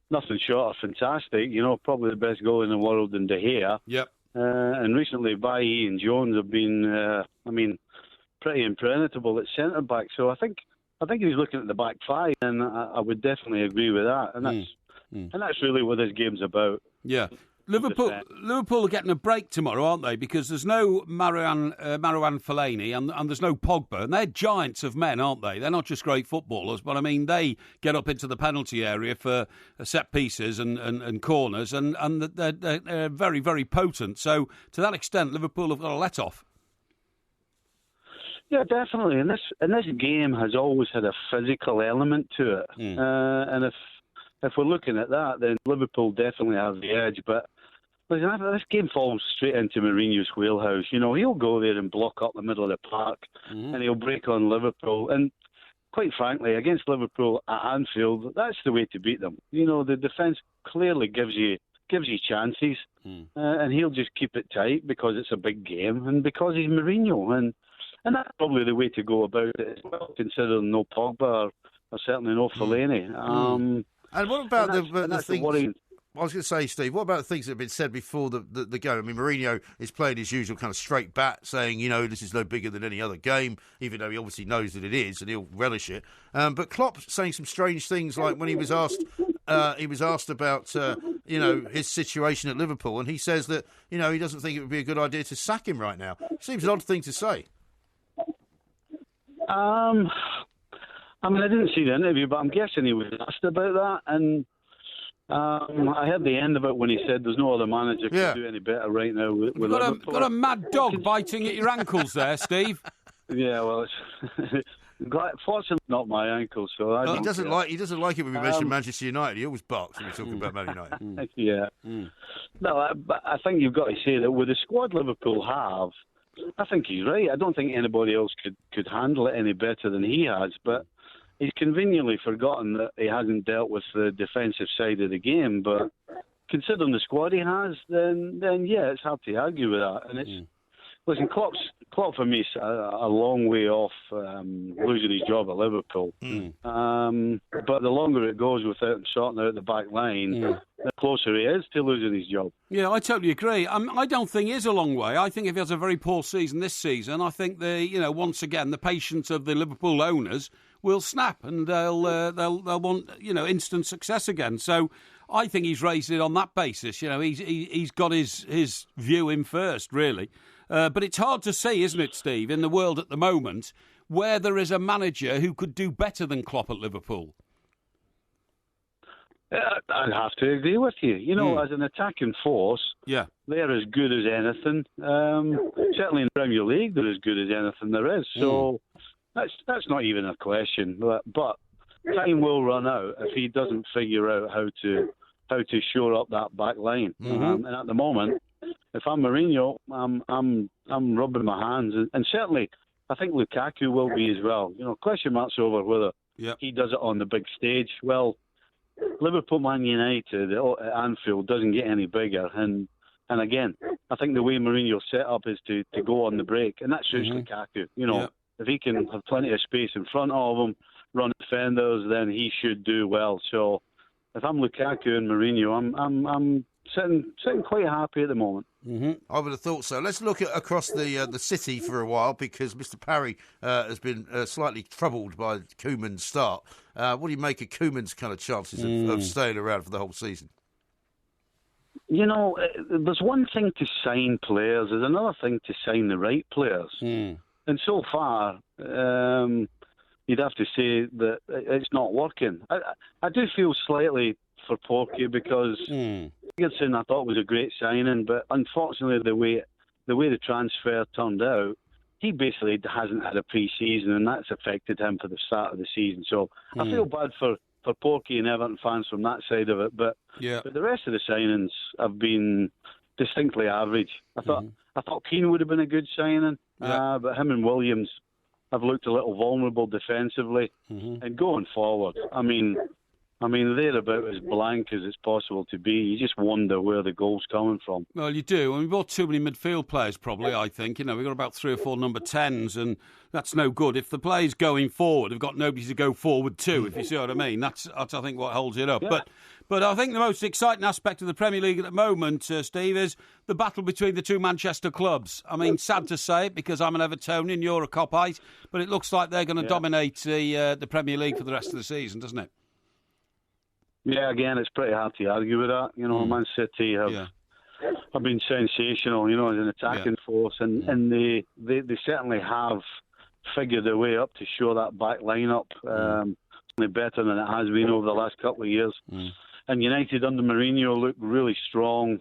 nothing short of fantastic. You know, probably the best goal in the world in De Gea. Yep. And recently, Bailly and Jones have been, pretty impenetrable at centre back. So I think he's looking at the back 5, and I would definitely agree with that. And that's really what this game's about. Yeah. Liverpool are getting a break tomorrow, aren't they? Because there's no Marouane Fellaini and there's no Pogba. And they're giants of men, aren't they? They're not just great footballers, but, I mean, they get up into the penalty area for set pieces and corners, and they're very, very potent. So, to that extent, Liverpool have got a let-off. Yeah, definitely. And this game has always had a physical element to it. And if we're looking at that, then Liverpool definitely have the edge. But listen, this game falls straight into Mourinho's wheelhouse. You know, he'll go there and block up the middle of the park, and he'll break on Liverpool. And quite frankly, against Liverpool at Anfield, that's the way to beat them. You know, the defence clearly gives you chances, and he'll just keep it tight because it's a big game and because he's Mourinho. And that's probably the way to go about it as well, considering no Pogba or certainly no Fellaini. And what about the things? I was going to say, Steve, what about the things that have been said before the game? I mean, Mourinho is playing his usual kind of straight bat, saying, you know, this is no bigger than any other game, even though he obviously knows that it is, and he'll relish it. But Klopp saying some strange things, like when he was asked about, his situation at Liverpool, and he says that, you know, he doesn't think it would be a good idea to sack him right now. Seems an odd thing to say. I mean, I didn't see the interview, but I'm guessing he was asked about that. And I heard the end of it when he said there's no other manager can do any better right now with Liverpool. Got a mad dog biting at your ankles there, Steve. Yeah, well, fortunately not my ankles. So he doesn't like it when we mention Manchester United. He always barks when we're talking about Man United. Yeah. No, but I think you've got to say that with the squad Liverpool have, I think he's right. I don't think anybody else could handle it any better than he has, but he's conveniently forgotten that he hasn't dealt with the defensive side of the game. But considering the squad he has, then yeah, it's hard to argue with that. And it's listen, Klopp for me is a long way off losing his job at Liverpool. But the longer it goes without him sorting out the back line, the closer he is to losing his job. Yeah, I totally agree. I don't think it is a long way. I think if he has a very poor season this season, I think once again the patience of the Liverpool owners will snap and they'll want instant success again. So I think he's raised it on that basis. He's got his view in first, really. But it's hard to say, isn't it, Steve, in the world at the moment, where there is a manager who could do better than Klopp at Liverpool? I'd have to agree with you. As an attacking force, they're as good as anything. Certainly in the Premier League, they're as good as anything there is. So that's not even a question. But time will run out if he doesn't figure out how to shore up that back line. And at the moment, if I'm Mourinho, I'm rubbing my hands, and certainly I think Lukaku will be as well. Question marks over whether he does it on the big stage. Well, Liverpool, Man United at Anfield doesn't get any bigger, and again, I think the way Mourinho's set up is to go on the break, and that suits Lukaku. If he can have plenty of space in front of him, run defenders, then he should do well. So if I'm Lukaku and Mourinho, I'm sitting quite happy at the moment. I would have thought so. Let's look at across the city for a while, because Mr. Parry has been slightly troubled by Koeman's start. What do you make of Koeman's kind of chances of staying around for the whole season? There's one thing to sign players, there's another thing to sign the right players. And so far, you'd have to say that it's not working. I do feel slightly for Porky, because Sigurdsson I thought was a great signing, but unfortunately the way the transfer turned out, he basically hasn't had a pre-season, and that's affected him for the start of the season. So I feel bad for Porky and Everton fans from that side of it, but the rest of the signings have been distinctly average. I thought Keane would have been a good signing, but him and Williams have looked a little vulnerable defensively. And going forward, I mean, they're about as blank as it's possible to be. You just wonder where the goal's coming from. Well, you do. And we've bought too many midfield players, probably, I think. We've got about 3 or 4 number 10s, and that's no good. If the players going forward have got nobody to go forward to, if you see what I mean, that's I think, what holds it up. Yeah. But I think the most exciting aspect of the Premier League at the moment, Steve, is the battle between the two Manchester clubs. I mean, sad to say it, because I'm an Evertonian, you're a Copite, but it looks like they're going to dominate the Premier League for the rest of the season, doesn't it? Yeah, again, it's pretty hard to argue with that. Man City have been sensational, as an attacking force, and they certainly have figured their way up to show that back lineup better than it has been over the last couple of years. And United under Mourinho look really strong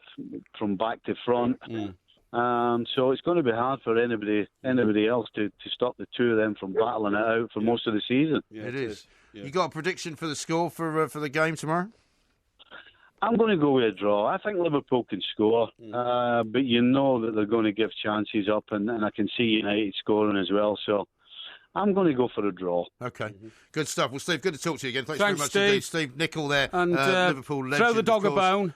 from back to front. So it's going to be hard for anybody else to stop the two of them from battling it out for most of the season. Yeah, it is. Yeah. You got a prediction for the score for the game tomorrow? I'm going to go with a draw. I think Liverpool can score, but that they're going to give chances up, and I can see United scoring as well. So I'm going to go for a draw. Okay. Good stuff. Well, Steve, good to talk to you again. Thanks very much Steve. Indeed. Steve Nicol there, and Liverpool legend. Throw the dog a bone.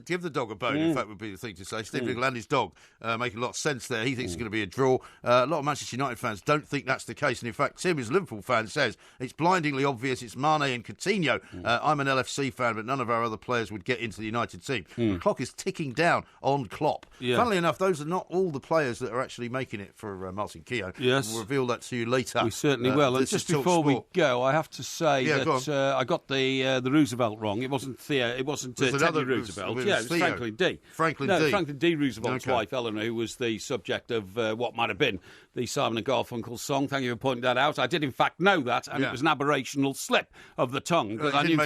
Give the dog a bone, in fact, would be the thing to say. Steve Nicol and his dog make a lot of sense there. He thinks it's going to be a draw. A lot of Manchester United fans don't think that's the case. And in fact, Tim, as a Liverpool fan, says it's blindingly obvious it's Mane and Coutinho. I'm an LFC fan, but none of our other players would get into the United team. The clock is ticking down on Klopp. Funnily enough, those are not all the players that are actually making it for Martin Keown. Yes. We'll reveal that to you later. We certainly will. And just before we go, I have to say that I got the Roosevelt wrong. It wasn't Theo. It wasn't Teddy Roosevelt. It was Franklin D. Franklin D. Roosevelt's wife, Eleanor, who was the subject of what might have been the Simon and Garfunkel song. Thank you for pointing that out. I did, in fact, know that, and it was an aberrational slip of the tongue, because I knew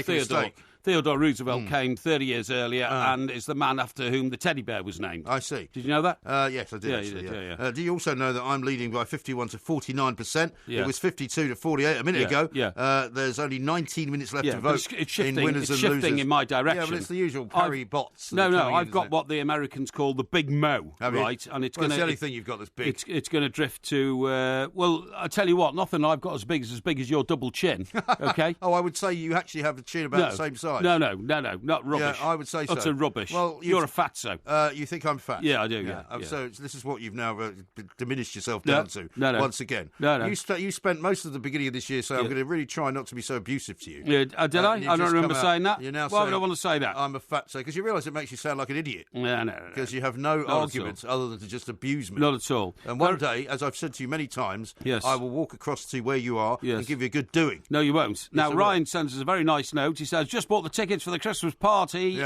Theodore Roosevelt came 30 years earlier and is the man after whom the teddy bear was named. I see. Did you know that? Yes, I did. Yeah, actually, you did, yeah. Do you also know that I'm leading by 51 to 49%? Yeah. It was 52 to 48 a minute ago. Yeah. There's only 19 minutes left to but vote it's shifting, in winners it's and shifting losers. in my direction. Yeah, but it's the usual Parry bots. No, I've got what the Americans call the Big Mo, right? And it's well, going the only thing you've got that's big. It's going to drift to. Well, I tell you what, nothing I've got as big as your double chin. Okay. I would say you actually have a chin about the same size. No, not rubbish. Yeah, I would say so. Utter rubbish. Well, you're a fatso. You think I'm fat? Yeah, I do. Yeah. So this is what you've now diminished yourself down to. No. Once again. No. You spent most of the beginning of this year saying I'm going to really try not to be so abusive to you. Yeah, did I? I don't remember saying that. You're now Why would I want to say that? I'm a fatso because you realise it makes you sound like an idiot. No. Because you have no arguments other than to just abuse me. Not at all. And one day, as I've said to you many times, I will walk across to where you are and give you a good doing. No, you won't. Now, Ryan sends us a very nice note. He says, just bought the tickets for the Christmas party,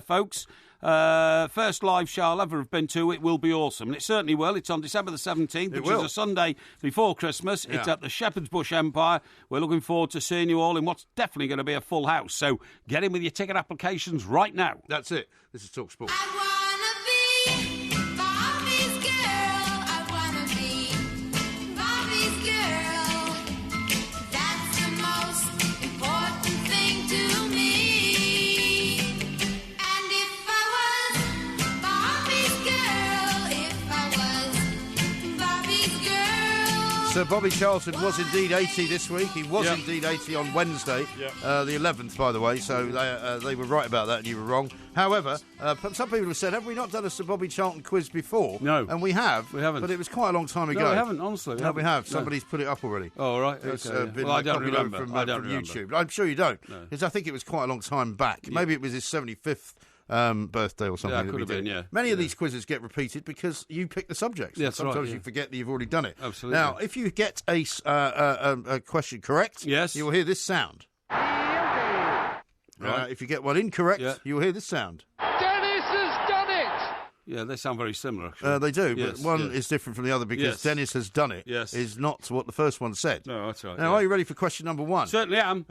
folks. First live show I'll ever have been to. It will be awesome. And it certainly will. It's on December the 17th, which is a Sunday before Christmas. Yeah. It's at the Shepherd's Bush Empire. We're looking forward to seeing you all in what's definitely going to be a full house. So get in with your ticket applications right now. That's it. This is Talk Sport. So Bobby Charlton was indeed 80 this week. He was indeed 80 on Wednesday, the 11th, by the way. So they were right about that and you were wrong. However, some people have said, have we not done a Sir Bobby Charlton quiz before? No. And we have. We haven't. But it was quite a long time ago. No, we haven't, honestly. We have. Somebody's put it up already. Oh, right. It's okay, been I don't copied remember. from remember. YouTube. I'm sure you don't. Because I think it was quite a long time back. Yeah. Maybe it was his 75th birthday or something. Yeah, could have been, yeah. Many of these quizzes get repeated because you pick the subjects. Yeah, sometimes you forget that you've already done it. Absolutely. Now, if you get a question correct, you will hear this sound. Right. If you get one incorrect, you will hear this sound. Dennis has done it! Yeah, they sound very similar, actually. They do, but one is different from the other because Dennis has done it is not what the first one said. No, that's right. Now, are you ready for question number one? Certainly am.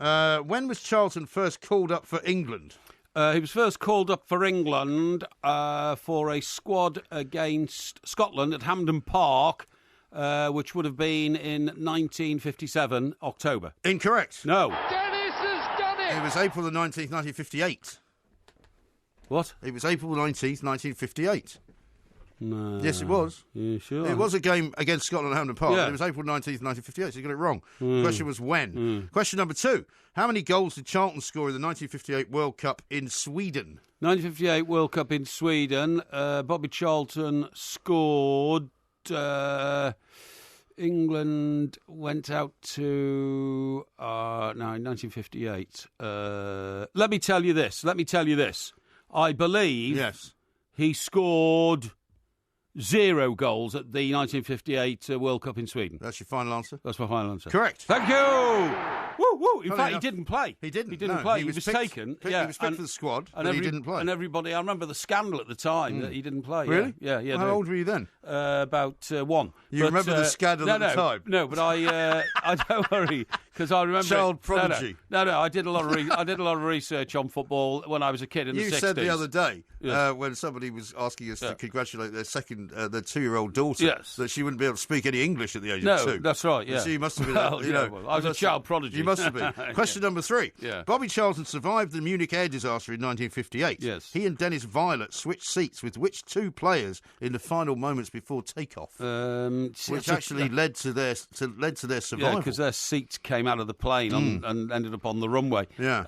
When was Charlton first called up for England? He was first called up for England for a squad against Scotland at Hampden Park, which would have been in 1957, October. Incorrect. No. Dennis has done it! It was April the 19th, 1958. What? It was April 19th, 1958. No. Yes, it was. You sure? It was a game against Scotland at Hampden Park. But it was April 19th, 1958, so you got it wrong. The question was when. Question number two. How many goals did Charlton score in the 1958 World Cup in Sweden? 1958 World Cup in Sweden. Bobby Charlton scored. England went out to... no, 1958. Let me tell you this. I believe he scored 0 goals at the 1958 World Cup in Sweden. That's your final answer? That's my final answer. Correct. Thank you! Woo! In fact, enough, he didn't play. He didn't play. He was picked, taken. He was picked for the squad, but he didn't play. And everybody... I rember the scandal at the time that he didn't play. Really? Yeah. Well, how old were you then? About 1. You remember the scandal at the time? No, but I don't worry, because I remember... Child prodigy. No, I did a lot of research on football when I was a kid in the 60s. You said the other day, when somebody was asking us to congratulate their 2-year-old daughter, that she wouldn't be able to speak any English at the age of 2. No, that's right, yeah. So you must have been... I was a child prodigy. You must have been. Question number 3. Yeah. Bobby Charlton survived the Munich air disaster in 1958. Yes. He and Dennis Viollet switched seats with which 2 players in the final moments before takeoff? Which actually led to their survival. Yeah, because their seats came out of the plane and ended up on the runway. Yeah.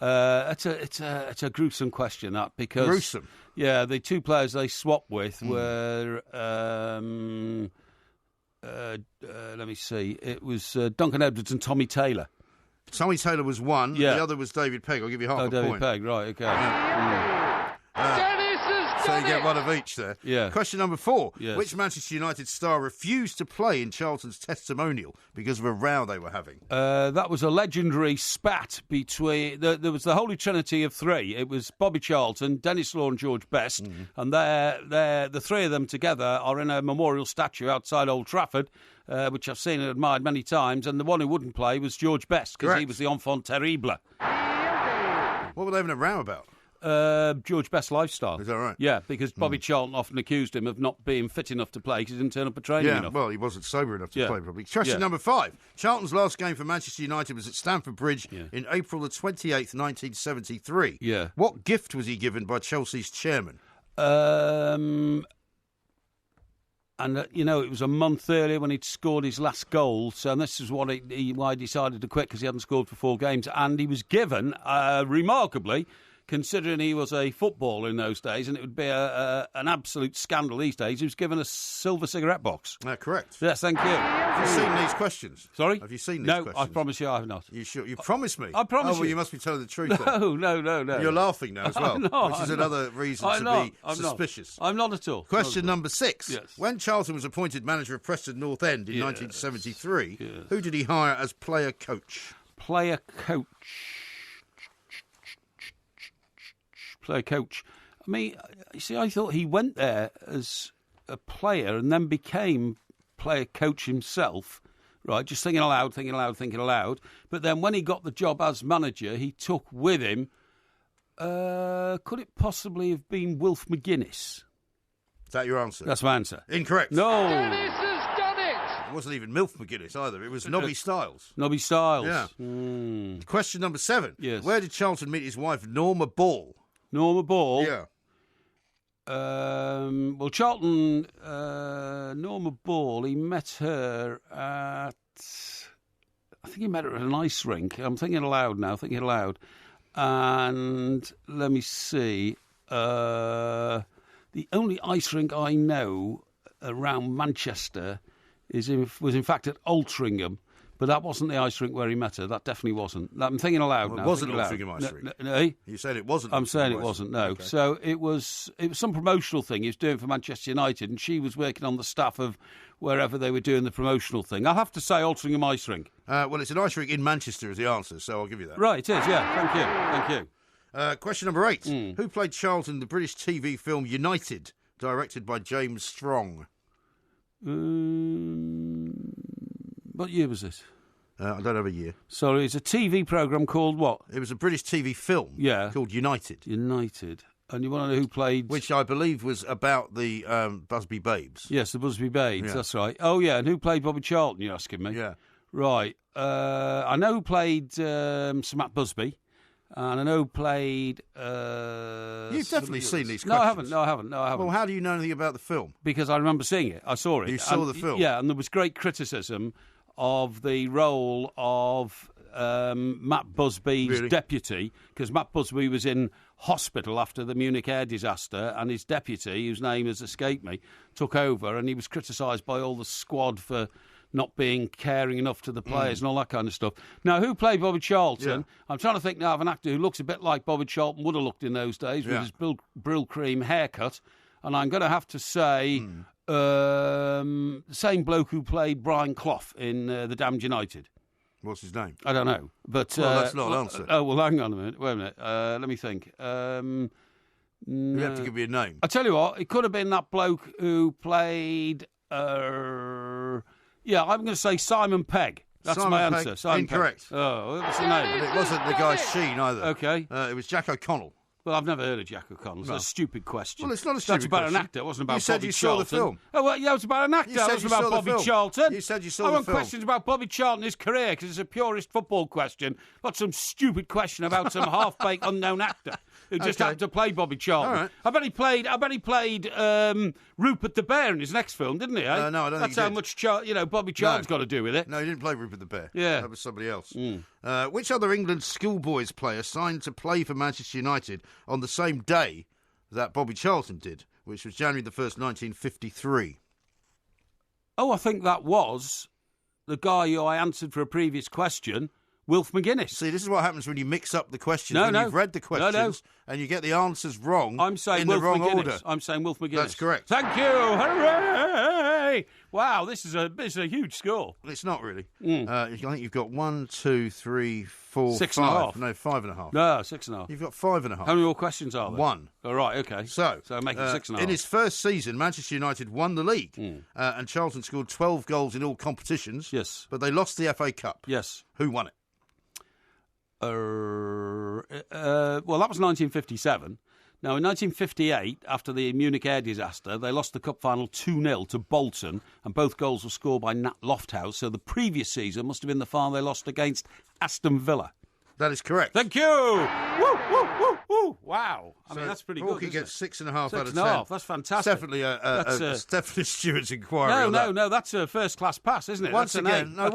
It's a gruesome question, that, because... Gruesome? Yeah, the 2 players they swapped with were... let me see. It was Duncan Edwards and Tommy Taylor. Tommy Taylor was one. Yeah. The other was David Pegg. I'll give you half a David point. Pegg, right, okay. Dennis has So done you get it! one of each there. Yeah. Question number 4. Yes. Which Manchester United star refused to play in Charlton's testimonial because of a row they were having? That was a legendary spat between... There was the Holy Trinity of 3. It was Bobby Charlton, Dennis Law and George Best, and the 3 of them together are in a memorial statue outside Old Trafford, which I've seen and admired many times, and the one who wouldn't play was George Best, because he was the enfant terrible. What were they having a row about? George Best's lifestyle. Is that right? Yeah, because Bobby Charlton often accused him of not being fit enough to play because he didn't turn up at training enough. Well, he wasn't sober enough to play, probably. Question number 5. Charlton's last game for Manchester United was at Stamford Bridge in April the 28th, 1973. Yeah. What gift was he given by Chelsea's chairman? And, it was a month earlier when he'd scored his last goal. So this is why he decided to quit, because he hadn't scored for 4 games. And he was given, remarkably, considering he was a footballer in those days, and it would be an absolute scandal these days, he was given a silver cigarette box. Correct. Yes, thank you. Have you seen these questions? Sorry? Have you seen these questions? No, I promise you I have not. You sure? You promised me? I promise you. Well, you must be telling the truth then. No. You're laughing now as well, not, which is another reason to be suspicious. I'm not at all. Question number 6. Yes. When Charlton was appointed manager of Preston North End in 1973, who did he hire as player coach? Player coach. I mean, you see, I thought he went there as a player and then became player coach himself, right? Just thinking aloud. But then when he got the job as manager, he took with him, could it possibly have been Wilf McGuinness? Is that your answer? That's my answer. Incorrect. No. McGuinness has done it! It wasn't even Milf McGuinness either. It was Nobby Stiles. Nobby Stiles. Yeah. Question number 7. Yes. Where did Charlton meet his wife, Norma Ball? Norma Ball? Yeah. Well, Charlton, Norma Ball, he met her at... I think he met her at an ice rink. I'm thinking aloud now, And let me see. The only ice rink I know around Manchester was in fact at Altrincham. But that wasn't the ice rink where he met her. That definitely wasn't. I'm thinking aloud now. It wasn't Altrincham ice rink. No, you said it wasn't. I'm saying it wasn't. No. Okay. So it was some promotional thing he was doing for Manchester United, and she was working on the staff of wherever they were doing the promotional thing. I'll have to say Altrincham ice rink. Well, it's an ice rink in Manchester is the answer, so I'll give you that. Right, it is. Yeah. Thank you. Question number 8. Who played Charlton in the British TV film United, directed by James Strong? What year was this? I don't have a year. Sorry, it's a TV programme called what? It was a British TV film called United. And you want to know who played... Which I believe was about the Busby Babes. Yes, the Busby Babes, that's right. Oh, yeah, and who played Bobby Charlton, you're asking me? Yeah. Right. I know who played Sir Matt Busby, and I know who played... You've definitely seen these questions. No, I haven't. Well, how do you know anything about the film? Because I remember seeing it. I saw it. You saw the film? Yeah, and there was great criticism of the role of Matt Busby's deputy, because Matt Busby was in hospital after the Munich air disaster, and his deputy, whose name has escaped me, took over, and he was criticised by all the squad for not being caring enough to the players and all that kind of stuff. Now, who played Bobby Charlton? Yeah. I'm trying to think now of an actor who looks a bit like Bobby Charlton would have looked in those days with his Brill Cream haircut, and I'm going to have to say... the same bloke who played Brian Clough in The Damned United. What's his name? I don't know. But that's not an answer. Oh, well, hang on a minute. Wait a minute. Let me think. You have to give me a name. I tell you what, it could have been that bloke who played... I'm going to say Simon Pegg. That's Simon my Pegg. answer. Simon Incorrect. Pegg. Oh, what's the name? And it wasn't the guy Sheen either. Okay. It was Jack O'Connell. Well, I've never heard of Jack O'Connell. It's a stupid question. Well, it's not a That's stupid about question. an actor. It wasn't about You said Bobby you Charlton. saw the film. Oh, well, yeah, it was about an actor. You said it wasn't you about saw the Bobby film. Charlton. You said you saw I the want film. questions about Bobby Charlton, his career, because it's a purist football question, not some stupid question about some half-baked unknown actor who just happened to play Bobby Charlton. All right. I bet he played Rupert the Bear in his next film, didn't he? Eh? No, I don't That's think he how did. much Bobby Charlton's got to do with it. No, he didn't play Rupert the Bear. Yeah. That was somebody else. Which other England schoolboys player signed to play for Manchester United on the same day that Bobby Charlton did, which was January the 1st, 1953? Oh, I think that was the guy who I answered for a previous question, Wilf McGuinness. See, this is what happens when you mix up the questions. No, when no. you've read the questions and you get the answers wrong. I'm saying in Wilf the wrong McGuinness. order. I'm saying Wilf McGuinness. That's correct. Thank you. Hooray! Wow, this is a huge score. It's not really. I think you've got 1, 2, 3, 4, 6 5. and a half. No, 5.5. No, 6.5. You've got 5.5. How many more questions are there? 1. All right, okay. So make it 6.5. In his first season, Manchester United won the league, and Charlton scored 12 goals in all competitions. Yes. But they lost the FA Cup. Yes. Who won it? well, that was 1957. Now, in 1958, after the Munich air disaster, they lost the cup final 2-0 to Bolton, and both goals were scored by Nat Lofthouse. So the previous season must have been the final they lost against Aston Villa. That is correct. Thank you. Woo, woo, woo, woo. Wow. I mean, that's pretty good. Porky gets 6.5 out of 10. 6.5. That's fantastic. Definitely definitely Stewart's inquiry. No. That's a first-class pass, isn't it? Once again, no,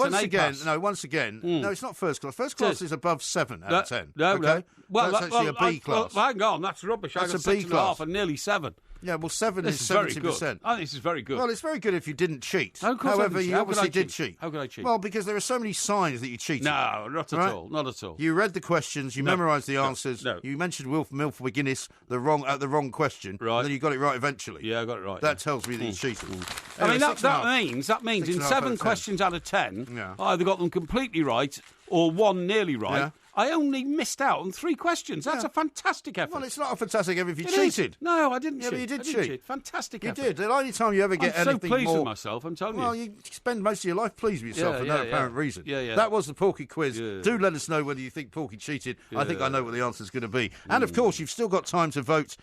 it's not first class. First class is above 7 out of 10. No. Okay? Well, that's actually a B class. Well, hang on, that's rubbish. That's I got a B 6.5 class. and nearly 7. Yeah, well, 7 is 70%. I think this is very good. Well, it's very good if you didn't cheat. However, you obviously did cheat. How could I cheat? Well, because there are so many signs that you cheated. No, not at all. Not at all. You read the questions, you memorised the answers. No. You mentioned Milford McGuinness, the wrong question. Right. And then you got it right eventually. Yeah, I got it right. That tells me that you cheated. I mean, Anyway, that means in 7 questions out of 10, I either got them completely right or 1 nearly right. Yeah. I only missed out on 3 questions. That's a fantastic effort. Well, it's not a fantastic effort if you It cheated. is. No, I didn't cheat. But you did I didn't cheat. Fantastic You effort. did. The only time you ever get I'm anything so pleased more... with myself, I'm telling you. Well, you spend most of your life pleased with yourself for no apparent reason. Yeah. That was the Porky quiz. Yeah. Do let us know whether you think Porky cheated. I think I know what the answer's going to be. And, of Mm. course, you've still got time to vote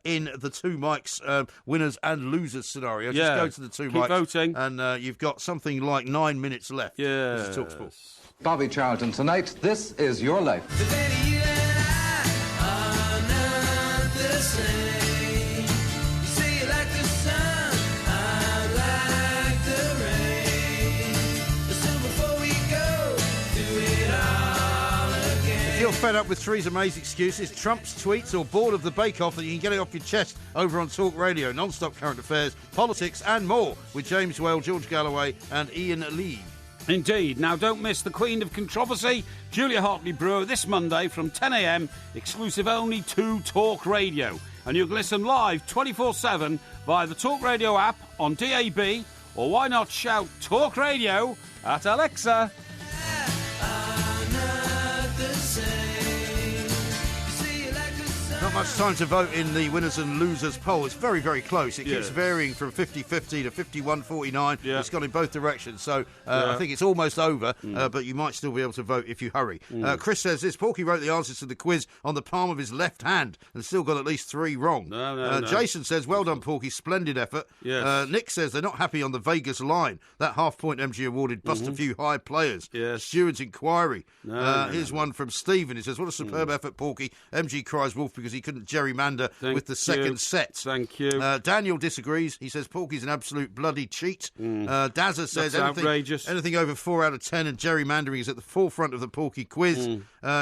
in the Two Mics winners and losers scenario. Yeah. Just go to the Two Keep Mics. voting. And you've got something like 9 minutes left. Yeah. This is TalkSport. Bobby Charlton tonight. This is your life. If you're fed up with Theresa May's excuses, Trump's tweets, or bored of the bake-off, then you can get it off your chest over on Talk Radio. Non-stop current affairs, politics and more with James Whale, George Galloway and Ian Lee. Indeed. Now, don't miss the Queen of Controversy, Julia Hartley-Brewer, this Monday from 10 a.m, exclusive only to Talk Radio. And you can listen live 24/7 via the Talk Radio app on DAB, or why not shout Talk Radio at Alexa. Not much time to vote in the winners and losers poll. It's very, very close. It keeps Yes. varying from 50-50 to 51-49. Yeah. It's gone in both directions. So Yeah. I think it's almost over, but you might still be able to vote if you hurry. Chris says this: Porky wrote the answers to the quiz on the palm of his left hand and still got at least 3 wrong. No. Jason says, well done, Porky. Splendid effort. Yes. Nick says they're not happy on the Vegas line. That half-point MG awarded bust a few high players. Yes. Steward's inquiry. No. Here's one from Stephen. He says, what a superb effort, Porky. MG cries wolf because he couldn't gerrymander with the second set. Thank you. Daniel disagrees. He says Porky's an absolute bloody cheat. Dazza says That's outrageous. anything over 4 out of 10 and gerrymandering is at the forefront of the Porky quiz.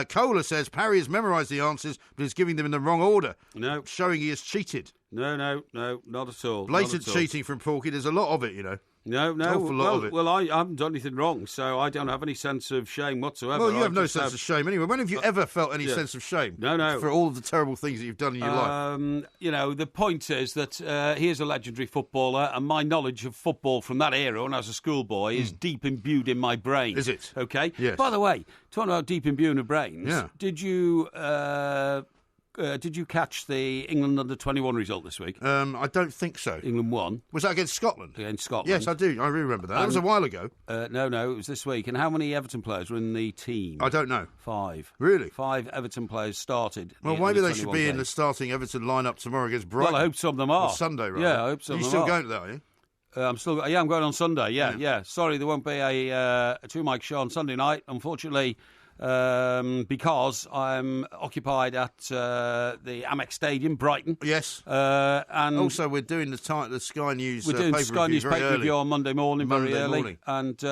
Kohler says Parry has memorised the answers but is giving them in the wrong order. No. Showing he has cheated. No, not at all. Blatant Not at all. cheating from Porky. There's a lot of it, you know. No. Awful lot of it. Well, I haven't done anything wrong, so I don't have any sense of shame whatsoever. Well, you have I no just sense of shame anyway. When have you ever felt any sense of shame? No. For all of the terrible things that you've done in your life. You know, the point is that he is a legendary footballer, and my knowledge of football from that era when I was a schoolboy is deep imbued in my brain. Is it? Okay. Yes. By the way, talking about deep imbued in brains, Yeah. did you catch the England under-21 result this week? I don't think so. England won. Was that against Scotland? Against Scotland. Yes, I do. I really remember that. That was a while ago. No, it was this week. And how many Everton players were in the team? I don't know. 5. Really? 5 Everton players started. Well, the maybe they under-21 should be in game. the starting Everton lineup tomorrow against Brighton. Well, I hope some of them are. On Sunday, right? Yeah, I hope some Are you of still them are. going to that, are you? I'm going on Sunday. Yeah. Sorry, there won't be a two-mic show on Sunday night, unfortunately, because I'm occupied at the Amex Stadium, Brighton. Yes. And also, we're doing the Sky News. we're doing paper Sky review News very paper early. review on Monday morning, very Monday early, morning. and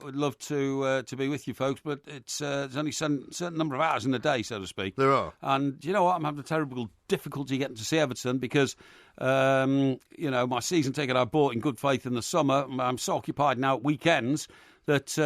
would love to be with you folks. But it's there's only a certain number of hours in a day, so to speak. There are. And you know what? I'm having a terrible difficulty getting to see Everton because my season ticket I bought in good faith in the summer. I'm so occupied now at weekends that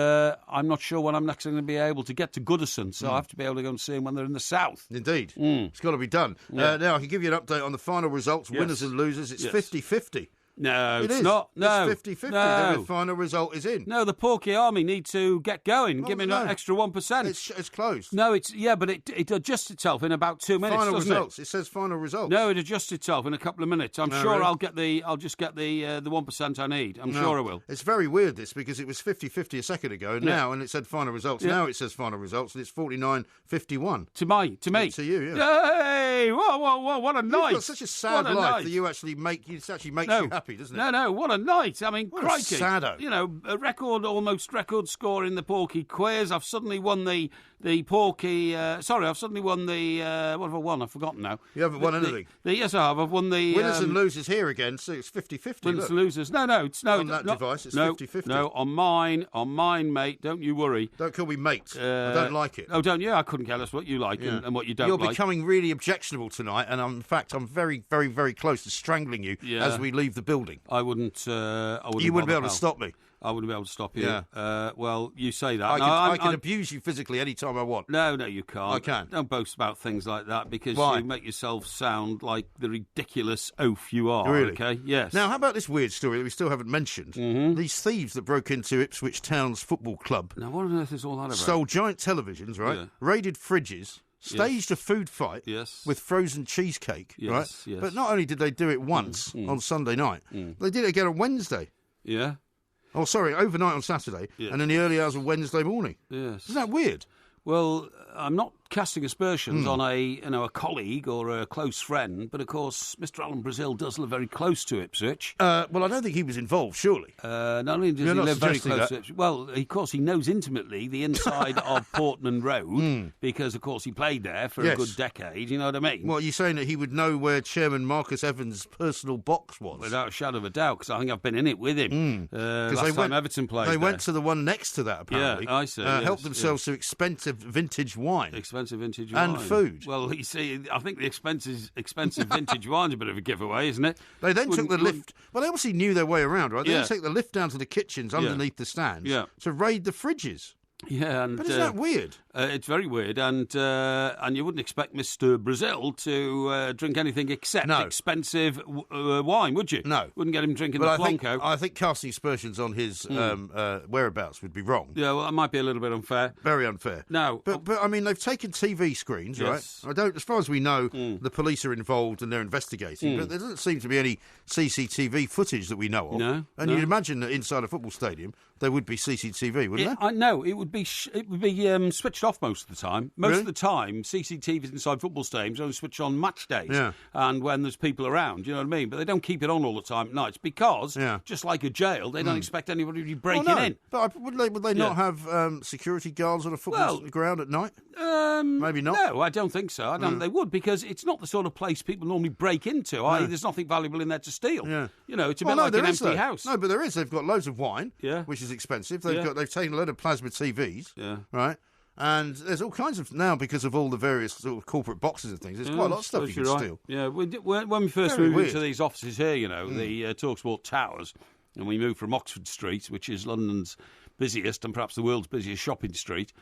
I'm not sure when I'm next going to be able to get to Goodison. So I have to be able to go and see them when they're in the south. Indeed. It's got to be done. Yeah. Now, I can give you an update on the final results, winners and losers. It's 50-50. No, It it's is. not. No. It's 50-50. No. The final result is in. No, the Porky Army need to get going. Give me an extra 1%. It's closed. No, but it adjusts itself in about 2 minutes. Final doesn't results. It? It says final results. No, it adjusts itself in a couple of minutes. I'm sure really? I'll just get the 1% I need. I'm sure I will. It's very weird this because it was 50-50 a second ago now, and it said final results. Yeah. Now it says final results, and it's 49-51 to me. To you, yeah. Yay! Whoa! What a night! You've got such a sad life that you actually makes you happy, doesn't it? No, what a night! I mean, what crikey! A saddo. You know, almost record score in the Porky quiz. I've suddenly won the Porky. I've suddenly won the. What have I won? I've forgotten now. You haven't won anything. Yes, I have. I've won the winners and losers here again. So it's 50-50. Winners and losers. No, it's on that device. It's 50-50. No, on mine, mate. Don't you worry. Don't call me mate. I don't like it. Oh, don't you? I couldn't care less what you like and what you don't. You're like. becoming really objectionable tonight, and in fact, I'm very, very, very close to strangling you as we leave the building. I wouldn't. You wouldn't be able to stop me. I wouldn't be able to stop you. Yeah. Well, you say that. I can abuse you physically any time I want. No, you can't. I can. Don't boast about things like that because Why? you make yourself sound like the ridiculous oaf you are. Really? Okay. Yes. Now, how about this weird story that we still haven't mentioned? Mm-hmm. These thieves that broke into Ipswich Town's football club. Now, what on earth is all that about? Stole giant televisions, right? Yeah. Raided fridges. Staged a food fight with frozen cheesecake, right? Yes. But not only did they do it once on Sunday night, they did it again on Wednesday. Yeah. Oh, sorry, overnight on Saturday and in the early hours of Wednesday morning. Yes. Isn't that weird? Well, I'm not casting aspersions on a colleague or a close friend, but of course, Mr. Alan Brazil does live very close to Ipswich. Well, I don't think he was involved, surely. Not only does he live very close to Ipswich, well, of course, he knows intimately the inside of Portman Road because, of course, he played there for a good decade. You know what I mean? Well, are you saying that he would know where Chairman Marcus Evans' personal box was? Without a shadow of a doubt, because I think I've been in it with him. Last time Everton played They went to the one next to that, apparently. Yeah, I see. Helped themselves to expensive vintage wine. Expensive vintage and wine. food. Well, you see, I think the expensive vintage wine's a bit of a giveaway, isn't it? They then took the lift. Well, they obviously knew their way around, right? They then take the lift down to the kitchens underneath the stands to raid the fridges. Yeah, but isn't that weird? It's very weird, and you wouldn't expect Mr. Brazil to drink anything except expensive wine, would you? No, wouldn't get him drinking but the Blanco. I think casting aspersions on his whereabouts would be wrong. Yeah, well, that might be a little bit unfair. Very unfair. No, but I mean, they've taken TV screens, right? As far as we know, the police are involved and they're investigating, but there doesn't seem to be any CCTV footage that we know of. No, and you'd imagine that inside a football stadium there would be CCTV, wouldn't there? No, it would be switched off most of the time. Most of the time, CCTVs inside football stadiums only switch on match days and when there's people around. You know what I mean? But they don't keep it on all the time at night because, just like a jail, they don't expect anybody to be breaking in. But would they not have security guards on a football ground at night? Maybe not. No, I don't think so. I don't think they would because it's not the sort of place people normally break into. There's nothing valuable in there to steal. Yeah. You know, it's a bit like an empty house. No, but there is. They've got loads of wine, which is expensive. They've taken a load of plasma TVs, right? And there's all kinds of now because of all the various sort of corporate boxes and things. There's quite a lot of stuff you can steal. Yeah, when we first moved into these offices here, you know, the TalkSport Towers, and we moved from Oxford Street, which is London's busiest and perhaps the world's busiest shopping street.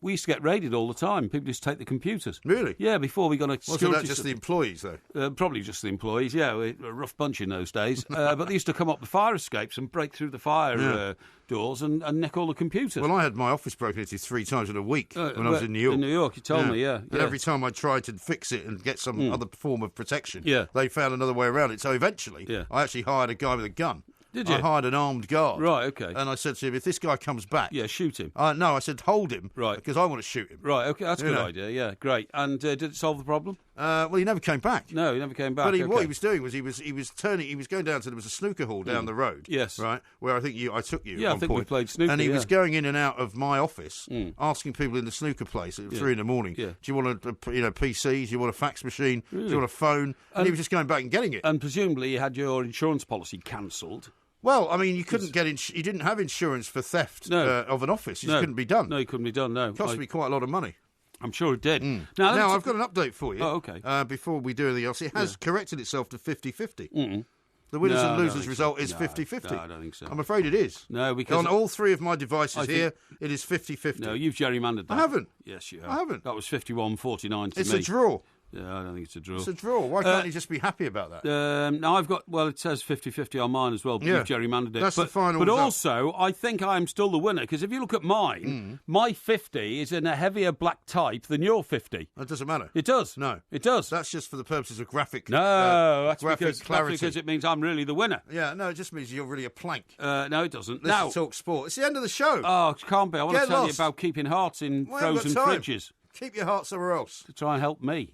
We used to get raided all the time. People used to take the computers. Really? Yeah, before we got a security... Wasn't that just the employees, though? Probably just the employees, yeah. We were a rough bunch in those days. But they used to come up the fire escapes and break through the fire doors and nick all the computers. Well, I had my office broken into 3 times in a week when I was in New York. In New York, you told me, yeah. And every time I tried to fix it and get some other form of protection, they found another way around it. So eventually, I actually hired a guy with a gun. Did you? I hired an armed guard. Right, okay. And I said to him, if this guy comes back... Yeah, shoot him. No, I said, hold him. Right. Because I want to shoot him. Right, okay, that's a good idea, yeah, great. And did it solve the problem? Well, he never came back. No, he never came back. But what he was doing was he was going down to, there was a snooker hall down the road. Yes. Right, where I think I took you Yeah, at I think one we point. played snooker, and he was going in and out of my office, asking people in the snooker place at 3 in the morning, Yeah. do you want a PCs, do you want a fax machine, do you want a phone? And he was just going back and getting it. And presumably you had your insurance policy cancelled. Well, I mean, you couldn't you didn't have insurance for theft of an office. It couldn't be done. No, it couldn't be done, no. It cost me quite a lot of money. I'm sure it did. Now I've got an update for you. Oh, okay. Before we do anything else, it has corrected itself to 50-50. The winners and losers result is 50-50. No, I don't think so. I'm afraid it is. No, because... On all 3 of my devices here, it is 50-50. No, you've gerrymandered that. I haven't. Yes, you have. I haven't. That was 51-49 to me. It's a draw. Yeah, I don't think it's a draw. It's a draw. Why can't you just be happy about that? Now, I've got, it says 50-50 on mine as well, but you've gerrymandered it. That's the final But result. also, I think I'm still the winner, because if you look at mine, my 50 is in a heavier black type than your 50. That doesn't matter. It does. No. It does. That's just for the purposes of graphic that's graphic clarity. because it means I'm really the winner. Yeah, no, it just means you're really a plank. No, it doesn't. Let's Now, talk sport. It's the end of the show. Oh, it can't be. I want to Get tell you lost. about keeping hearts in We haven't frozen got time. fridges. Keep your heart somewhere else. To try and help me.